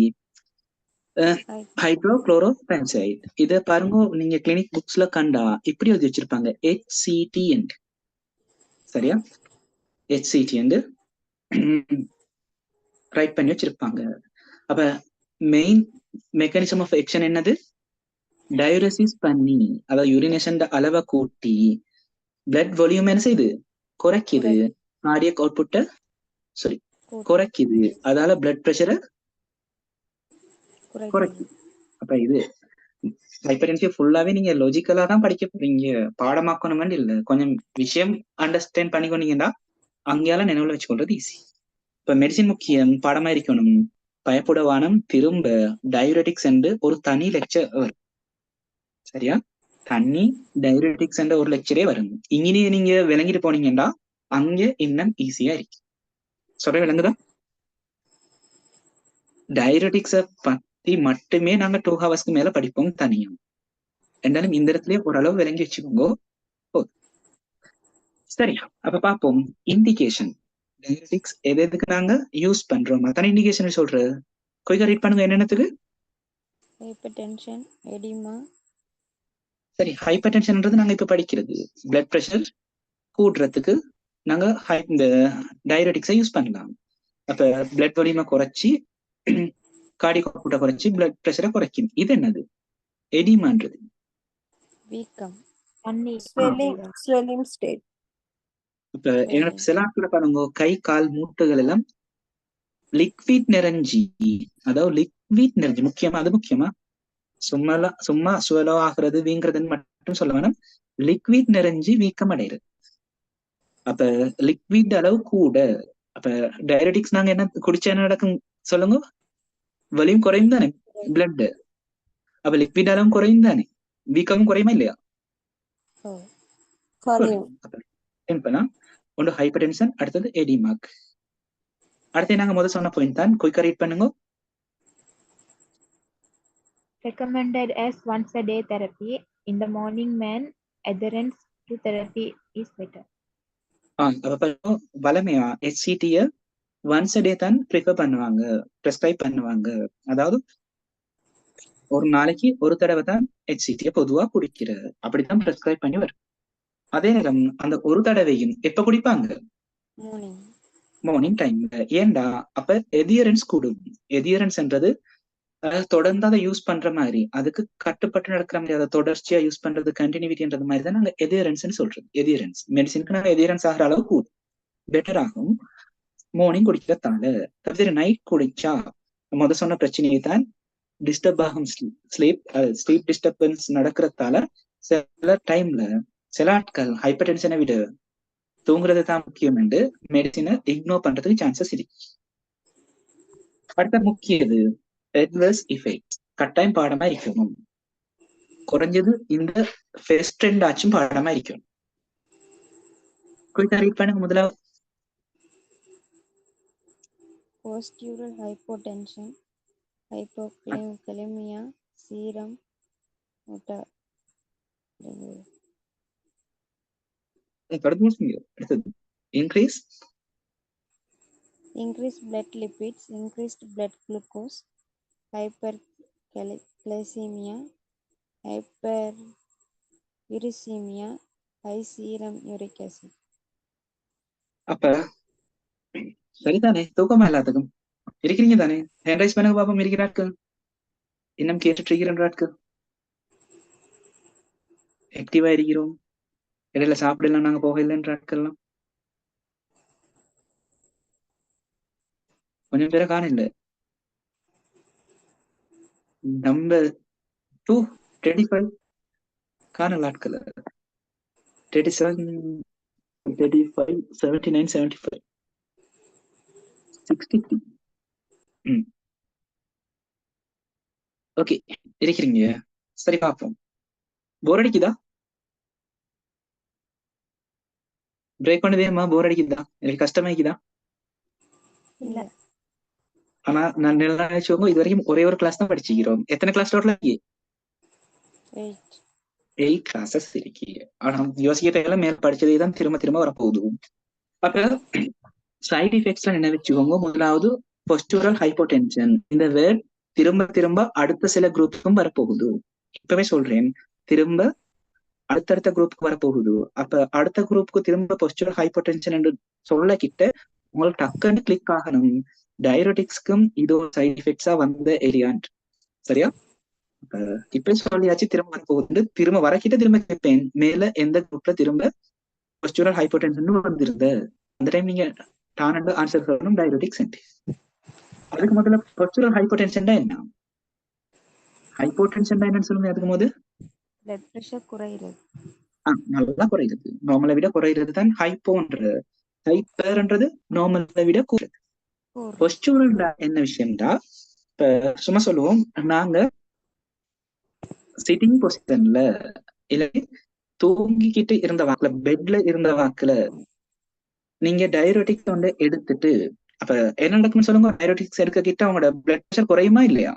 ஹைட்ரோக்ளோரோதியாசைட். இத பாருங்க, நீங்க கிளினிக் புக்ஸ்ல கண்டா இப்படி எழுதி வச்சிருப்பாங்க, HCT. சரியா? HCT ரைட் பண்ணி வச்சிருப்பாங்க. அப்ப மெயின் மெக்கானிசம் ஆஃப் ஆக்ஷன் என்னது? டயூரசிஸ் பண்ணி, அதாவது யூரினேஷன் அளவை கூட்டி பிளட் வால்யூம் என்ன செய்யுது? குறைக்குது. கார்டியக் அவுட்புட்ட குறைக்குது. அதால பிளட் பிரஷரை குறைக்குது. அப்ப இது ஹைப்பர்டென்சிவ் ஃபுல்லாவே நீங்க லாஜிக்கலா தான் படிக்க போறீங்க, பாடமாக்கணும்னு இல்ல. கொஞ்சம் விஷயம் அண்டர்ஸ்டாண்ட் பண்ணிக்கொண்டீங்கன்னா அங்கேயால நினைவுல வச்சுக்கொள்றது ஈஸி. இப்ப மெடிசின் முக்கியம், பாடமா இருக்கணும். பயப்புடவானம் திரும்ப டயூரெட்டிக்ஸ் என்று ஒரு தனி லெக்சர் வரும். சரியா? தனி டயூரெட்டிக்ஸ் என்ற ஒரு லெக்சரே வரும். இங்கே நீங்க விளங்கிட்டு போனீங்கன்னா அங்க இன்னும் ஈஸியா இருக்கு. சொல்ற விளங்குதா? டயூரெட்டிக்ஸ பத்தி மட்டுமே நாங்க 2 ஹவர்ஸ்க்கு மேல படிப்போம் தனியா. என்றாலும் இந்த இடத்துல ஓரளவு விளங்கி வச்சுக்கோங்க. சரியா? அப்ப பாப்போம் இண்டிகேஷன். டயபெட்டிக்ஸ் எதுக்கு நாங்க யூஸ் பண்றோம் அதான இண்டிகேஷன் சொல்றது. கொஞ்சம் ரீட் பண்ணுங்க. என்னென்னத்துக்கு? Hypertension, edema. சரி, ஹைப்பர் டென்ஷன்ன்றது நாங்க இப்ப படிக்கிறது பிளட் பிரஷர் கூடுறதுக்கு நாங்க இந்த டயபெட்டிக்ஸை யூஸ் பண்ணலாம். அப்ப பிளட் வால்யூமை குறைச்சி கார்டியக் அவுட்புட்டை குறைச்சி பிளட் பிரஷரை குறைக்கும். இது என்னது? எடிமான்றது வீக்கம், swelling state. இப்ப என்னோட சில ஆட்களை பாருங்க, கை கால் மூட்டுகள் எல்லாம் லிக்விட் நிறைஞ்சி, அதாவது லிக்விட் நிறைஞ்சி, முக்கியமா அது முக்கியமா சும்மா சுவலோ ஆகுறது வீங்கிறதுன்னு மட்டும் சொல்ல வேணாம். லிக்விட் நிறைஞ்சி வீக்கம் அடைகிறது. அப்ப லிக்விட் அளவு கூட. அப்ப டயபெட்டிக்ஸ் நாங்க என்ன குடிச்சா என்ன நடக்கும் சொல்லுங்க? வலியும் குறையும் தானே பிளட். அப்ப லிக்விட் அளவும் குறையும் தானே, வீக்கமும் குறையுமா இல்லையா? ஒன்று ஹைப்பர் டென்ஷன், அடுத்தது எடிமாக். அடுத்து நாங்க முதல் சொன்ன பாயிண்ட் தான். குயிக்கா ரீட் பண்ணுங்க. Recommended as once a day therapy. In the morning, man adherence to therapy is better. அப்ப வளமையா HCT-ய ஒன்ஸ் a day தான் ப்ரிஃபர் பண்ணுவாங்க, ப்ரெஸ்கிரைப் பண்ணுவாங்க. அதாவது ஒரு நாளைக்கு ஒரு தடவை தான் HCT பொதுவா குடிக்கிறது, அப்படித்தான் பிரெஸ்கிரைப் பண்ணி வரும். அதே நேரம் அந்த ஒரு தடவையும் எப்ப குடிப்பாங்க? மார்னிங். மார்னிங் டைம்ல. ஏன்டா அப்ப எதியரன்ஸ் கூடும். எதியரன்ஸ்ன்றது தொடர்ந்து அதை யூஸ் பண்ற மாதிரி, அதுக்கு கட்டுப்பட்டு நடக்கிற மாதிரி, அதை தொடர்ச்சியா யூஸ் பண்றது கண்டினியூட்டின்றது மாதிரி தான் நாங்க எதியரன்ஸ் சொல்றோம். எதியரன்ஸ் மெடிசினுக்கு நாங்க எதியரன்ஸ் ஆகிற அளவு கூடும், பெட்டர் ஆகும் மார்னிங் குடிக்கிறதால. தவிர நைட் குடிச்சா முத சொன்ன பிரச்சனையை தான் டிஸ்டர்ப் ஆகும். ஸ்லீப் டிஸ்டர்பன்ஸ் நடக்கிறதால சில டைம்ல சில ஆட்கள் ஹைப்பர் டென்ஷனை விட தூங்குறது தான் முக்கியம் என்று மெடிசினை இக்னோர் பண்றதுக்கு சான்சஸ் இருக்கு. அடுத்த முக்கியது adverse effects. கட்டாயம் பாடமா இருக்கணும், குறைஞ்சது இந்த ஃபர்ஸ்ட் ட்ரெண்ட் ஆச்சும் பாடமா இருக்கணும். குயிக்கா ரீட் பண்ணுங்க. முதலாவது Postural hypotension, hypokalemia, serum அடுத்தது increase increased blood lipids, increased blood glucose, hyperglycemia, hyperuricemia, high serum uric acid. அப்ப சரிதானே? தூக்கமா எல்லாத்துக்கும் இருக்கிறீங்க தானே? ஹேண்ட் ரைஸ் பண்ணுங்க பாப்போம். இருக்கிறாட்கு இன்னும் கேட்டுட்டு இருக்கிறாட்கு ஆக்டிவா இருக்கிறோம். இடையில சாப்பிடலாம், நாங்க போக இல்லைன்ற ஆட்கள்லாம் கொஞ்சம் பேரை காணல. நம்பர் 235 காணல ஆட்கள். 37, 35, 79, 75, 63. ஓகே, இருக்கிறீங்க. சரி பார்ப்போம். போர் அடிக்குதா? பிரேக் பண்ணுதேம்மா. போர் அடிக்குதா? எனக்கு கஷ்டமாக்குதா? இல்ல. ஆனா நான் நல்லா நினைச்சவங்க இது வரைக்கும் ஒரே ஒரு கிளாஸ் தான் படிச்சுக்கிறோம். எத்தனை கிளாஸ் டோட்டலா இருக்கு? 8 கிளாஸஸ் இருக்கு. ஆனா யோசிக்கிறதுல மேல் படிச்சதே தான் திரும்ப திரும்ப வரப்போகுது. அப்ப சைட் எஃபெக்ட்ஸ்ல என்ன வச்சுக்கோங்க. முதலாவது பொஸ்டூரல் ஹைப்போடென்ஷன். இந்த வேர்ட் திரும்ப திரும்ப அடுத்த சில குரூப்புக்கும் வரப்போகுது. இப்பவே சொல்றேன், திரும்ப அடுத்தடுத்த குரூப்புக்கு வரப்போகுது. அப்ப அடுத்த குரூப்புக்கு திரும்ப பொஸ்டூரல் ஹைப்போடென்ஷன் என்று சொல்ல கிட்ட உங்களுக்கு டக்குன்னு கிளிக் ஆகணும். டயபெட்டிக்ஸ்க்கும் இதோ சைட் எஃபெக்ட்ஸா வந்த ஏரியான். சரியா? இப்ப சொல்லியாச்சு. திரும்ப வரப்போகுது. திரும்ப வரக்கிட்ட திரும்ப கேட்பேன், மேல எந்த குரூப்ல திரும்ப பொஸ்டூரல் ஹைப்போடென்ஷன் வந்துருது. அந்த டைம் நீங்க டானண்டு ஆன்சர் சொல்லணும் டயபெட்டிக்ஸ். அதுக்கு முதல்ல பொஸ்டூரல் ஹைப்போடென்ஷன் என்ன? ஹைப்போடென்ஷன் என்னன்னு சொல்லுங்க. அதுக்கு போது blood pressure குறையிறது. நல்லா குறையுது. நார்மலை விட குறையிறது தான் ஹைப்போன்றது. ஹைப்பர்ன்றது நார்மலை விட குறையுது. பொஸ்டூரல் என்ன விஷயம்டா, இப்ப சும்மா சொல்லுவோம், நாங்க சிட்டிங் பொசிஷன்ல இல்ல தூங்கிக்கிட்டு இருந்த வாக்குல, பெட்ல இருந்த வாக்குல நீங்க டயபெட்டிக்ஸ் வந்து எடுத்துட்டு அப்ப என்ன நடக்கும்னு சொல்லுங்க. டயபெட்டிக்ஸ் எடுக்க கிட்ட அவங்களோட பிளட் பிரஷர் குறையுமா இல்லையா?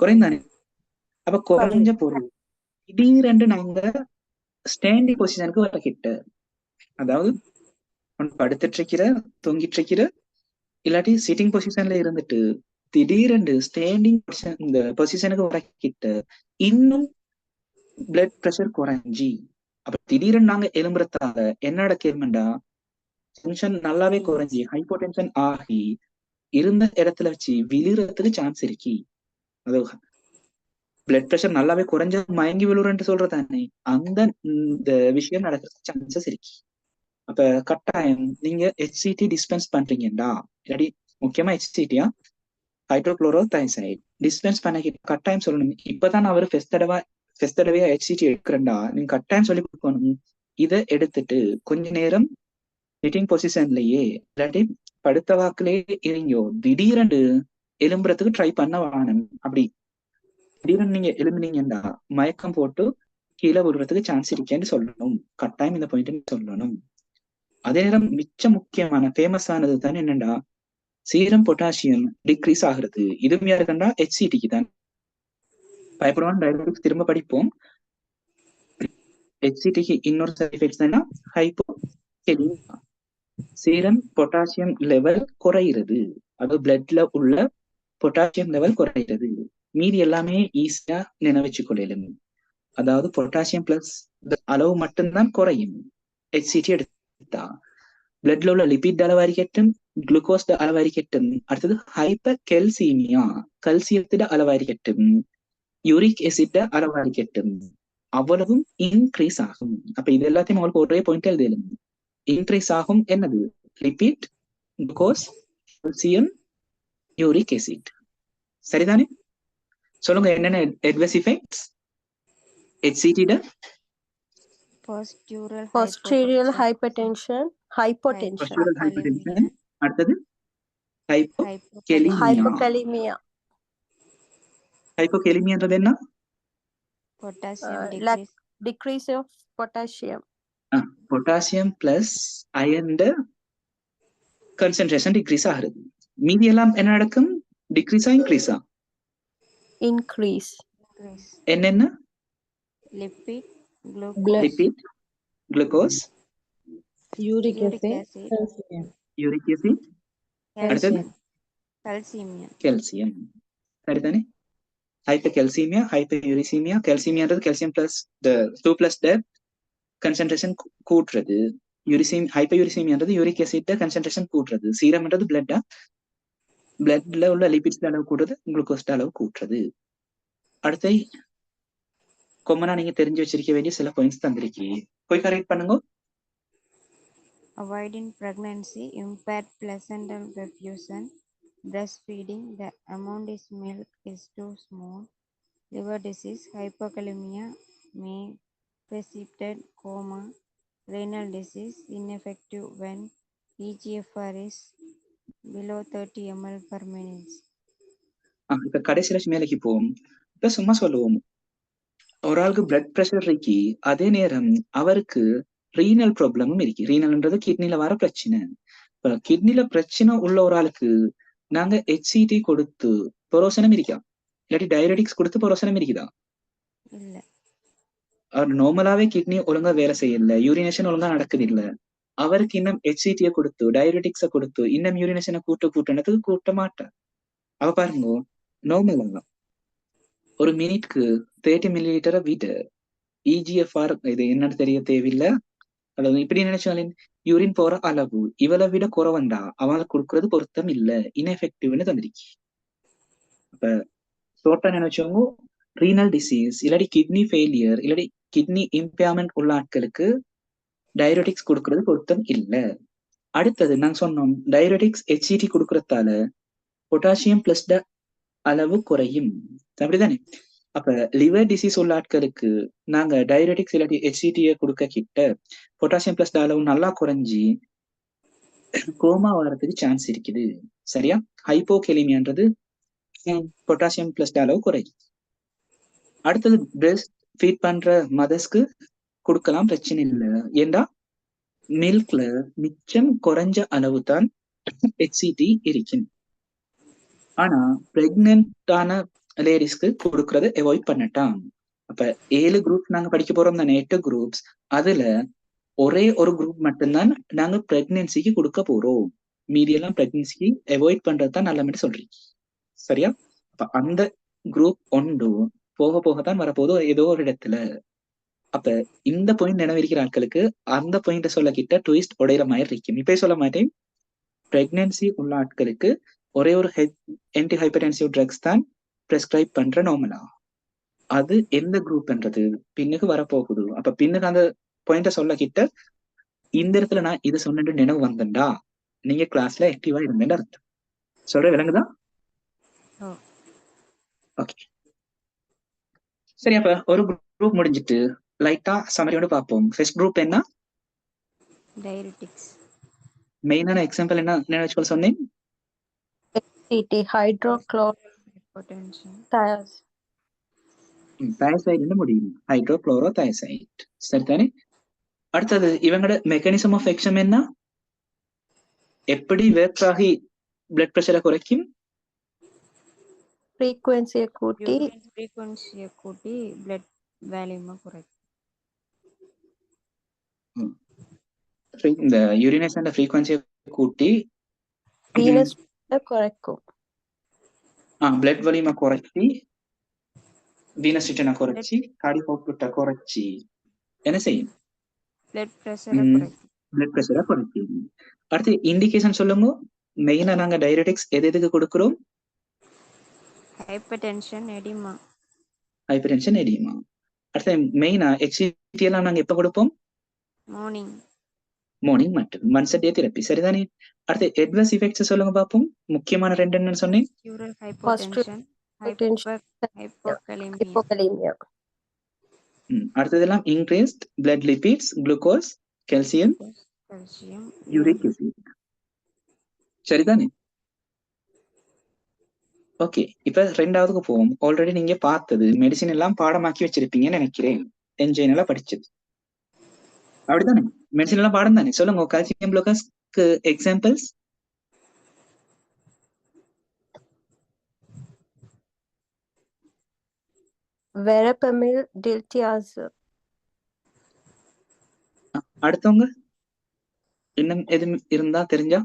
குறைந்தானே? அப்ப குறைஞ்ச பொருள் திடீரென்று நாங்க ஸ்டாண்டிங் பொசிஷனுக்கு வர கிட்ட, அதாவது படுத்துட்டு இருக்கிற, தூங்கிட்டு இருக்கிற, இல்லாட்டி சிட்டிங் பொசிஷன்ல இருந்துட்டு திடீரென்று ஸ்டாண்டிங் இந்த பொசிஷனுக்கு வர கிட்ட இன்னும் பிளட் பிரஷர் குறைஞ்சி, அப்ப திடீரென்று நாங்க எலும்புறதால என்ன நடக்கா, டென்ஷன் நல்லாவே குறைஞ்சி ஹைப்போடென்ஷன் ஆகி இருந்த இடத்துல வச்சு விழுறதுக்கு சான்ஸ் இருக்கு. அது பிளட் பிரஷர் நல்லாவே குறைஞ்ச மயங்கி விழுறேன்னு சொல்றதானே, அந்த இந்த விஷயம் நடக்கிறதுக்கு சான்சஸ் இருக்கு. அப்ப கட்டாயம் நீங்க HCT டிஸ்பென்ஸ் பண்றீங்கடா, இல்லாட்டி முக்கியமா HCTயா ஹைட்ரோகுளோரோ தைசைட் டிஸ்பென்ஸ் பண்ண கட்டாயம் சொல்லணும். இப்பதான் அவரு ஃபர்ஸ்ட் தடவையா HCT எடுக்கிறேன்டா, நீங்க கட்டாயம் சொல்லி கொடுக்கணும். இதை எடுத்துட்டு கொஞ்ச நேரம் சிட்டிங் பொசிஷன்லயே இல்லாட்டி படுத்த வாக்குலயே இருங்கோ. திடீரென்று எலும்புறதுக்கு ட்ரை பண்ண வாணும். அப்படி திடீரென்று நீங்க எழுந்துனீங்கன்னா மயக்கம் போட்டு கீழே விடுறதுக்கு சான்ஸ் இருக்கேன்னு சொல்லணும். கட்டாயம் இந்த பாயிண்ட் சொல்லணும். அதே நேரம் மிச்ச முக்கியமான ஃபேமஸ் ஆனது தான் என்னண்டா, சீரம் பொட்டாசியம் டிக்ரீஸ் ஆகுறது. இதுவும் யாருக்குண்டா? HCTக்கு தான். பயப்படுவான். டயபெட்டிக்ஸ் திரும்ப படிப்போம். HCTக்கு இன்னொரு சைட் எஃபெக்ட்ஸ் என்ன? ஹைப்போகெலிமியா. சீரம் பொட்டாசியம் லெவல் குறைகிறது, அது பிளட்ல உள்ள பொட்டாசியம் லெவல் குறைகிறது. மீதி எல்லாமே ஈஸியா நினைவச்சு கொள்ளையிலும். அதாவது பொட்டாசியம் பிளஸ் அளவு மட்டும்தான் குறையும் ஹெச்சிடி எடுத்தா. பிளட்ல உள்ள லிபிட் அளவாரிக்கட்டும், குளுக்கோஸ் அளவாரிக்கட்டும், அடுத்தது ஹைப்பர் கெல்சீமியா கல்சியத்திட அளவாரிக்கட்டும், யூரிக் ஆசிட் அளவாரிக்கட்டும், அவ்வளவும் இன்க்ரீஸ் ஆகும். அப்ப இது எல்லாத்தையும் உங்களுக்கு ஒரே பாயிண்ட் எழுதலும். இன்க்ரீஸ் ஆகும் என்னது? Lipid, glucose, calcium, uric acid. சரிதானே? சொல்லுங்க என்னென்ன அட்வர்ஸ் எஃபெக்ட்ஸ் HCT-ட? Postural hypertension, hypotension, Postural hypertension. அடுத்தது ஹைப்போகெலிமியா. hypokalemia, ஹைப்போகெலிமியான்றது என்ன? decrease of potassium, potassium plus ion concentration decrease ஆகிறது. மீதி எல்லாம் என்ன நடக்கும்? டிக்ரீஸா இன்க்ரீஸா? increase, என்னென்ன? Lipid, lipid, glucose, uric acid, uric acid, அடுத்தது கால்சியம். சரிதானே? Hyper calcaemia, hyper uricaemia. கால்சியம்ன்றது கால்சியம் பிளஸ் 2+ கன்சென்ட்ரேஷன் கூட்டுறது. ஹைப்பர் யூரிசீமியான்றது யூரிக் ஆசிட் கன்சென்ட்ரேஷன் கூட்டுறது. சீரம்ன்றது பிளட்ல உள்ள லிபிட்ஸ் அளவு கூட்டுறது, குளுக்கோஸ் அளவு கூட்டுறது. அடுத்து கொமனா நீங்க தெரிஞ்சு வச்சிருக்க வேண்டிய சில பாயிண்ட்ஸ் தந்திருக்கீ. போய் கரெக்ட் பண்ணுங்க. avoiding pregnancy, impaired placental perfusion, breastfeeding, the amount is milk is too small, liver disease, hypokalemia may precipitate coma, renal disease, ineffective when EGFR is below 30 ml per minute. இப்ப கடைசியில மேலைக்கு போவோம். இப்ப சும்மா சொல்லுவோம், ஒரு ஆளுக்கு பிளட் பிரஷர் இருக்கு, அதே நேரம் அவருக்கு ரீனல் ப்ராப்ளமும் இருக்கு. ரீனல்ன்றது கிட்னில வர பிரச்சனை. இப்ப கிட்னில பிரச்சனை உள்ள ஒரு ஆளுக்கு நாங்க HCT கொடுத்து புரோசனம் இருக்கா? இல்லாட்டி டயபெட்டிக்ஸ் கொடுத்து புரோசனம் இருக்குதா? இல்ல. அவர் நார்மலாவே கிட்னி ஒழுங்கா வேலை செய்யல, யூரினேஷன் ஒழுங்கா நடக்குது இல்ல, அவருக்கு இன்னும் HCT கொடுத்து டயபெட்டிக்ஸ கொடுத்து இன்னும் யூரினேஷனை கூட்டணத்துக்கு கூட்ட மாட்டார். அவ பாருங்க, நார்மலா ஒரு மினிட்க்கு 30 ml விட EGFR இது என்னன்னு தெரிய தேவையில்லை. அதாவது இப்படி நினைச்சாலும் யூரின் போற அளவு இவளை விட குறவண்டா அவளுக்கு கொடுக்கறது பொருத்தம் இல்ல, இன்எஃபெக்டிவ்னு தந்திருக்கு. அப்ப ஷார்ட்டா நினைச்சவங்க ரீனல் டிசீஸ் இல்லாட்டி கிட்னி ஃபெயிலியர் இல்லாட்டி கிட்னி இம்பேர்மெண்ட் உள்ள ஆட்களுக்கு டயபெட்டிக்ஸ் கொடுக்கறது பொருத்தம் இல்ல. அடுத்தது நாங்க சொன்னோம், டயபெட்டிக்ஸ் HCT கொடுக்கறதால பொட்டாசியம் பிளஸ் அளவு குறையும். அப்படிதானே? அப்ப லிவர் டிசீஸ் உள்ள ஆட்களுக்கு நாங்க டயபெட்டிக்ஸ் இல்லாட்டி HCT கொடுக்க கிட்ட பொட்டாசியம் பிளஸ் அளவு நல்லா குறைஞ்சி கோமா வர்றதுக்கு சான்ஸ் இருக்குது. சரியா? ஹைப்போகெலிமியான்றது பொட்டாசியம் பிளஸ் அளவு குறையும். அடுத்தது பிரெஸ்ட் ஃபீட் பண்ற மதர்ஸ்க்கு கொடுக்கலாம், பிரச்சனை இல்லை. ஏண்டா மில்க்ல மிச்சம் குறைஞ்ச அளவு தான் HCT இருக்கும். ஆனா பிரெக்னன்டான லேடிஸ்க்கு கொடுக்கறத அவாய்ட் பண்ணட்டான். அப்ப 7 குரூப் நாங்க படிக்க போறோம் தானே, 8 குரூப்ஸ். அதுல ஒரே ஒரு குரூப் மட்டும்தான் நாங்க பிரெக்னன்சிக்கு கொடுக்க போறோம். மீதி எல்லாம் பிரெக்னன்சிக்கு அவாய்ட் பண்றதுதான் நல்ல சொல்றீங்க. சரியா? அப்ப அந்த குரூப் 1 போக போகத்தான் வரப்போதோ ஏதோ ஒரு இடத்துல. அப்ப இந்த பாயிண்ட் நினைவிருக்கிற ஆட்களுக்கு அந்த பாயிண்ட சொல்ல கிட்ட ட்விஸ்ட் உடையிற மாதிரி இருக்கும். இப்ப சொல்ல மாட்டேன், பிரெக்னன்சி உள்ள ஆட்களுக்கு ஒரே ஒரு ஆன்டி ஹைப்பர்டென்சிவ் ட்ரக்ஸ் தான் பிரெஸ்கிரைப் பண்ற நார்மலா. அது எந்த குரூப்ன்றது பின்னுக்கு வரப்போகுது. அப்ப பின்னுக்கு அந்த பாயிண்ட சொல்ல கிட்ட இந்த இடத்துல நான் இது சொன்ன நினைவு வந்தேன்டா, நீங்க கிளாஸ்ல ஆக்டிவா இருந்தேன்னு அர்த்தம். சொல்ற விளங்குதா? ஓகே சரி. அப்ப ஒரு குரூப் முடிஞ்சிட்டு லைட்டா சமரியோட பார்ப்போம். ஃபர்ஸ்ட் குரூப் என்ன? டயபெட்டிக்ஸ். மெயினான எக்ஸாம்பிள் என்ன வச்சுக்கோ சொன்னேன்? HCT, தயசைடு முடியும், ஹைட்ரோக்ளோரோ தயசைட். சரிதானே? அடுத்தது இவங்களோட மெக்கானிசம் ஆஃப் ஆக்ஷன் என்ன? எப்படி ஒர்க் ஆகி பிளட் பிரஷரை குறைக்கும்? frequency கூட்டி blood வால்யூம் குறைக்கும். இந்த யூரினேஷன் ஃப்ரீக்வன்சியை கூட்டி venous குறைக்கும். பிளட் வால்யூமை குறைச்சி வீனஸ் ரிட்டனை குறைச்சி கார்டியக் அவுட்புட்டை குறைச்சி என்ன செய்யும்? பிளட் ப்ரெஷரை குறைக்கும். பிளட் ப்ரெஷரை குறைக்கும். அடுத்து இண்டிகேஷன் சொல்லுங்க. மெயினா நாங்க டைரடிக்ஸ் எதுக்கு கொடுக்கிறோம்? Hyper tension, oedema. Hyper tension, oedema. அடுத்து மெயினா HCT எல்லாம் நாங்க எப்ப கொடுப்போம்? மார்னிங் மட்டும். ஒன்ஸ் டே தெரப்பி. சரிதானே? அடுத்து அட்வர்ஸ் எஃபெக்ட்ஸ் சொல்லுங்க பாப்போம். முக்கியமான ரெண்டு என்னன்னு சொன்னேன். Hypotension, hypokalaemia. Hypokalemia. அடுத்ததெல்லாம் increased blood lipids, glucose, calcium, calcium, uric acid. சரிதானே? ஓகே, இப்ப ரெண்டாவதுக்கு போவோம். ஆல்ரெடி நீங்க பார்த்தது மெடிசின் எல்லாம் பாடமாக்கி வச்சிருப்பீங்கன்னு நினைக்கிறேன். என்ஜைன் எல்லாம் படிச்சது அப்படித்தானே? மெடிசின் எல்லாம் பாடம் தானே? சொல்லுங்க. கால்சியம் ப்ளோக்கர்ஸ்க்கு எக்ஸாம்பிள்ஸ். Verapamil, diltiazem. அடுத்தவங்க இன்னும் எதுவும் இருந்தா தெரிஞ்சா?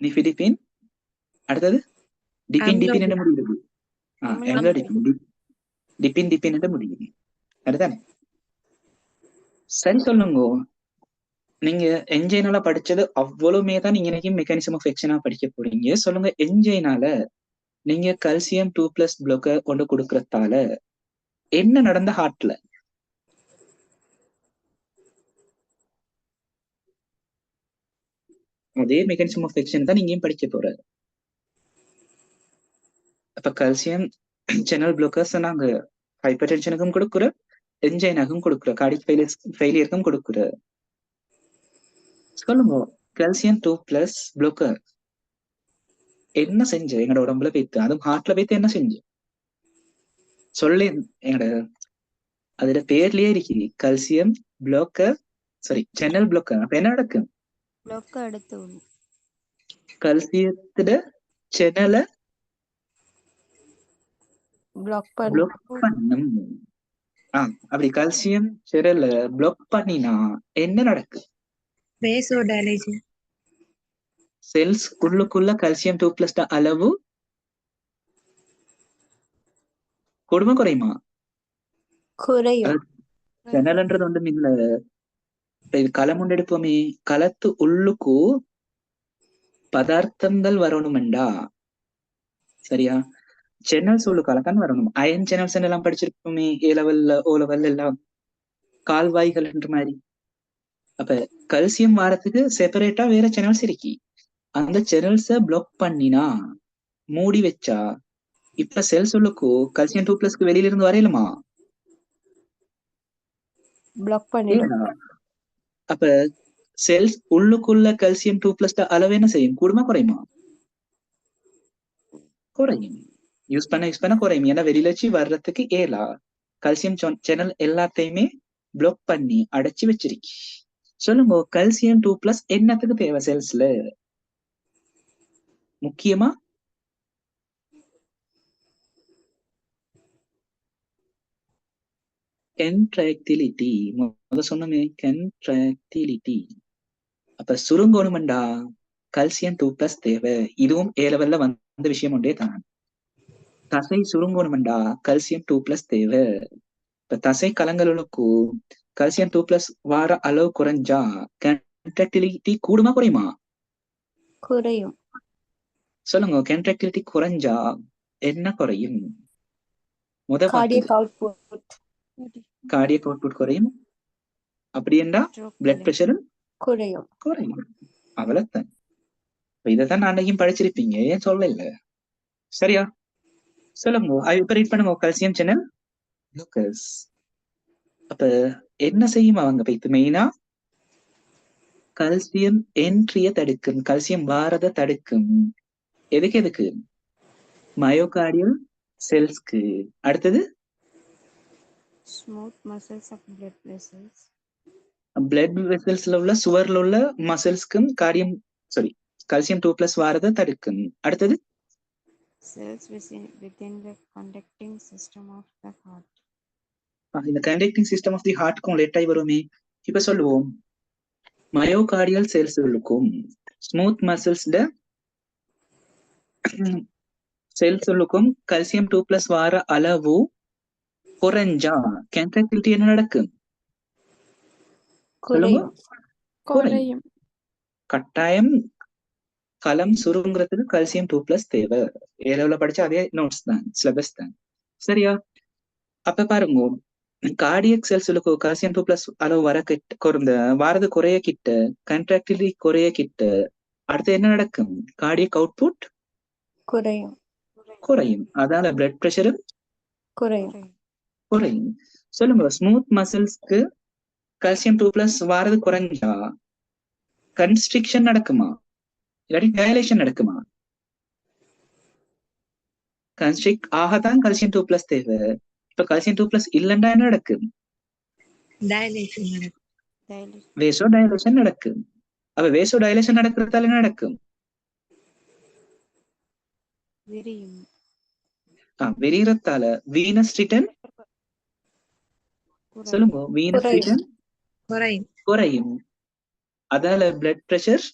நிஃபிடிபின். அடுத்தது டிபின். டிபின் என்ன முடியுது? டிபின் டிபின் என்ன முடியுது? சரிதானே? சரி, சொல்லுங்க. நீங்க என்ஜைனால படிச்சது அவ்வளவுமே தான் நீங்க இன்னைக்கு மெக்கானிசம் ஆஃப் ஆக்ஷனா படிக்க போறீங்க. சொல்லுங்க, என்ஜைனால நீங்க கால்சியம் 2+ பிளாக்கர் கொண்டு கொடுக்கறதால என்ன நடந்த ஹார்ட்ல? அதே மெக்கானிசம் ஆஃப் ஆக்ஷன் தான் நீங்க படிக்க போற. அப்ப கால்சியம் சேனல் பிளாக்கர்ஸ் நாங்க ஹைப்பர் டென்ஷனுக்கும் கொடுக்குற, என்ஜைனாக்கும் கொடுக்குற, கார்டியக் ஃபெயிலியருக்கும் கொடுக்குற. சொல்லுங்க, கால்சியம் 2+ பிளாக்கர் என்ன செஞ்சு எங்களோட உடம்புல போய்த்து, அதுவும் ஹார்ட்ல போய்த்து என்ன செஞ்சு சொல்லி? எங்கட அதுல பேர்லயே இருக்கு calcium blogger, sorry channel blogger. அப்ப என்ன நடக்கும்? கால்சியத்துல சேனலை Block பண்ணும். அப்படி கால்சியம் சேனலை பிளாக் பண்ணினா என்ன நடக்கும்? வேசோடைலேஷன். செல்ஸ் உள்ளுக்குள்ள கால்சியம் 2+ அளவு கொடுமை குறையுமா? குறையும். சேனல்ன்றது ஒன்றும் இல்ல. இது களம் ஒன்று எடுப்போமே, களத்து உள்ளுக்கு பதார்த்தங்கள் வரணும்டா. சரியா? சேனல்ஸ் உள்ள கலக்கான் வரணும். அயன் சேனல்ஸ் எல்லாம் படிச்சிருப்போமே A லெவல்ல, O லெவல்ல எல்லாம், கால்வாய்கள் என்ற மாதிரி. அப்ப கால்சியம் வாரத்துக்கு செப்பரேட்டா வேற சேனல்ஸ் இருக்கு. அந்த சேனல்ஸ பிளாக் பண்ணினா, மூடி வச்சா, இப்ப செல்ஸ் உள்ளுக்கு கால்சியம் 2+க்கு வெளியில இருந்து வரையலுமா? பிளாக் பண்ணிடும். அப்ப செல்ஸ் உள்ளுக்குள்ள கால்சியம் 2+ அளவு என்ன செய்யும்? கூடுமா குறையுமா? குறையும். யூஸ் பண்ண குறையும். ஏன்னா வெளியில வச்சு வர்றதுக்கு ஏலா கால்சியம் சேனல் எல்லாத்தையுமே பிளாக் பண்ணி அடைச்சு வச்சிருக்கு. சொல்லுங்க, கால்சியம் 2+ என்னத்துக்கு தேவை செல்ஸ்ல? முக்கியமா கன்ட்ராக்டிலிட்டி. சொன்னமே கன்ட்ராக்டிலிட்டி. அப்ப சுருங்கோணும்டா கால்சியம் 2+ தேவை. இதுவும் A லெவல்ல வந்த விஷயம் ஒன்றே தான். தசை சுருங்கோணும்டா கால்சியம் 2+ தேவை. இப்ப தசை கலங்களுக்கு கால்சியம் 2+ வார அளவு குறைஞ்சா கன்ட்ராக்டிலிட்டி கூடுமா குறையுமா? குறையும். சொல்லுங்க, கன்ட்ராக்டிலிட்டி குறைஞ்சா என்ன குறையும்? கார்டியக் அவுட்புட் குறையும். அப்படி என்றா பிளட் பிரஷரும் குறையும். அவ்வளவுதான். இதைத்தான் அன்னைக்கும் படிச்சிருப்பீங்க, ஏன் சொல்ல இல்ல? சரியா? சொல்லுங்க, இப்ப ரீட் பண்ணுங்க. கால்சியம் சேனல் பிளாக்கர்ஸ் அப்ப என்ன செய்யும் அவங்க? பைத்து மெயினா கால்சியம் என்ட்ரிய தடுக்கும், கால்சியம் வாரத தடுக்கும். எதுக்கு? மயோகார்டியல் செல்ஸ்க்கு. அடுத்தது smooth muscles of blood vessels. Blood வெசல்ஸ்ல உள்ள சுவர்ல உள்ள மசில்ஸ்க்கும் கால்சியம் 2+ வாரத தடுக்கும். அடுத்தது cells within the conducting system of the heart. இந்த கண்டக்டிங் சிஸ்டம் ஆஃப் தி ஹார்ட்க்கும் லேட் ஆகி வருமே. இப்ப சொல்லுவோம், மயோகார்டியல் செல்ஸ்களுக்கும் ஸ்மூத் மசில்ஸ் செல்ஸுக்கும் கல்சியம் 2+ வார அளவு குறைஞ்சா கண்ட்ராக்டிலிட்டி என்ன நடக்கும்? சொல்லுங்க. குறையும். கட்டாயம் களம் சுருங்குறதுக்கு கல்சியம் 2+ தேவை. ஏலவுல படிச்சா அதே நோட்ஸ் தான், சிலபஸ் தான். சரியா? அப்ப பாருங்க, கார்டியக் செல்ஸுக்கு கல்சியம் 2+ அளவு வாரது குறைய கிட்ட, கண்ட்ராக்டிலிட்டி குறைய கிட்ட, அடுத்து என்ன நடக்கும்? கார்டியக் அவுட்புட் குறையும். அதால பிளட் பிரஷரும் குறையும். சொல்லுங்க, ஸ்மூத் மசில்ஸ்க்கு கல்சியம் 2+ வாரது குறைஞ்சா கன்ஸ்ட்ரிக்ஷன் நடக்குமா இல்லாட்டி டயலேஷன் நடக்குமா? கன்ஸ்ட்ரிக்ட் ஆகத்தான் கல்சியம் 2+ தேவை. இப்ப கல்சியம் 2+ இல்லைன்னா என்ன நடக்கும்? வேசோ டைலேஷன் நடக்கும். அப்ப வேசோ டைலேஷன் நடக்கிறதால என்ன நடக்கும்? விரிகிறதால வீனஸ் ரிட்டர்ன் சொல்லுங்க, வீனஸ் ரிட்டர்ன் குறையும். அதால பிளட் பிரஷர்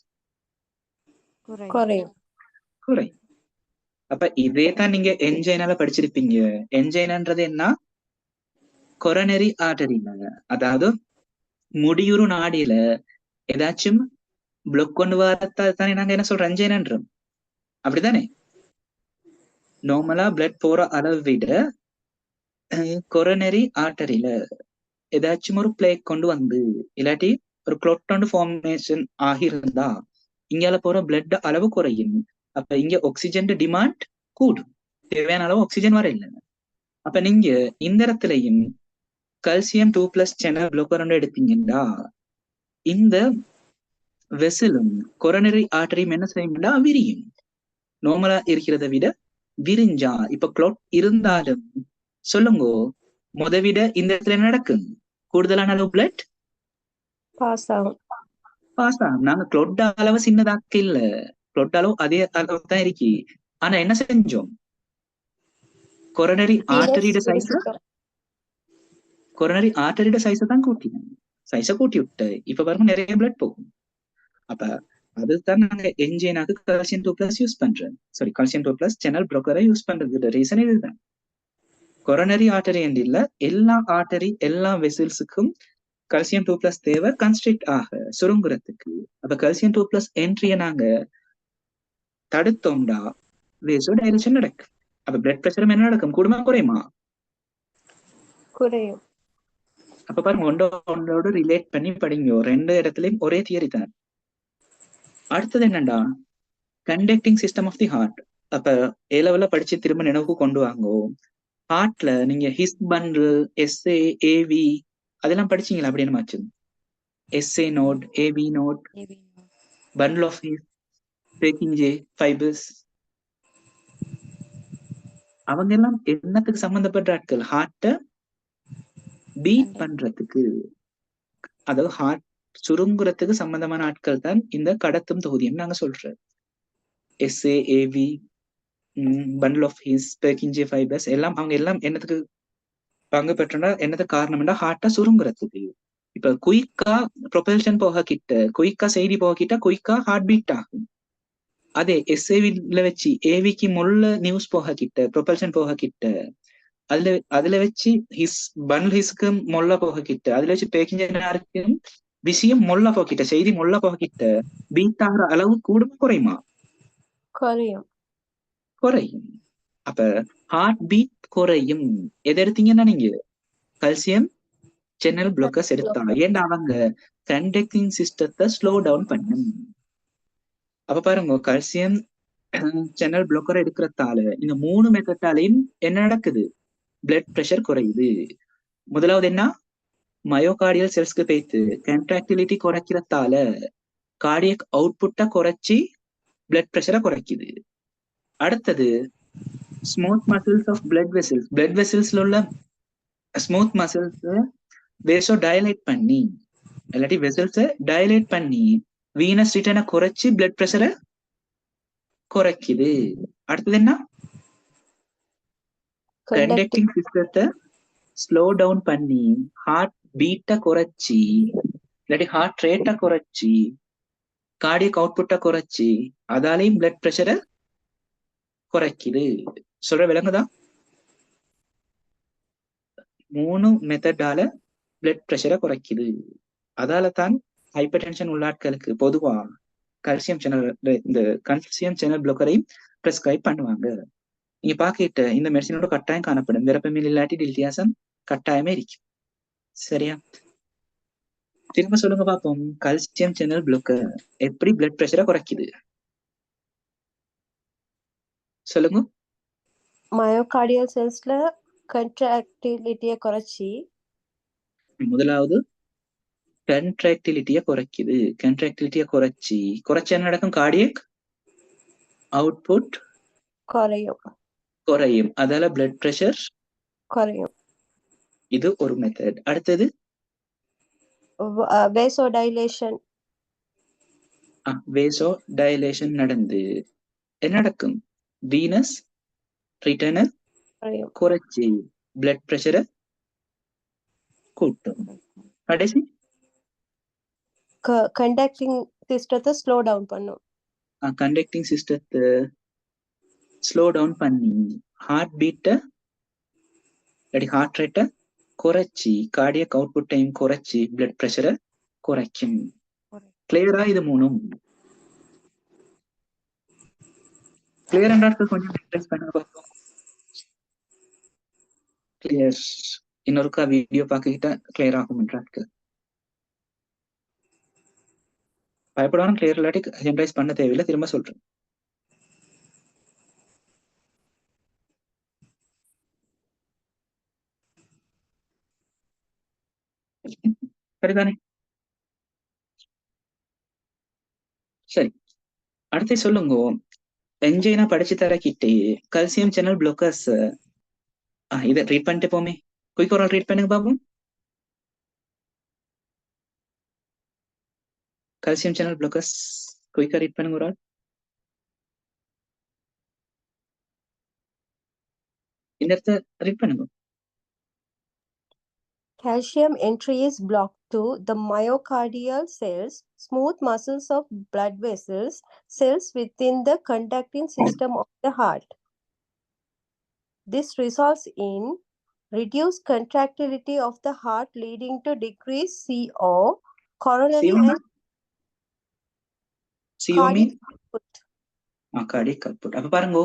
குறையும். அப்ப இதே தான் நீங்க என்ஜைனால படிச்சிருப்பீங்க. என்ஜைனான்றது என்ன? கொரோனரி ஆர்டரினாங்க. அதாவது முடியுறு நாடியில ஏதாச்சும் பிளாக் கொண்டு வரத்தால் தானே நாங்க என்ன சொல்றோம், என்ஜைனான்றோம். அப்படித்தானே? நார்மலா பிளட் போற அளவை விட கொரோனரி ஆர்டரியில ஏதாச்சும் ஒரு பிளேக் கொண்டு வந்து இல்லாட்டி ஒரு கிளொட் ஃபார்மேஷன் ஆகியிருந்தா இங்கால போற பிளட் அளவு குறையும். அப்ப இங்க ஆக்சிஜன் டிமாண்ட் கூடும், தேவையான அளவு ஆக்சிஜன் வர இல்லை. அப்ப நீங்க இந்த இடத்துலயும் கல்சியம் 2+ சேனல் பிளாக்கர் எடுத்தீங்கன்னா இந்த வெசலும் கொரோனரி ஆர்டரியும் என்ன செய்யும்னா விரியும். நார்மலா இருக்கிறத விட விரிஞ்சா, இப்ப கிளாட் இருந்தாலும் சொல்லுங்க, விட இந்த இடத்துல நடக்கும், கூடுதலான அளவு பிளட் பாஸ் ஆகும். நாங்க கிளாட் அளவு சின்னதாக்க இல்ல, கிளாட் அளவு அதே அளவு தான் இருக்கு. ஆனா என்ன செஞ்சோம், கொரோனரி ஆர்டரியோட சைஸை தான் கூட்டினோம். சைஸை கூட்டி விட்டு இப்ப பாருங்க நிறைய பிளட் போகும். அப்ப அதுதான் நாங்க என்ஜைனாக்கு கல்சியம் 2+ யூஸ் பண்றோம். சாரி, கல்சியம் 2+ சேனல் பிளாக்கரை யூஸ் பண்றது ரீசன் இதுதான். கொரோனரி ஆர்டரி என்று இல்ல, எல்லா ஆர்டரி எல்லா வெசல்ஸுக்கும் கல்சியம் 2+ தேவை கன்ஸ்ட்ரிக்ட் ஆக சுருங்குறதுக்கு. அப்ப கல்சியம் 2+ என்ட்ரியை நாங்க தடுத்தோம்டா வேசோ டைலேஷன் நடக்கும். அப்ப பிளட் பிரஷரும் என்ன நடக்கும், கூடுமா குறையுமா? குறையும். அப்ப பாருங்க, ஒன்றோட ரிலேட் பண்ணி படிங்க. ரெண்டு இடத்துலயும் ஒரே தியரி தான். அடுத்தது என்னண்டா, conducting system of the heart. அப்ப ஏ லெவல்ல படிச்சு திரும்ப நினைவுக்கு கொண்டு வாங்கோ. ஹார்ட்ல நீங்க ஹிஸ் பண்டில், எஸ்ஏ, ஏவி அதெல்லாம் படிச்சீங்களா? அப்படி என்னமாச்சு, SA node, AV node, bundle of His, packing fibres, அவங்க எல்லாம் என்னத்துக்கு சம்பந்தப்பட்ட ஆட்கள்? ஹார்ட்டை பீட் பண்றதுக்கு, அதாவது ஹார்ட் சுருங்குறதுக்கு சம்பந்தமான ஆட்கள் தான் இந்த கடத்தும் தொகுதின்னு நாங்க சொல்றோம். SA, AV, bundle of His, packing fibres எல்லாம் அவங்க எல்லாம் என்னத்துக்கு பங்கு பெற்றா, என்னது காரணம்னா ஹார்ட்டை சுருங்குறதுக்கு. இப்ப குயிக்கா ப்ரொபல்ஷன் போக கிட்ட, குயிக்கா செய்தி போக கிட்ட குயிக்கா ஹார்ட் பீட் ஆகும். அதே எஸ்ஏவில வச்சு ஏவிக்கு முள்ள நியூஸ் போக கிட்ட, ப்ரொபல்ஷன் போக கிட்ட, அதுல வச்சு ஹிஸ் பண்டில் ஹிஸ்க்கு மொல்ல போக கிட்ட, அதுல வச்சு பேக்கிங் விஷயம் மொல்ல போகிட்ட, செய்தி மொல்ல போகிட்ட பீட் ஆகிற அளவு கூடும் குறையுமா? குறையும். அப்ப ஹார்ட் பீட் குறையும். எதை எடுத்தீங்கன்னா நீங்க கல்சியம் சேனல் பிளாக்கர்ஸ் எடுத்தாங்க. ஏன்னா அவங்க கண்டக்டிங் சிஸ்டத்தை ஸ்லோ டவுன் பண்ணும். அப்ப பாருங்க, கல்சியம் சேனல் பிளாக்கர் எடுக்கிறதால இந்த 3 மெத்தடாலையும் என்ன நடக்குது, பிளட் பிரஷர் குறையுது. முதலாவது என்ன, மயோகார்டியல் செல்ஸ்க்கு போய்த்து கண்ட்ராக்டிலிட்டி குறைக்கிறதால கார்டியக் அவுட்புட்டை குறைச்சி பிளட் பிரஷரை குறைக்குது. அடுத்தது ஸ்மூத் மசில்ஸ் ஆஃப் பிளட் வெசல்ஸ்ல உள்ள ஸ்மூத் மசில்ஸ் வேசோ டைலேட் பண்ணி, இல்லாட்டி வெசல்ஸை டைலேட் பண்ணி வீனஸ் ரிட்டர்னை குறைச்சி பிளட் பிரஷரை குறைக்குது. அடுத்தது என்ன, கண்டக்டிங் சிஸ்டத்தை ஸ்லோ டவுன் பண்ணி ஹார்ட் பீட்டை குறைச்சி இல்லாட்டி ஹார்ட் ரேட்டை குறைச்சி கார்டியக் அவுட்புட்டை குறைச்சி அதாலையும் பிளட் பிரஷரை குறைக்குது. சொல்ற விளங்குதா? 3 மெத்தடால பிளட் பிரஷரை குறைக்குது. அதால தான் ஹைப்பர் டென்ஷன் உள்ள ஆட்களுக்கு பொதுவா கல்சியம் சேனல் இந்த கல்சியம் சேனல் பிளாக்கரையும் பிரெஸ்கிரைப் பண்ணுவாங்க. நீங்க பாக்கிட்ட இந்த மெடிசினோட கட்டாயம் காணப்படும். வெரப்பமில் இல்லாட்டி டில்டியாசம் கட்டாயமே இருக்கும். சரியா? திரும்ப சொல்லுங்க பாப்போம். கல்சியம் சேனல் பிளாக்கர் எப்படி பிளட் பிரஷரை குறைக்குது சொல்லுங்க. மயோகார்டியல் செல்ஸ்ல கண்ட்ராக்டிலிட்டியை குறைச்சி முதலாவது கண்ட்ராக்டிலிட்டியை குறைக்குது. கண்ட்ராக்டிலிட்டியை குறைச்ச என்ன நடக்கும்? கார்டியக் அவுட்புட் குறையும். அதால பிளட் பிரஷர் குறையும். இது ஒரு மெத்தட். அடுத்தது வேசோடைலேஷன் வேசோ டைலேஷன் நடந்து என்ன நடக்கும்? வீனஸ் ரிட்டர்னர் குறையும். குறைச்சி பிளட் பிரஷரை கூட்டும். கடைசி கண்டக்டிங் சிஸ்டத்தை ஸ்லோ டவுன் பண்ணும். கண்டக்டிங் சிஸ்டத்தை ஸ்லோ டவுன் பண்ணி ஹார்ட் பீட்டை இல்லாட்டி ஹார்ட் ரேட்டை குறைச்சி கார்டியக் அவுட்புட் டைம் குறைச்சி பிளட் பிரஷரை குறைக்கும். கிளியரா? இது மூணும் கிளியர் என்றால் கொஞ்சம் டிஸ்கஸ் பண்ணுங்க பார்ப்போம். கிளியர். இன்னொருக்கா வீடியோ பார்க்கிட்ட கிளியர் ஆகும் என்றாக்கு பயப்படாம கிளியர் இல்லாட்டி ஜென்ரலைஸ் பண்ண தேவையில்லை. திரும்ப சொல்றேன். சரிதானே? சரி, அடுத்து சொல்லுங்க. என்ஜைனா படிச்சு தரக்கிட்டே கல்சியம் சேனல் பிளாக்கர்ஸ் இதை ரீட் பண்ணிட்டு போமே. குயிக் ஒரு ரீட் பண்ணுங்க பாப்போம். கல்சியம் சேனல் பிளாக்கர்ஸ் குயிக்கா ரீட் பண்ணுங்க ஒரு ஆள். இந்த இடத்த ரீட் பண்ணுங்க. Calcium entry is blocked to the myocardial cells, smooth muscles of blood vessels, cells within the conducting system of the heart. This results in reduced contractility of the heart, leading to decreased CO, coronary CO and CO mean cardiac output. Cardiac output. அப்ப பாருங்க,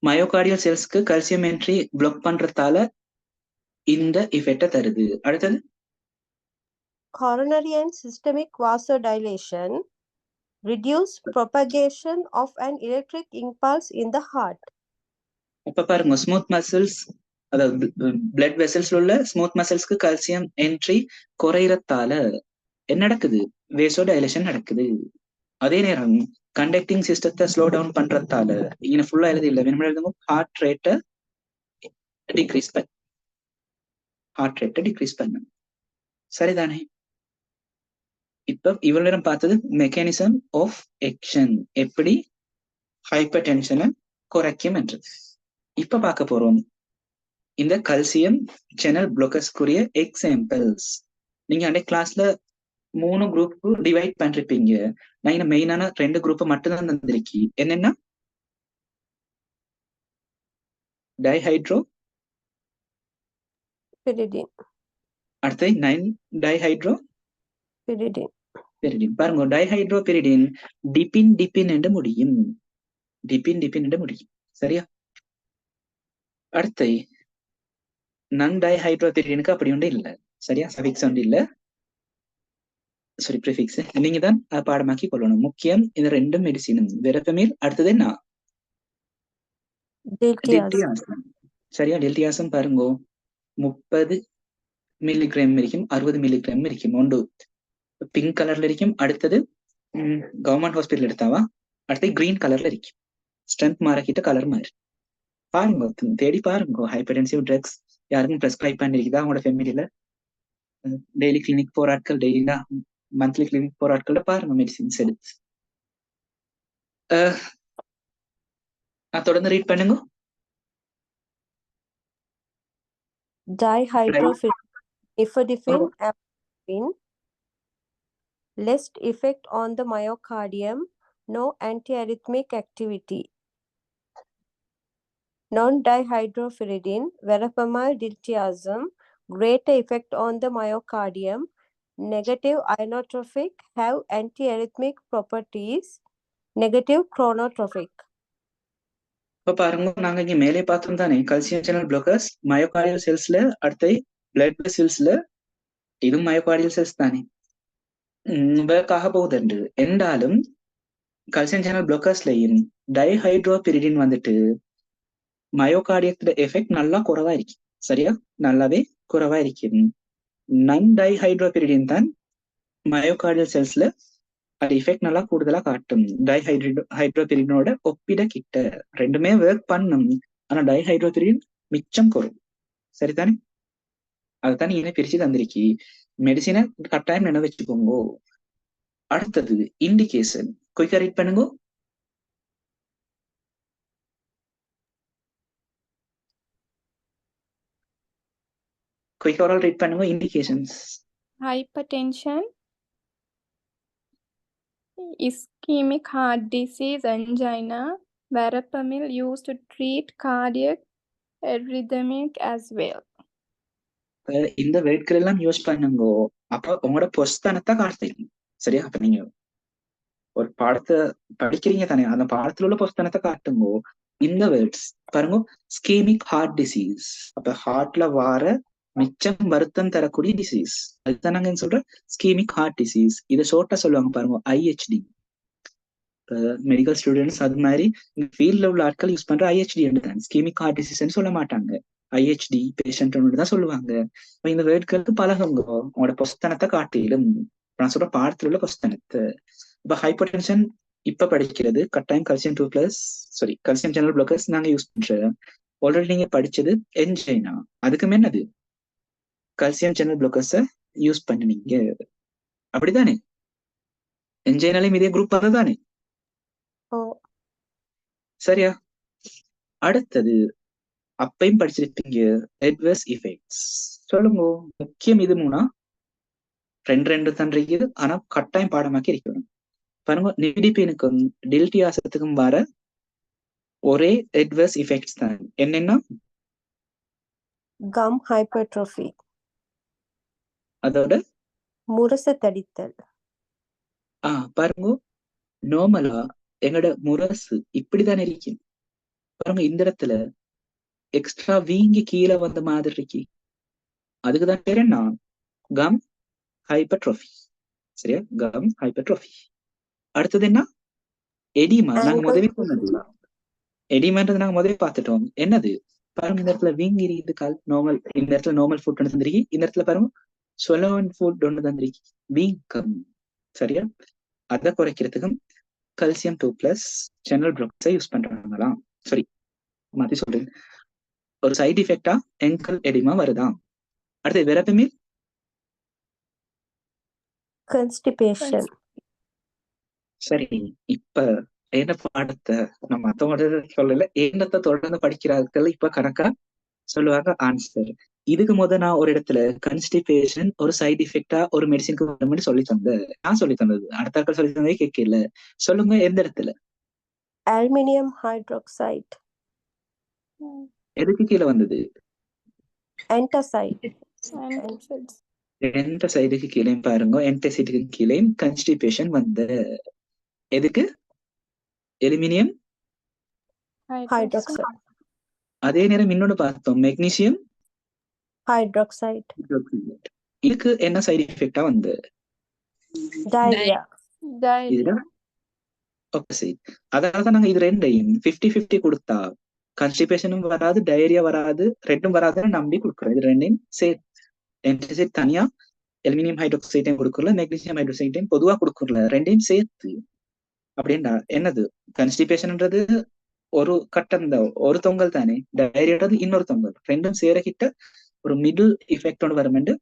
myocardial செல்ஸ்க்கு calcium entry black பண்றதால இந்த எஃபெக்ட தருது. அடுத்தது Coronary and systemic vasodilation, reduced propagation of an electric impulse in the heart. அப்ப பாருங்க, smooth muscles அதாவது blood vessels உள்ள smooth மசில்ஸ்க்கு calcium entry குறையறதால என்ன நடக்குது? வேசோ டைலேஷன் நடக்குது. அதே நேரம் கண்டக்டிங் சிஸ்டத்தை ஸ்லோ டவுன் பண்றதால இங்க ஃபுல்லா எழுதி இல்லை, வேணுமா எழுதுங்க. ஹார்ட் ரேட்டை டிக்ரீஸ் பண்ண. சரிதானே? இப்ப இவ்வளவு நேரம் பார்த்தது மெக்கானிசம் ஆஃப் ஆக்ஷன், எப்படி ஹைப்பர் டென்ஷனை குறைக்கும் என்றது. இப்ப பார்க்க போறோம் இந்த கல்சியம் சேனல் பிளாக்கர்ஸ்க்குரிய எக்ஸாம்பிள்ஸ். நீங்க அன்றைய கிளாஸ்ல 3 குரூப் டிவைட் பண்ணிருப்பீங்க. நான் இந்த மெயினான 2 குரூப் மட்டும்தான் தந்திருக்கி. என்னன்னா டைஹைட்ரோ Pyridine. அடுத்து 9 டைஹைட்ரோ Pyridine. பிரிடின். பாருங்க, டைஹைட்ரோ பிரிடின் டிபின் என்று முடியும். என்று முடியும். சரியா? அடுத்து நன் டைஹைட்ரோ பிரிடினுக்கு அப்படி ஒன்று இல்லை. சரியா? சஃபிக்ஸ் ஒன்று இல்லை, சாரி ப்ரிஃபிக்ஸ். நீங்க தான் பாடமாக்கி கொள்ளணும். முக்கியம் இந்த 2 மெடிசினும் வெரப்பமில். அடுத்தது என்ன? டெல்டியாசம். சரியா? டெல்டியாசம் பாருங்க, 30 மில்லிகிராம் இருக்கும், 60 மில்லிகிராம் இருக்கும். ஒன்று பிங்க் கலர்ல இருக்கும். அடுத்தது கவர்மெண்ட் ஹாஸ்பிட்டல் எடுத்தாவா. அடுத்து கிரீன் கலர்ல இருக்கும். ஸ்ட்ரென்த் மாறக்கிட்ட கலர் மாறி பாருங்க, தேடி பாருங்க. ஹைப்பர்டென்சிவ் ட்ரக்ஸ் யாருக்கும் பிரெஸ்கிரைப் பண்ணிருக்குதா அவங்களோட ஃபேமிலியில? டெய்லி கிளினிக் போற ஆட்கள், டெய்லினா மந்த்லி கிளினிக் போற ஆட்கள பாருங்க மெடிசின்ஸ் எடுத்து. நான் தொடர்ந்து ரீட் பண்ணுங்க. Dihydropyridine, amlodipine, less effect on the myocardium, no antiarrhythmic activity. non-dihydropyridine, verapamil diltiazem, greater effect on the myocardium, negative inotropic, have antiarrhythmic properties, negative chronotropic. இப்ப பாருங்க, நாங்க இங்க மேலே பார்த்தோம் தானே, கல்சியம் சேனல் பிளாக்கர்ஸ் மயோகார்டியல் செல்ஸ்ல, அடுத்து பிளட் வெசல்ஸ்ல, இது மயோகார்டியல் செல்ஸ் தானே ஆக போகுது என்றாலும் கல்சியம் சேனல் பிளாக்கர்ஸ்லயும் டைஹைட்ரோபிரிடின் வந்துட்டு மயோகார்டியத்துல எஃபெக்ட் நல்லா குறைவா இருக்கு. சரியா, நல்லாவே குறைவா இருக்கு. நன் டைஹைட்ரோபிரிடின் தான் மயோகார்டியல் செல்ஸ்ல அது எஃபெக்ட் நல்லா கூடுதலா காட்டும். ஹைட்ரோபிரிடினோட ஒப்பிட கிட்ட ரெண்டுமே ஒர்க் பண்ணும், ஆனா டைஹைட்ரோபிரிடின் மிச்சம் குறையும். சரிதானே, அதுதான் நீங்க பிரிச்சு தந்திருக்கி. மெடிசினை கட்டாயம் நினைவு வச்சுக்கோங்க. அடுத்தது இண்டிகேஷன், குயிக்கா ரீட் பண்ணுங்க. குயிக்கா ரீட் பண்ணுங்க. Indications: hypertension, ischemic heart disease, angina, verapamil used to treat cardiac arrhythmic as well. இந்த வேர்ட்கள் எல்லாம் யூஸ் பண்ணுங்க. அப்ப உங்களோட பொஸ்தனத்தை காட்டுறீங்க. சரியா, அப்ப நீங்க ஒரு பாடத்தை படிக்கிறீங்க தானே, அந்த பாடத்துல உள்ள பொஸ்தனத்தை காட்டுங்க. இந்த வேர்ட்ஸ் பாருங்க, ஸ்கீமிக் ஹார்ட் டிசீஸ், அப்ப ஹார்ட்ல வார மிச்சம் வருத்தம் தரக்கூடிய டிசீஸ், அதுதான் நாங்க சொல்ற ஸ்கீமிக் ஹார்ட் டிசீஸ். இதை ஷோர்ட்டா சொல்லுவாங்க பாருங்க, IHD. மெடிக்கல் ஸ்டூடெண்ட்ஸ் அது மாதிரி ஃபீல்ட்ல உள்ள ஆட்கள் யூஸ் பண்ற IHD தான், ஸ்கீமிக் ஹார்ட் டிசீஸ்ன்னு சொல்ல மாட்டாங்க, IHD பேஷண்ட் தான் சொல்லுவாங்க. இந்த வேர்ட்களுக்கு பழகுங்க, உங்களோட பொஸ்தனத்தை காட்டிலும். நான் சொல்ற பாடத்துல உள்ள பொஸ்தனத்தை. இப்ப ஹைப்பர் டென்ஷன் இப்ப படிக்கிறது கட்டாயம் கல்சியம் 2+, கல்சியம் சேனல் பிளாக்கர்ஸ் நாங்க யூஸ் பண்றோம். ஆல்ரெடி நீங்க படிச்சது என்ஜைனா, அதுக்கு என்னது கல்சியம் சேனல் பிளாக்கர்ஸ யூஸ் பண்ணுனீங்க, அப்படித்தானே? என்ஜைனாலையும் இதே குரூப் அதுதானே? சரியா, அடுத்தது அப்பையும் படிச்சிருப்பீங்க அட்வர்ஸ் எஃபெக்ட்ஸ். சொல்லுங்க, முக்கியம் இது மூணா, ரெண்டு தன்றது, ஆனா கட்டாயம் பாடமாக்கி இருக்கணும். பாருங்க, நிபிடிபினுக்கும் டில்டியாசத்துக்கும் வர ஒரே அட்வர்ஸ் எஃபெக்ட்ஸ் தான். என்னன்னா கம் ஹைப்பர்ட்ரோஃபி, அதோட முரச தடித்தல். பாருங்க, நார்மலா எங்களோட முரசு இப்படிதான் இருக்கும். பாருங்க, இந்த இடத்துல எக்ஸ்ட்ரா வீங்கி கீழே வந்த மாதிரி இருக்கு, அதுக்குதான் பேர் என்ன, கம் ஹைப்பர்ட்ரோஃபி. சரியா, கம் ஹைப்பர்ட்ரோஃபி. அடுத்தது என்ன, எடிமா. நாங்க முதவே சொன்னது எடிமான்றது நாங்க முதவே பார்த்துட்டோம். என்னது பாருங்க, இந்த இடத்துல வீங்கி இருக்குது கால், நார்மல். இந்த இடத்துல நார்மல் ஃபுட் ஒன்று தந்திருக்கு, இந்த இடத்துல பாருங்க சொலவன் ஃபுட் ஒன்று தந்திருக்கு, வீக்கம். சரியா, அதை குறைக்கிறதுக்கும் கல்சியம் 2+ சேனல் பிளாக்கர்ஸை யூஸ் பண்றாங்களாம். சரி, மாத்தி சொல்றேன். ஒரு சைட் எஃபெக்டா எங்கல் எடிமா வருதா. அடுத்து வெரப்பமில் கான்ஸ்டிபேஷன். சரி, இப்ப என்ன பாடத்தை நம்ம மத்தவங்க சொல்லல, என்னத்தை தொடர்ந்து படிக்கிறார்கள் இப்ப கணக்கா சொல்லுவாங்க ஆன்சர். இதுக்கு நான் ஒரு இடத்துல கான்ஸ்டிபேஷன் ஒரு சைட் எஃபெக்டா ஒரு மெடிசினுக்கு வரும்னு சொல்லி தந்தேன். நான் சொல்லி தந்தது அடுத்த ஆட்கள் சொல்லி தந்ததே கேட்கல. சொல்லுங்க, எந்த இடத்துல? Aluminium hydroxide. எதுக்கு கீழே வந்தது? ஆன்டாசைடு. எந்த சைடுக்கு கீழே பாருங்க, என்டசைடுக்கு கீழே கான்ஸ்டிபேஷன் வந்த எதுக்கு? Aluminium hydroxide. அதே நேரம் இன்னொன்னு பார்த்தோம், மெக்னீசியம் ஹைட்ராக்சைடு. இதுக்கு என்ன சைடு எஃபெக்டா வந்து? டயரியா. அதாவது நாங்க இது ரெண்டையும் 50-50 கொடுத்தா கான்ஸ்டிபேஷனும் வராது, டயரியா வராது, ரெண்டும் வராதுன்னு நம்பி கொடுக்குறோம். இது ரெண்டையும் சேர்த்து தனியா அலுமினியம் ஹைட்ராக்சைடையும் கொடுக்கல, மெக்னீசியம் ஹைட்ராக்சைடையும் பொதுவா கொடுக்கல, ரெண்டையும் சேர்த்து. அப்படின்னா என்னது, கான்ஸ்டிபேஷன்ன்றது ஒரு கட்டம் தான், ஒரு தொங்கல் தானே, டயரியான்றது இன்னொரு தொங்கல், ரெண்டும் சேரக்கிட்ட ஒரு மிடில் எஃபெக்ட் ஒன்று வருமென்று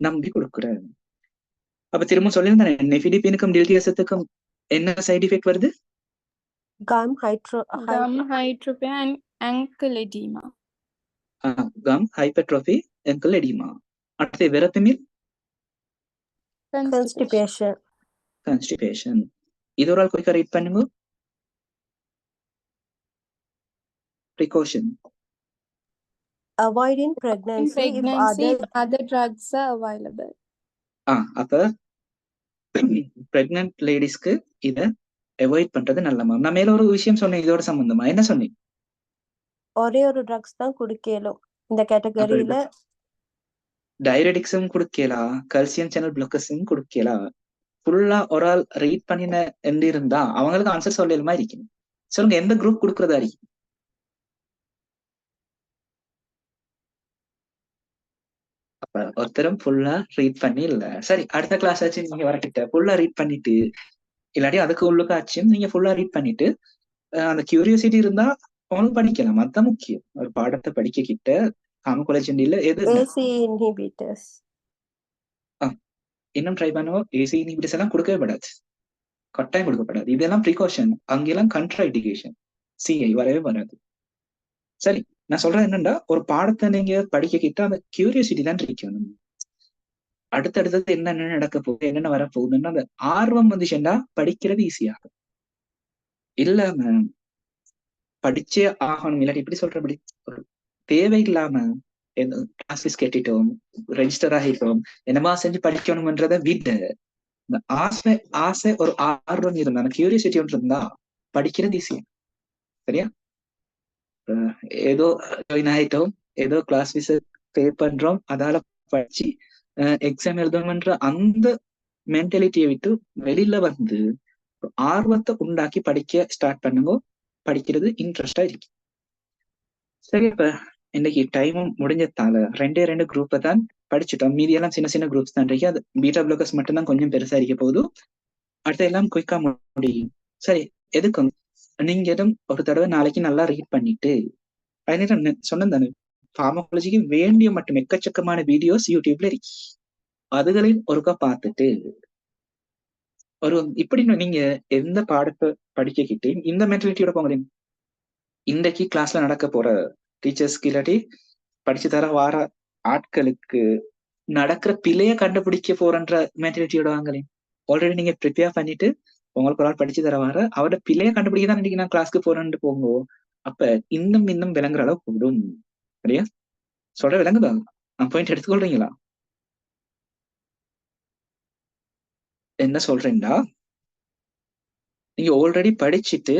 நம்பி கொடுக்குறேன். அப்ப திரும்ப சொல்லியிருந்தேன், நெஃபிடிபினுக்கும் டில்டியாசத்துக்கும் என்ன சைடு எஃபெக்ட் வருது? Gum hypertrophy and ankle edema. Gum hypertrophy, ankle edema. அடுத்து வெரப்பமில் கான்ஸ்டிபேஷன். இது ஒரு ஆள் குயிக்கா ரீட் பண்ணுங்க. precaution? Avoiding In pregnancy if pregnancy, other if other drugs are available. அப்ப பிரெக்னன்ட் லேடிஸ்க்கு இத அவாய்ட் பண்றது நல்ல மேம். நான் மேல ஒரு விஷயம் சொன்னேன் இதோட சம்பந்தமா. என்ன சொன்னேன்? ஒரே ஒரு ட்ரக்ஸ் தான் குடிக்கலும் இந்த கேட்டகரியில. டைரடிக்ஸும் குடுக்கலாம், கல்சியம் சேனல் பிளாக்கர்ஸும் குடுக்கலாம். ஃபுல்லா ஒரு ஆள் ரீட் பண்ணின எந்த இருந்தா அவங்களுக்கு ஆன்சர் சொல்லலுமா இருக்கணும். சொல்லுங்க, எந்த குரூப் கொடுக்கறதா இருக்கு? அப்ப ஒருத்தரும் ஃபுல்லா ரீட் பண்ணி இல்ல. சரி, அடுத்த கிளாஸ் ஆச்சு நீங்க வரக்கிட்ட ஃபுல்லா ரீட் பண்ணிட்டு, இல்லாட்டி அதுக்கு உள்ளுக்காச்சும் நீங்க ஃபுல்லா ரீட் பண்ணிட்டு அந்த கியூரியாசிட்டி இருந்தா அவனும் படிக்கலாம். அதுதான் முக்கியம். ஒரு பாடத்தை படிக்க கிட்ட காமகோலஜில எது ஏசி இன்ஹிபிட்டர்ஸ் இன்னும் ட்ரை பண்ணுவோம். ஏசி இன்ஹிபிட்டர்ஸ் எல்லாம் கொடுக்கவே படாது, கட்டாயம் கொடுக்கப்படாது. இதெல்லாம் ப்ரிகாஷன், அங்கெல்லாம் கண்ட்ராஇண்டிகேஷன், சிஐ வரவே வராது. சரி, நான் சொல்றேன் என்னன்னா, ஒரு பாடத்தை நீங்க படிக்க கிட்ட அந்த கியூரியாசிட்டி தான் இருக்கணும். அடுத்தடுத்தது என்னென்ன நடக்க போகுது, என்னென்ன வரப்போகுதுன்னு அந்த ஆர்வம் வந்துச்சுன்னா படிக்கிறது ஈஸியாகும். இல்லாம படிச்சே ஆகணும், இல்லாட்டி இப்படி சொல்றபடி ஒரு தேவையில்லாம கிளாஸஸ் கேட்டுட்டோம், ரெஜிஸ்டர் ஆகிட்டோம், என்னமா செஞ்சு படிக்கணும்ன்றதை விட இந்த ஆசை ஒரு ஆர்வம் இருந்தா, அந்த கியூரியாசிட்டி ஒன்று இருந்தா படிக்கிறது ஈஸியா. சரியா? ஏதோ ஜாயின் ஆயிட்டோம், ஏதோ கிளாஸ் ஃபீஸ் பே பண்றோம், அதால படிச்சு எக்ஸாம் எழுதணும்ன்ற அந்த மென்டாலிட்டியை விட்டு வெளியில வந்து ஆர்வத்தை உண்டாக்கி படிக்க ஸ்டார்ட் பண்ணுங்க. படிக்கிறது இன்ட்ரெஸ்டா இருக்கு. சரி, இப்ப இன்னைக்கு டைமும் முடிஞ்சதால ரெண்டு குரூப்பை தான் படிச்சுட்டோம். மீதியெல்லாம் சின்ன சின்ன குரூப்ஸ் தான் இருக்கு. அது பீட்டா பிளாக்கர்ஸ் மட்டும்தான் கொஞ்சம் பெருசா இருக்க போகுது. அடுத்த எல்லாம் குயிக்கா முடியும். சரி, எதுக்கும் நீங்க எதுவும் ஒரு தடவை நாளைக்கு நல்லா ரீட் பண்ணிட்டு சொன்னேன் தானே, ஃபார்மகாலஜிக்கு வேண்டிய மட்டும் எக்கச்சக்கமான வீடியோஸ் யூடியூப்ல இருக்கு. அதுகளையும் ஒருக்கா பார்த்துட்டு ஒரு இப்படி நீங்க எந்த பாடத்தை படிக்கிட்டு இந்த மென்டாலிட்டியோட போங்க. இன்றைக்கு கிளாஸ்ல நடக்க போற டீச்சர்ஸ்க்கு இல்லாட்டி படிச்சு தர வார ஆட்களுக்கு நடக்கிற பிழைய கண்டுபிடிக்க போறன்ற மென்டாலிட்டியோட வாங்கலேன். ஆல்ரெடி நீங்க ப்ரிப்பேர் பண்ணிட்டு உங்களுக்கு ஒரு ஆள் படிச்சு தர வார அவரோட பிழைய கண்டுபிடிக்க தான் இன்னைக்கு நான் கிளாஸ்க்கு போறேன்னு போங்க. அப்ப இன்னும் விளங்குற அளவு கூடும். சரியா? சொல்ற விளங்குதா? நான் பாயிண்ட் எடுத்துக்கொள்றீங்களா? என்ன சொல்றேன்டா, நீங்க ஆல்ரெடி படிச்சுட்டு